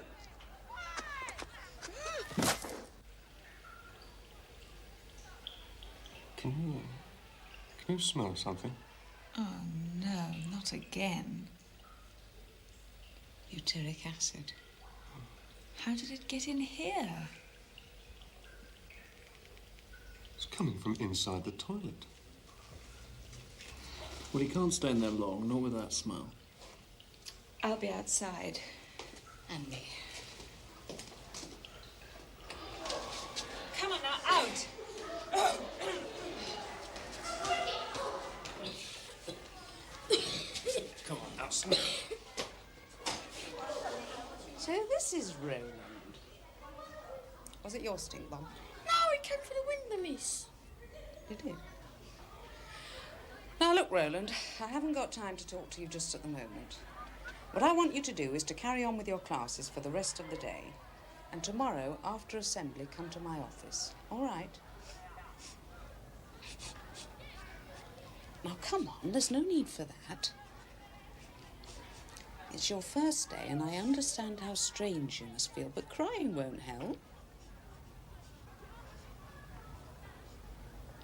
Can you smell something? Oh, no, not again. Butyric acid. How did it get in here? It's coming from inside the toilet. Well, he can't stay in there long, not with that smell. I'll be outside. And me. Come on now, out! Come on, now, smell. So this is Roland. Was it your stink bomb? No, it came through the window, miss. You did? Now, look, Roland, I haven't got time to talk to you just at the moment. What I want you to do is to carry on with your classes for the rest of the day. And tomorrow, after assembly, come to my office. All right? Now, come on, there's no need for that. It's your first day, and I understand how strange you must feel, but crying won't help.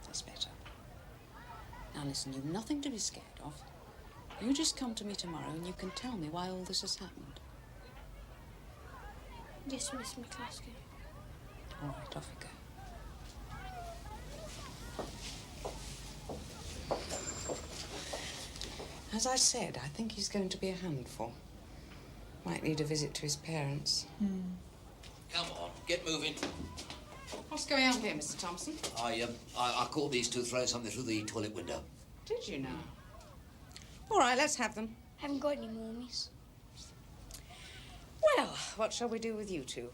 That's better. Now, listen, you've nothing to be scared of. You just come to me tomorrow and you can tell me why all this has happened. Yes, Miss McCluskey. All right, off you go. As I said, I think he's going to be a handful. Might need a visit to his parents. Come on, get moving. What's going on here, Mr. Thompson? I caught these two throwing something through the toilet window. Did you now? All right, let's have them. Haven't got any more, miss. Well, what shall we do with you two?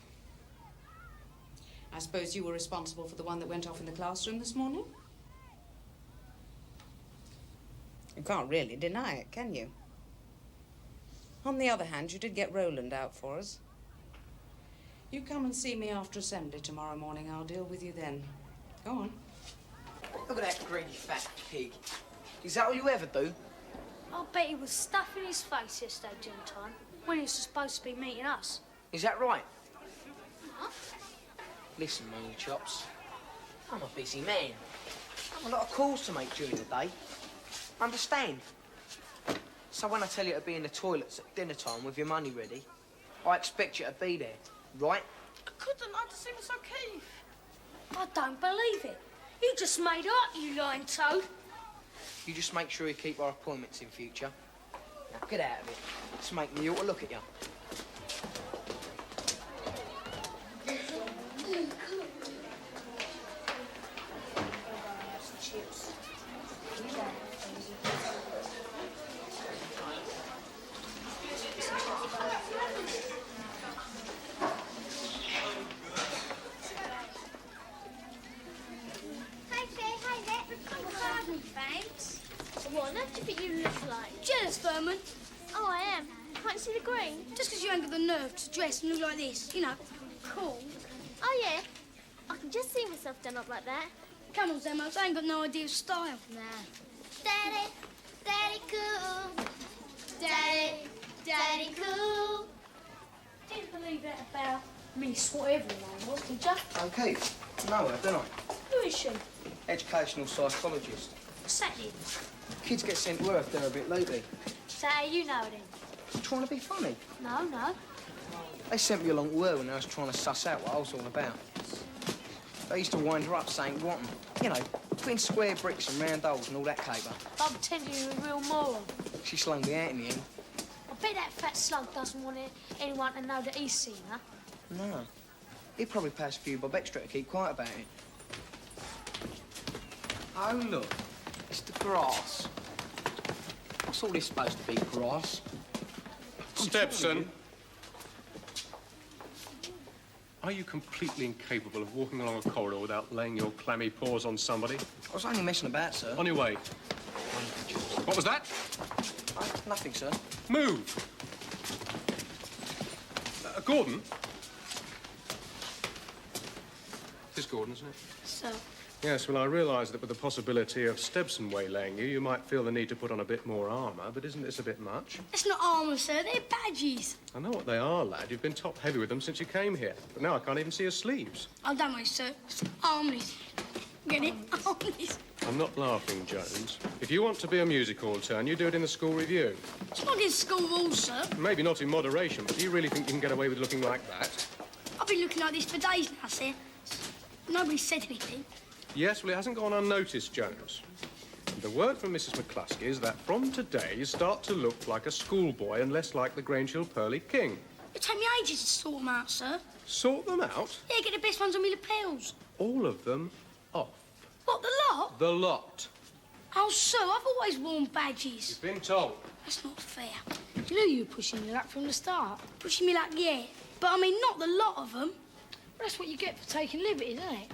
I suppose you were responsible for the one that went off in the classroom this morning? You can't really deny it, can you? On the other hand, you did get Roland out for us. You come and see me after assembly tomorrow morning. I'll deal with you then. Go on. Look at that greedy fat pig. Is that all you ever do? I bet he was stuffing his face yesterday dinner time when he was supposed to be meeting us. Is that right? Huh? Listen, Moony Chops. I'm a busy man. I've a lot of calls to make during the day. Understand? So when I tell you to be in the toilets at dinner time with your money ready, I expect you to be there, right? I couldn't. I just seemed so keen. I don't believe it. You just made up, you lying toad. You just make sure you keep our appointments in future. Now get out of it. It's making me ought to look at you. Chips. Thanks. What on earth do you think you look like? Jealous, Furman? Oh, I am. Can't you see the green? Just because you ain't got the nerve to dress and look like this, you know, cool. Oh, yeah. I can just see myself done up like that. Come on, Zemos, I ain't got no idea of style. Nah. Daddy, Daddy cool. Daddy, Daddy cool. Didn't believe that about Miss whatever her name was, did ya? Okay. No, don't I? Who is she? Educational psychologist. What's that then? Kids get sent to work there a bit lately. So how you know then? Trying to be funny. No, no. They sent me along to her when I was trying to suss out what I was all about. They used to wind her up saying, "Want 'em?" You know, Between square bricks and round holes and all that caper. I'm telling you, a real moron. She slung me out in the end. I bet that fat slug doesn't want anyone to know that he's seen her. No. He'd probably pass a few bob extra to keep quiet about it. Oh, look. It's the grass. What's all this supposed to be, grass? Stepson. Are you completely incapable of walking along a corridor without laying your clammy paws on somebody? I was only messing about, sir. On your way. What was that? Nothing, sir. Move! Gordon? This is Gordon, isn't it? So, Yes, well, I realise that with the possibility of Stebson waylaying you, you might feel the need to put on a bit more armour, but isn't this a bit much? it's not armour, sir. They're badges. I know what they are, lad. You've been top-heavy with them since you came here. But now I can't even see your sleeves. I don't know, sir. It's armless. Get it? Armless. I'm not laughing, Jones. If you want to be a music hall turn, you do it in the school review. It's not in school rules, sir. Maybe not in moderation, but do you really think you can get away with looking like that? I've been looking like this for days now, sir. Nobody said anything. Yes, well, it hasn't gone unnoticed, Jones. The word from Mrs. McCluskey is that from today you start to look like a schoolboy and less like the Grange Hill Pearly King. It took me ages to sort them out, sir. Sort them out? Yeah, get the best ones on me lapels. All of them off. What, the lot? The lot. Oh, sir, I've always worn badges. You've been told. That's not fair. You knew you were pushing me luck from the start. Pushing me luck, yeah. But I mean, not the lot of them. Well, that's what you get for taking liberties, isn't it?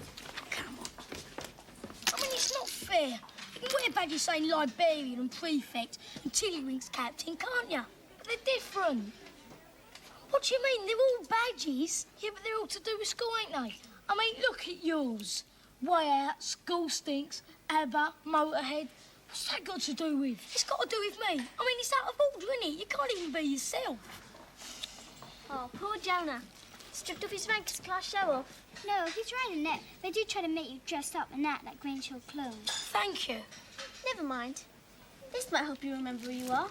Come on. I mean, it's not fair. You can wear badges saying librarian and prefect and Tiddlywinks captain, can't you? But they're different. What do you mean? They're all badges. Yeah, but they're all to do with school, ain't they? I mean, look at yours. Way out, school stinks, ABBA, Motorhead. What's that got to do with? It's got to do with me. I mean, it's out of order, isn't it? You can't even be yourself. Oh, poor Jonah. Stripped off his rankers class show off. No, he's right in that. They do try to make you dressed up and act like Grange Hill clones. Thank you. Never mind. This might help you remember who you are.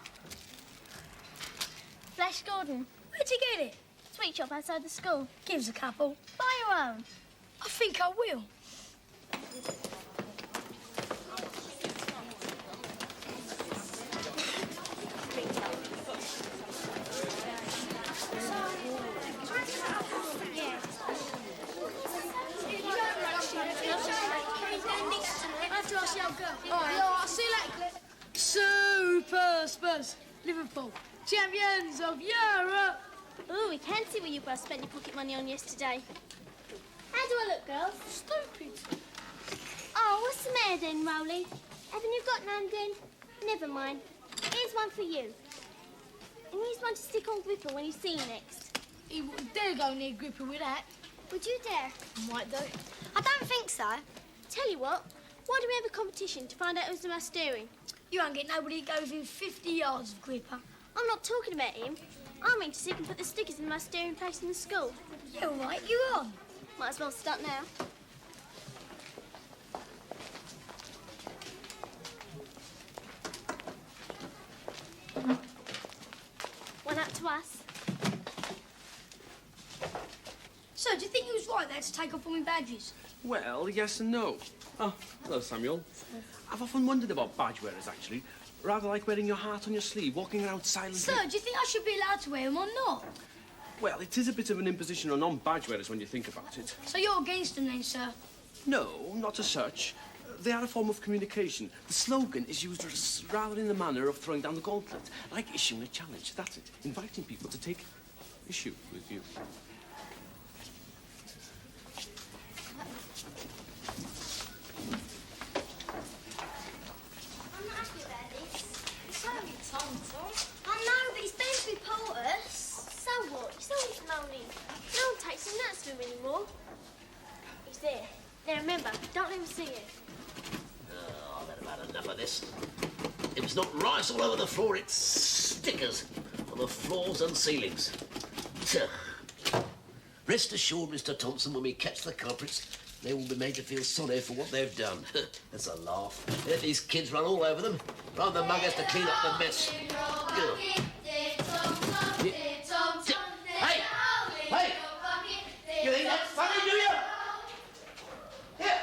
Flash Gordon. Where'd you get it? Sweet shop outside the school. Give us a couple. Buy your own. I think I will. I'll see you later. Super Spurs. Liverpool. Champions of Europe. Ooh, we can see what you both spent your pocket money on yesterday. How do I look, girls? Stupid. Oh, what's the matter then, Rowley? Haven't you got none then? Never mind. Here's one for you. And here's one to stick on Gripper when you see him next. He wouldn't dare go near Gripper with that. Would you dare? Might do. I don't think so. Tell you what, why do we have a competition to find out who's the most steering? You won't get nobody who goes within 50 yards of Gripper. I'm not talking about him. I mean to see if we can put the stickers in the most steering place in the school. Yeah, all right, you on. Might as well start now. One up to us. So, do you think you was right there to take off all my badges? Well, yes and no. Oh, hello, Samuel. I've often wondered about badge wearers, actually. Rather like wearing your heart on your sleeve, walking around silently. Sir, do you think I should be allowed to wear them or not? Well, it is a bit of an imposition on non-badge wearers when you think about it. So you're against them then, sir? No, not as such. They are a form of communication. The slogan is used rather in the manner of throwing down the gauntlet, like issuing a challenge. That's it, inviting people to take issue with you. I know, but he's been to report us. So what? He's always moaning. No one takes him nuts to him anymore. He's there. Now remember, don't let him see you. Oh, I've had enough of this. If it's not rice all over the floor, it's stickers on the floors and ceilings. Rest assured, Mr. Thompson, when we catch the culprits, they will be made to feel sorry for what they've done. That's a laugh. Let these kids run all over them. Rather than mug has to clean up the mess. Hey! Hey! You think that's funny, do you? Here!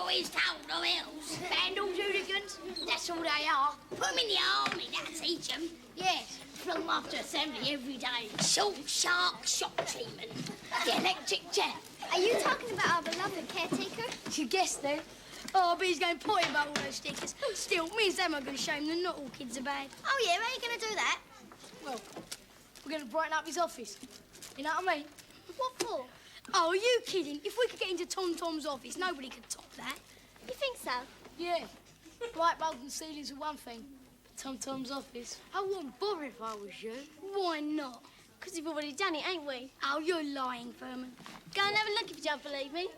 always told them else. Vandals, hooligans, that's all they are. Put them in the army, that'll teach them. Yes, flog them after assembly every day. Short, sharp shock treatment. The electric chair. Are you talking about our beloved caretaker? You guessed then. Oh, but he's going potty about all those stickers. Still, me and Sam are going to show him that not all kids are bad. Oh, yeah, how are you going to do that? Well, we're going to brighten up his office. You know what I mean? What for? Oh, are you kidding? If we could get into Tom Tom's office, nobody could top that. You think so? Yeah. Bright bulbs and ceilings are one thing. Tom Tom's office. I wouldn't bother if I was you. Why not? Because we've already done it, ain't we? Oh, you're lying, Furman. Go and have a look if you don't believe me.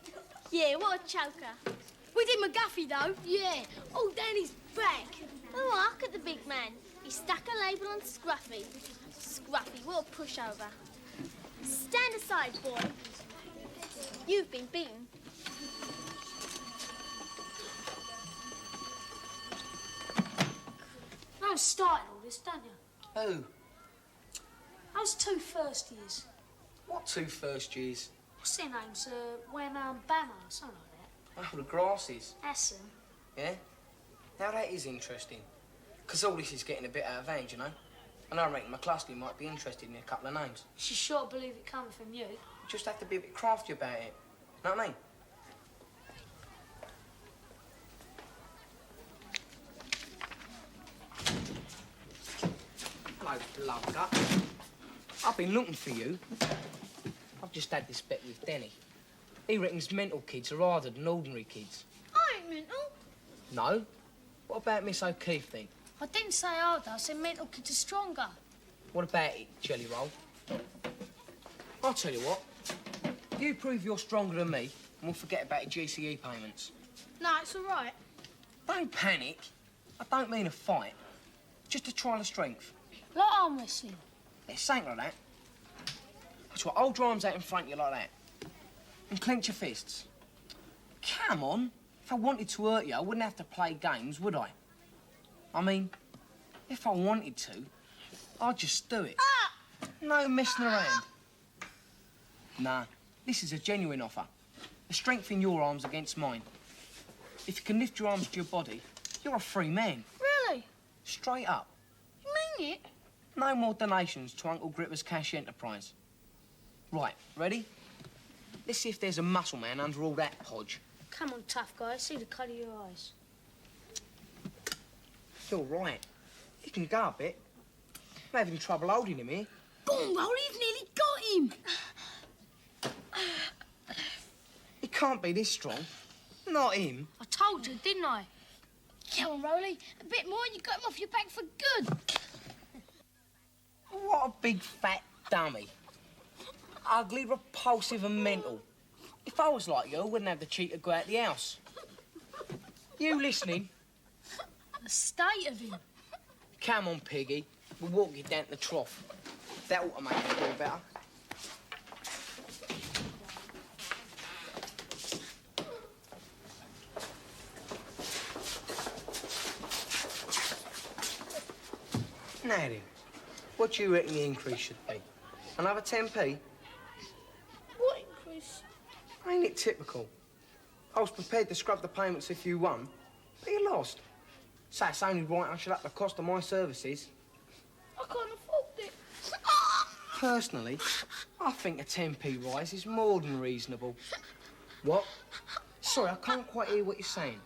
Yeah, what a choker. We did McGuffey, though. Yeah. All down his back. Oh, look at the big man. He stuck a label on Scruffy. Scruffy, what a pushover. Stand aside, boy. You've been beaten. You started all this, don't you? Who? How's 2 first years? What 2 first years? What's their names? When Banner, something like Oh, the grasses. that. Essen. Yeah? Now that is interesting. Because all this is getting a bit out of hand, you know? And I reckon McCluskey might be interested in a couple of names. She's sure to believe it coming from you. You just have to be a bit crafty about it. Know what I mean? Hello, Blubber. I've been looking for you. I've just had this bet with Denny. He reckons mental kids are harder than ordinary kids. I ain't mental. No? What about Miss O'Keefe then? I didn't say harder, I said mental kids are stronger. What about it, Jelly Roll? I'll tell you what. You prove you're stronger than me, and we'll forget about your GCE payments. No, it's all right. Don't panic. I don't mean a fight. Just a trial of strength. Like arm wrestling. It's something like that. That's what, hold your arms out in front of you like that. And clench your fists. Come on. If I wanted to hurt you, I wouldn't have to play games, would I? I mean, if I wanted to, I'd just do it. Ah! No messing around. Nah, this is a genuine offer. A strength in your arms against mine. If you can lift your arms to your body, you're a free man. Really? Straight up. You mean it? No more donations to Uncle Gripper's cash enterprise. Right, ready? Let's see if there's a muscle man under all that podge. Come on, tough guy. See the colour of your eyes. You're right. You can go a bit. I'm having trouble holding him here. Go on, Roll, you've nearly got him. He can't be this strong. Not him. I told you, didn't I? Come on, Rolly. A bit more and you got him off your back for good. What a big fat dummy. Ugly, repulsive and mental. If I was like you, I wouldn't have the cheek to go out the house. You listening? The state of him. Come on, Piggy. We'll walk you down to the trough. That ought to make you feel better. Now then, what do you reckon the increase should be? Another 10p? What increase? Ain't it typical? I was prepared to scrub the payments if you won, but you lost. So it's only right I should up the cost of my services. I can't afford it. Personally, I think a 10p rise is more than reasonable. What? Sorry, I can't quite hear what you're saying.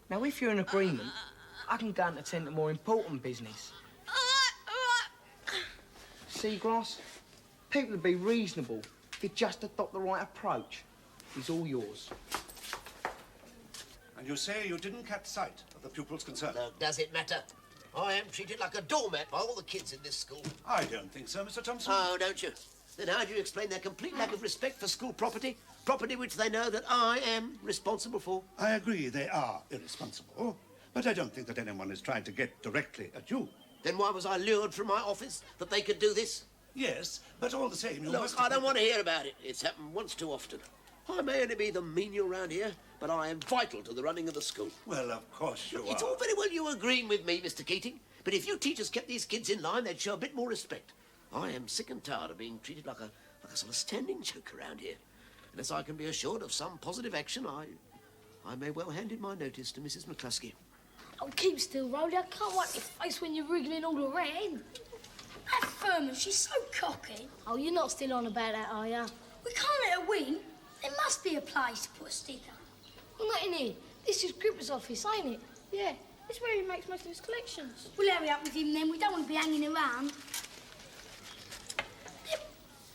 Now, if you're in agreement, I can go and attend to more important business. Seagrass, people would be reasonable if you just adopt the right approach. It's all yours. And you say you didn't catch sight of the pupils concerned? No, does it matter? I am treated like a doormat by all the kids in this school. I don't think so, Mr. Thompson. Oh, don't you? Then how do you explain their complete lack of respect for school property? Property which they know that I am responsible for? I agree they are irresponsible, but I don't think that anyone is trying to get directly at you. Then why was I lured from my office that they could do this? Yes, but all the same, you Look, must... I don't want to hear about it. It's happened once too often. I may only be the menial round here, but I am vital to the running of the school. Well, of course you are. It's all very well you agreeing with me, Mr. Keating, but if you teachers kept these kids in line, they'd show a bit more respect. I am sick and tired of being treated like a sort of standing joke around here. Unless I can be assured of some positive action, I may well hand in my notice to Mrs. McCluskey. Oh, keep still, Rolly. I can't wipe your face when you're wriggling all around. That Furman, she's so cocky. Oh, you're not still on about that, are you? We can't let her win. There must be a place to put a sticker. Well, not in here. This is Gripper's office, ain't it? Yeah, it's where he makes most of his collections. We'll hurry up with him then. We don't want to be hanging around.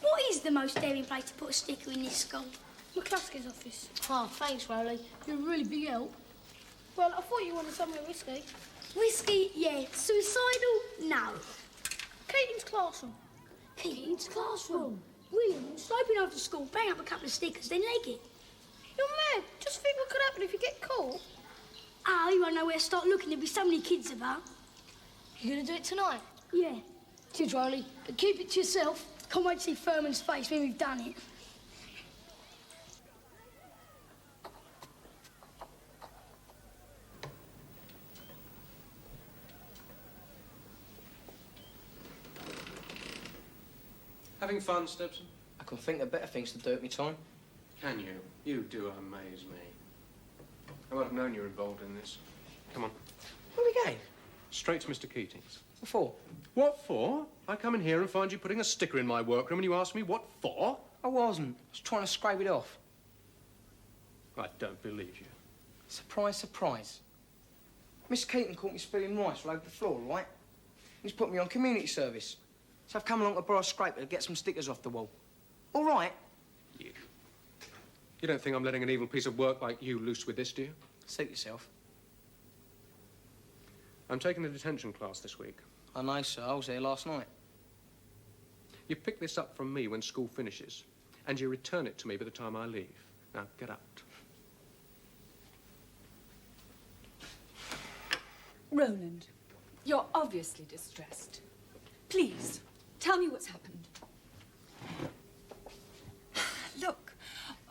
What is the most daring place to put a sticker in this school? McCluskey's office. Oh, thanks, Rolly. You're a really big help. Well, I thought you wanted somewhere risky. Whiskey, yeah. Suicidal, no. Keating's classroom. Keating's classroom. William, sloping over to school, bang up a couple of stickers, then leg it. You're mad. Just think what could happen if you get caught. Ah, you won't know where to start looking. There'll be so many kids about. You're going to do it tonight? Yeah. Cheers, Rolly. But keep it to yourself. Can't wait to see Furman's face when we've done it. Having fun, Stepson? I can think of better things to do at me time. Can you? You do amaze me. I would have known you were involved in this. Come on. Where are we going? Straight to Mr. Keating's. What for? What for? I come in here and find you putting a sticker in my workroom and you ask me what for? I wasn't. I was trying to scrape it off. I don't believe you. Surprise, surprise. Miss Keating caught me spilling rice all over the floor, all right? He's put me on community service. So I've come along to borrow a scraper to get some stickers off the wall. All right? You don't think I'm letting an evil piece of work like you loose with this, do you? Suit yourself. I'm taking a detention class this week. I know, sir. I was there last night. You pick this up from me when school finishes, and you return it to me by the time I leave. Now, get out. Roland, you're obviously distressed. Please, tell me what's happened. Look,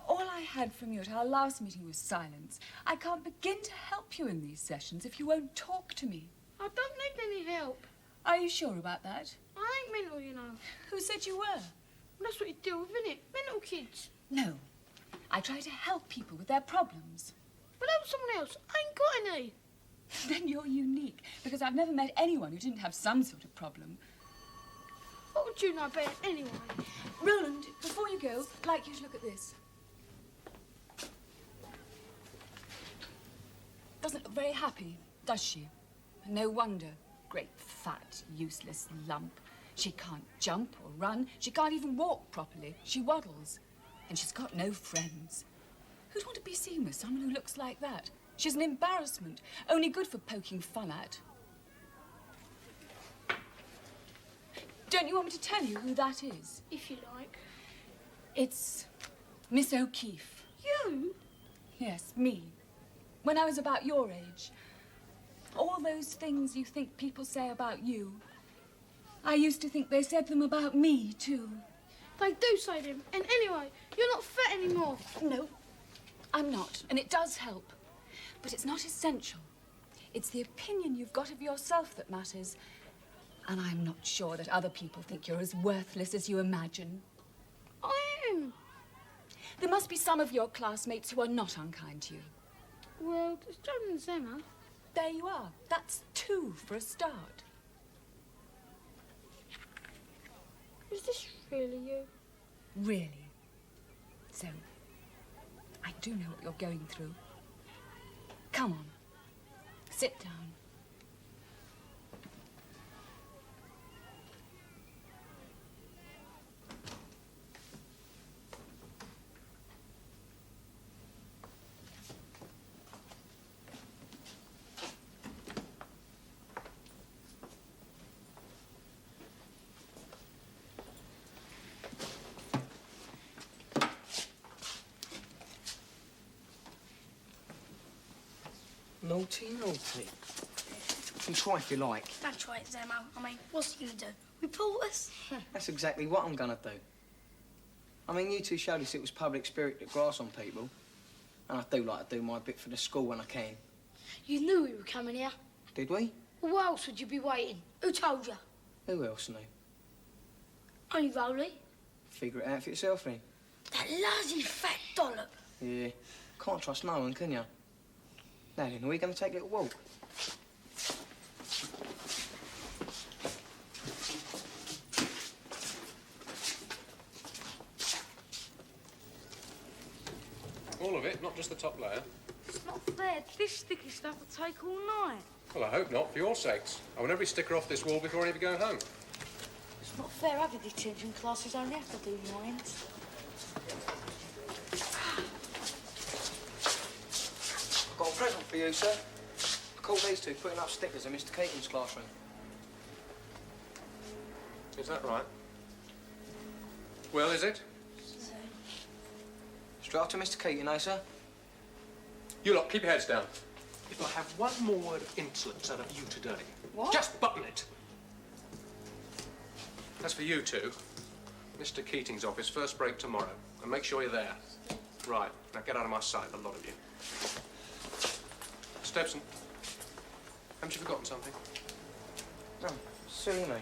all I had from you at our last meeting was silence. I can't begin to help you in these sessions if you won't talk to me. I don't need any help. Are you sure about that? I ain't mental, you know. Who said you were? Well, that's what you deal with, innit? Mental kids. No. I try to help people with their problems. But help someone else. I ain't got any. Then you're unique, because I've never met anyone who didn't have some sort of problem. What would you know better anyway? Roland, before you go, I'd like you to look at this. Doesn't look very happy, does she? No wonder. Great, fat, useless lump. She can't jump or run. She can't even walk properly. She waddles. And she's got no friends. Who'd want to be seen with someone who looks like that? She's an embarrassment, only good for poking fun at. Don't you want me to tell you who that is? If you like. It's Miss O'Keefe. You? Yes, me. When I was about your age. All those things you think people say about you, I used to think they said them about me, too. They do say them. And anyway, you're not fat anymore. No, I'm not. And it does help. But it's not essential. It's the opinion you've got of yourself that matters. And I'm not sure that other people think you're as worthless as you imagine. I am. There must be some of your classmates who are not unkind to you. Well, there's John and Zemma. There you are. That's 2 for a start. Is this really you? Really. So, I do know what you're going through. Come on. Sit down. Naughty, naughty. You can try if you like. Don't try it, Zemmo. I mean, what's he going to do? Report us? That's exactly what I'm gonna do. I mean, you two showed us it was public spirit to grass on people. And I do like to do my bit for the school when I can. You knew we were coming here. Did we? Well, what else would you be waiting? Who told you? Who else knew? Only Rolly. Figure it out for yourself, then. That lousy fat dollop. Yeah. Can't trust no one, can you? Now then, are we going to take a little walk? All of it, not just the top layer. It's not fair. This sticky stuff will take all night. Well, I hope not, for your sakes. I want every sticker off this wall before I even go home. It's not fair. Other detention classes only have to do mines. I've got a present for you, sir. I called these two putting up stickers in Mr. Keating's classroom. Is that right? Well, is it? Straight off to Mr. Keating, eh, sir? You lot, keep your heads down. If I have one more word of insolence out of you today, just button it. That's for you two. Mr. Keating's office, first break tomorrow. And make sure you're there. Right. Now get out of my sight, the lot of you. Stepson, haven't you forgotten something? No, silly me.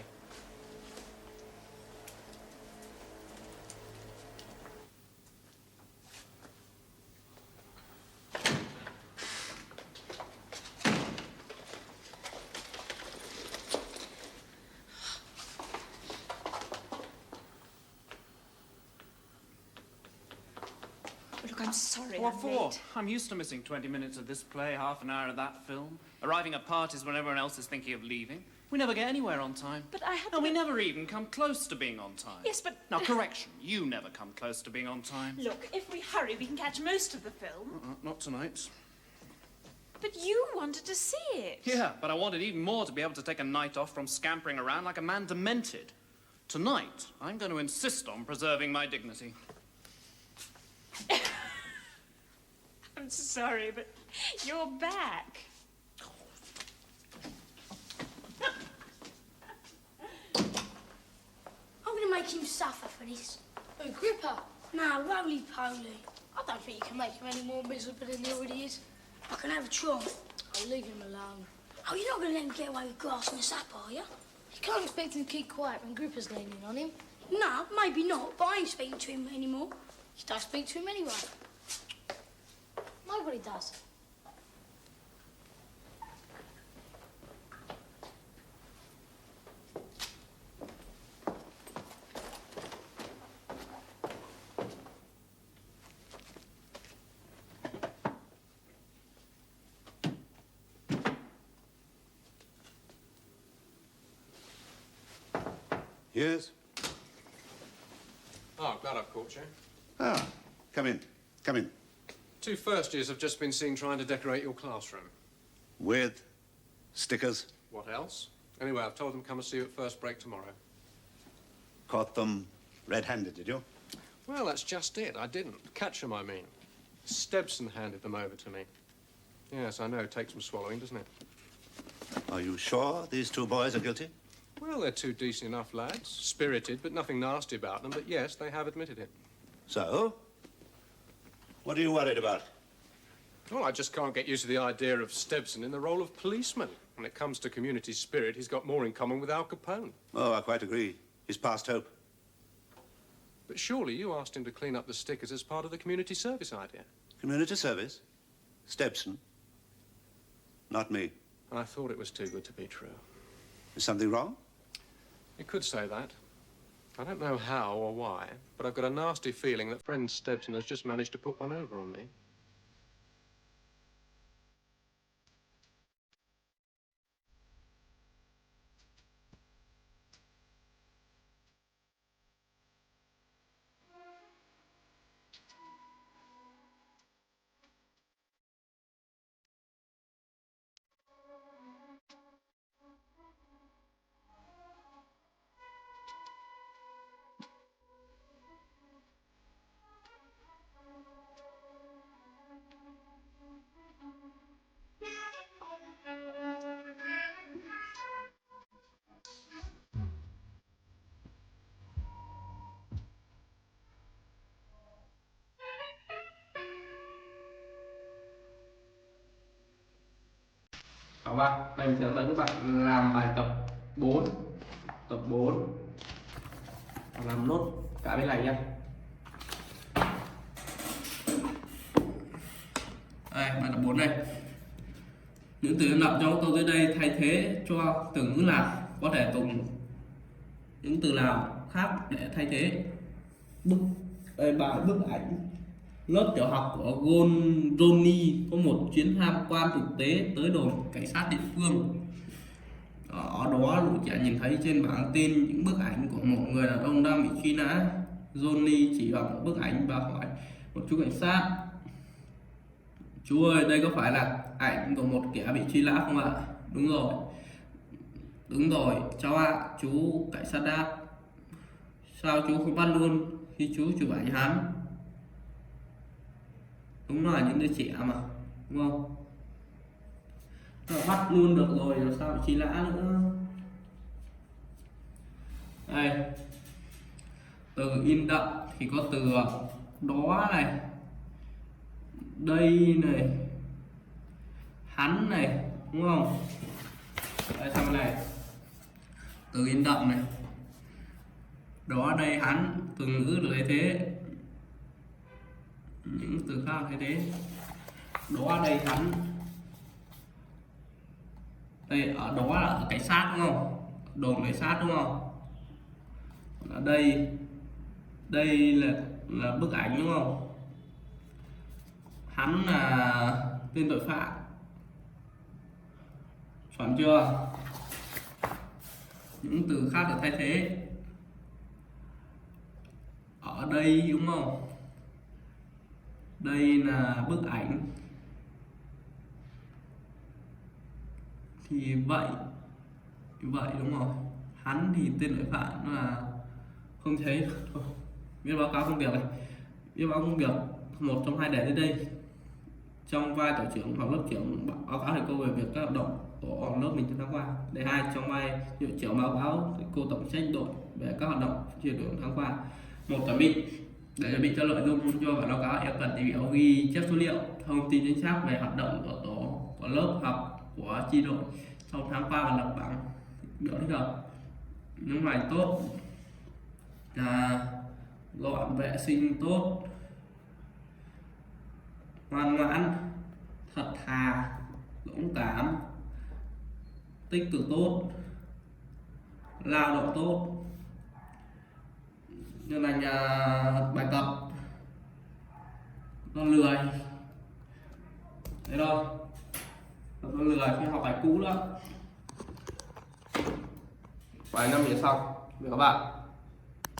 Look, I'm sorry. What I'm for? late. I'm used to missing 20 minutes of this play, half an hour of that film, arriving at parties when everyone else is thinking of leaving. We never get anywhere on time. But I had And we never even come close to being on time. Yes, but... Now, correction, you never come close to being on time. Look, if we hurry, we can catch most of the film. Not tonight. But you wanted to see it. Yeah, but I wanted even more to be able to take a night off from scampering around like a man demented. Tonight, I'm going to insist on preserving my dignity. I'm sorry, but you're back. I'm going to make him suffer for this. Who, Gripper? Nah, roly-poly. I don't think you can make him any more miserable than he already is. I can have a try. I'll leave him alone. Oh, you're not going to let him get away with grasping us up, are you? You can't expect him to keep quiet when Gripper's leaning on him. No, maybe not, but I ain't speaking to him anymore. You don't speak to him anyway. Nobody does. Yes? Oh, glad I've caught you. Ah, come in. Come in. 2 first years have just been seen trying to decorate your classroom. With stickers? What else? Anyway, I've told them to come and see you at first break tomorrow. Caught them red-handed, did you? Well, that's just it. I didn't. Catch them, I mean. Stebson handed them over to me. Yes, I know. It takes some swallowing, doesn't it? Are you sure these 2 boys are guilty? Well, they're 2 decent enough lads. Spirited, but nothing nasty about them. But yes, they have admitted it. So? What are you worried about? Well, I just can't get used to the idea of Stebson in the role of policeman. When it comes to community spirit, he's got more in common with Al Capone. Oh, I quite agree. He's past hope. But surely you asked him to clean up the stickers as part of the community service idea. Community service? Stebson? Not me. I thought it was too good to be true. Is something wrong? You could say that. I don't know how or why, but I've got a nasty feeling that friend Stebson has just managed to put one over on me. Các bạn, mình sẽ dẫn các bạn làm bài tập 4. Tập 4. Làm nốt cả bên này nha. Đây, bài tập 4 đây. Những từ lặp trong câu dưới đây thay thế cho từ ngữ nào, có thể dùng những từ nào khác để thay thế. Đây bài bức ảnh. Lớp tiểu học của Johnny có một chuyến tham quan thực tế tới đồn cảnh sát địa phương. Ở đó lũ trẻ nhìn thấy trên bảng tin những bức ảnh của một người đàn ông đang bị truy nã. Johnny chỉ vào một bức ảnh và hỏi một chú cảnh sát: "Chú ơi, đây có phải là ảnh của một kẻ bị truy nã không ạ?" "Đúng rồi." "Đúng rồi, cháu ạ." Chú cảnh sát đáp. "Sao chú không bắt luôn khi chú chụp ảnh hắn?" Đúng là những đứa trẻ mà, đúng không? Bắt luôn được rồi, làm sao bị truy nã nữa. Đây, từ in đậm thì có từ đó này, đây này, hắn này, đúng không? Đây, sang này, từ in đậm này, đó, đây, hắn, từ ngữ được thay thế. Những từ khác thay thế. Đó, đây, hắn. Đây, ở đó là ở cảnh sát đúng không? Đồn cảnh sát đúng không? Ở đây là bức ảnh đúng không? Hắn là tên tội phạm. Chuẩn chưa? Những từ khác được thay thế. Ở đây đúng không? Đây là bức ảnh. Thì vậy đúng rồi. Hắn thì tên tội phạm nó là không thấy. Thôi, viết báo cáo công việc này. Viết báo cáo công việc một trong hai đề đến đây. Trong vai tổ trưởng hoặc lớp trưởng báo cáo thầy cô về việc các hoạt động của lớp mình trong tháng qua. Đề 2, trong vai hiệu trưởng báo cáo thầy cô tổng trách đội về các hoạt động chuyển đổi tháng qua. Một, chuẩn bị. Để chuẩn bị cho nội dung cho bản báo cáo, em cần tìm hiểu ghi chép số liệu, thông tin chính xác về hoạt động của tổ, của lớp học, của chi đội trong tháng qua và lập bảng biểu thích hợp. Những bài tốt là dọn vệ sinh tốt, ngoan ngoãn, thật thà, dũng cảm, tích cực tốt, lao động tốt. Như là bài tập, nó lười. Thế thôi, nó lười khi học bài cũ nữa. Vài năm về sau, các bạn